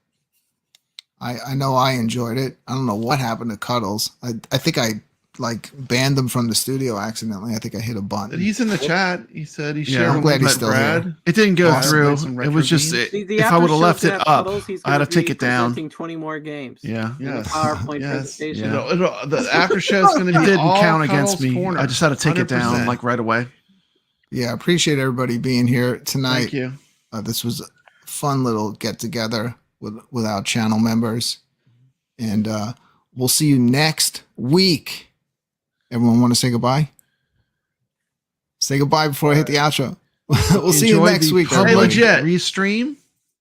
I know I enjoyed it. I don't know what happened to Cuddles. I think I like banned them from the studio accidentally. I think I hit a button. He's in the chat. He said he shared. I'm glad he's with still Brad. here. It didn't go Awesome. through. Some It was just retro The if I would have left it up, Cuddles, he's I had to gonna take be it down. presenting 20 more games. Yeah. in a Yes. PowerPoint Yes. presentation. Yeah. The after show is going to be It didn't all count against Cuddles me. Corner, I just had to take it down 100%. like right away. Yeah, I appreciate everybody being here tonight. Thank you. This was a fun little get together with our channel members, and we'll see you next week. Everyone want to say goodbye? Say goodbye before I hit the outro. We'll see you Enjoy next the week. Hey, everybody. legit restream,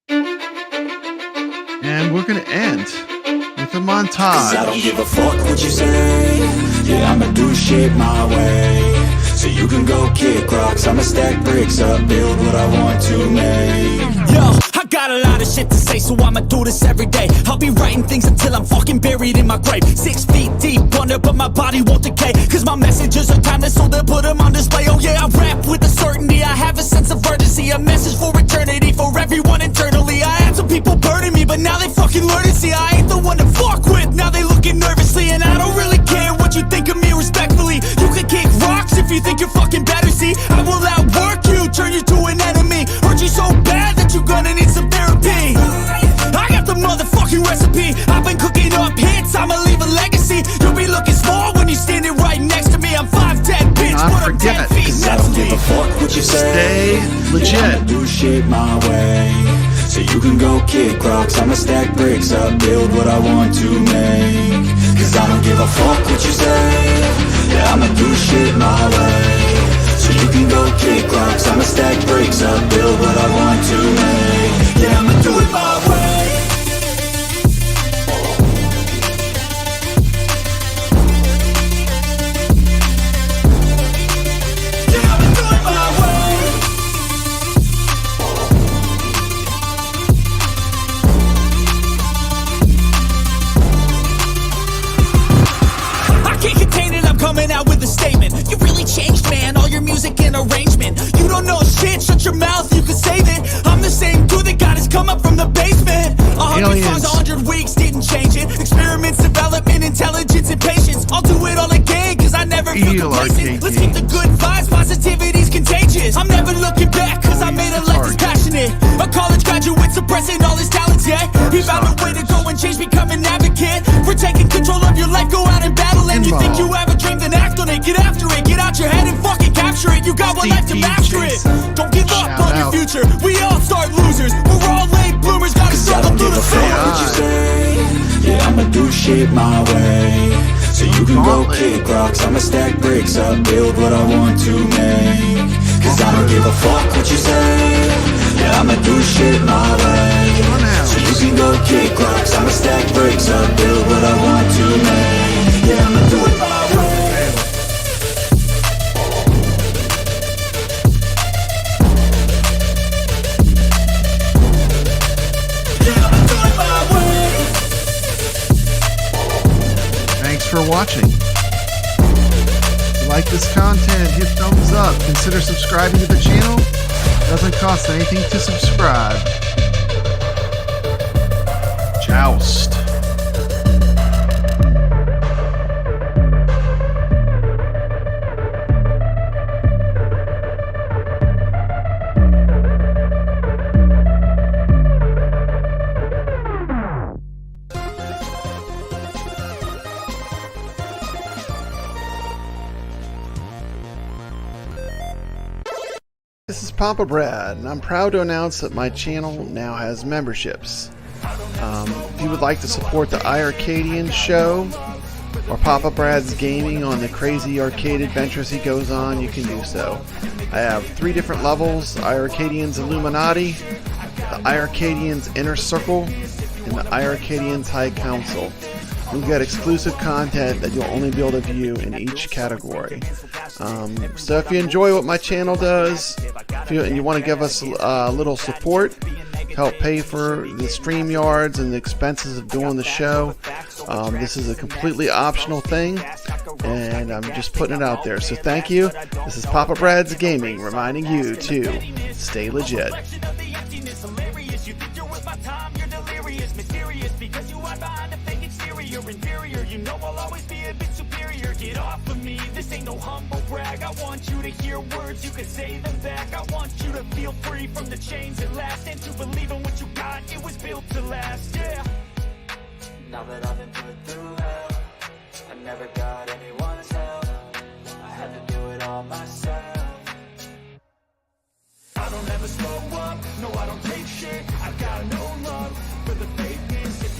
and we're going to end with a montage. I don't give a fuck what you say. Yeah, I'ma do shit my way. So you can go kick rocks, I'ma stack bricks up, build what I want to make. Yo, I got a lot of shit to say, so I'ma do this every day. I'll be writing things until I'm fucking buried in my grave. 6 feet deep under, but my body won't decay. Cause my messages are timeless, so they'll put them on display. Oh yeah, I rap with a certainty, I have a sense of urgency. A message for eternity, for everyone internally. I had some people burning me, but now they fucking learn to see I ain't the one to fuck with, now they looking nervously. And I don't really care what you think of me respectfully. You can kick rocks if you think you're fucking better, see. I will outwork you, turn you to an enemy. Hurt you so bad that you're gonna need some therapy. I got the motherfucking recipe. I've been cooking up hits, I'ma leave a legacy. You'll be looking small when you're standing right next to me. I'm 5'10", bitch, but I'm 10 feet next to me. Fuck what you say. Stay legit. Yeah, I'ma do shit my way. So you can go kick rocks, I'ma stack bricks up, build what I want to make. Cause I don't give a fuck what you say. Yeah, I'ma do shit my way. So you can go kick rocks, I'ma stack bricks up, build what I want to make. Yeah, I'ma do it my way. Yeah, I'ma do it my way. I can't contain it, I'm coming out with a statement. You really changed, man, all your music and arrangement. You don't know shit, shut your mouth, you can save it. I'm the same dude that got his come up from the basement. 100 songs, 100 weeks, didn't change it. Experiments, development, intelligence, and patience. I'll do it all again, cause I never feel complacent. Let's keep the good vibes, positivity's contagious. I'm never looking back, cause I made a life that's passionate. A college graduate suppressing all his talents, yeah. He found a way to go and change, become an advocate. For taking control of your life, go out and battle. And you think you have a dream, then act on it. Get after it, get out your head and fucking capture it. You got one life to master it. Don't give up on your future. We all start losers. We're all late bloomers, gotta struggle through the What you say? Yeah, I'ma do shit my way. So you can go kick rocks, I'ma stack bricks up, build what I want to make. Cause I don't give a fuck what you say. Yeah, I'ma do shit my way. So you can go kick rocks, I'ma stack bricks up, build what I want to make. Yeah, I'ma do it my way. Thanks for watching. If you like this content, hit thumbs up. Consider subscribing to the channel. It doesn't cost anything to subscribe. Joust. This is Papa Brad, and I'm proud to announce that my channel now has memberships. If you would like to support the iiRcadian show or Papa Brad's gaming on the crazy arcade adventures he goes on, you can do so. I have 3 different levels: iiRcadians Illuminati, the iiRcadians Inner Circle, and the iiRcadians High Council. You'll get exclusive content that you'll only be able to view in each category. So if you enjoy what my channel does, and you want to give us a little support, help pay for the StreamYards and the expenses of doing the show, this is a completely optional thing, and I'm just putting it out there. So thank you. This is Papa Brad's Gaming, reminding you to stay legit. You think you're worth my time, you're delirious, mysterious, because you are Get off of me, this ain't no humble brag. I want you to hear words, you can say them back. I want you to feel free from the chains at last, and to believe in what you got, it was built to last, yeah. Now that I've been put through hell, I never got anyone's help. I had to do it all myself. I don't ever slow up, no I don't take shit. I've got no love for the fakeness.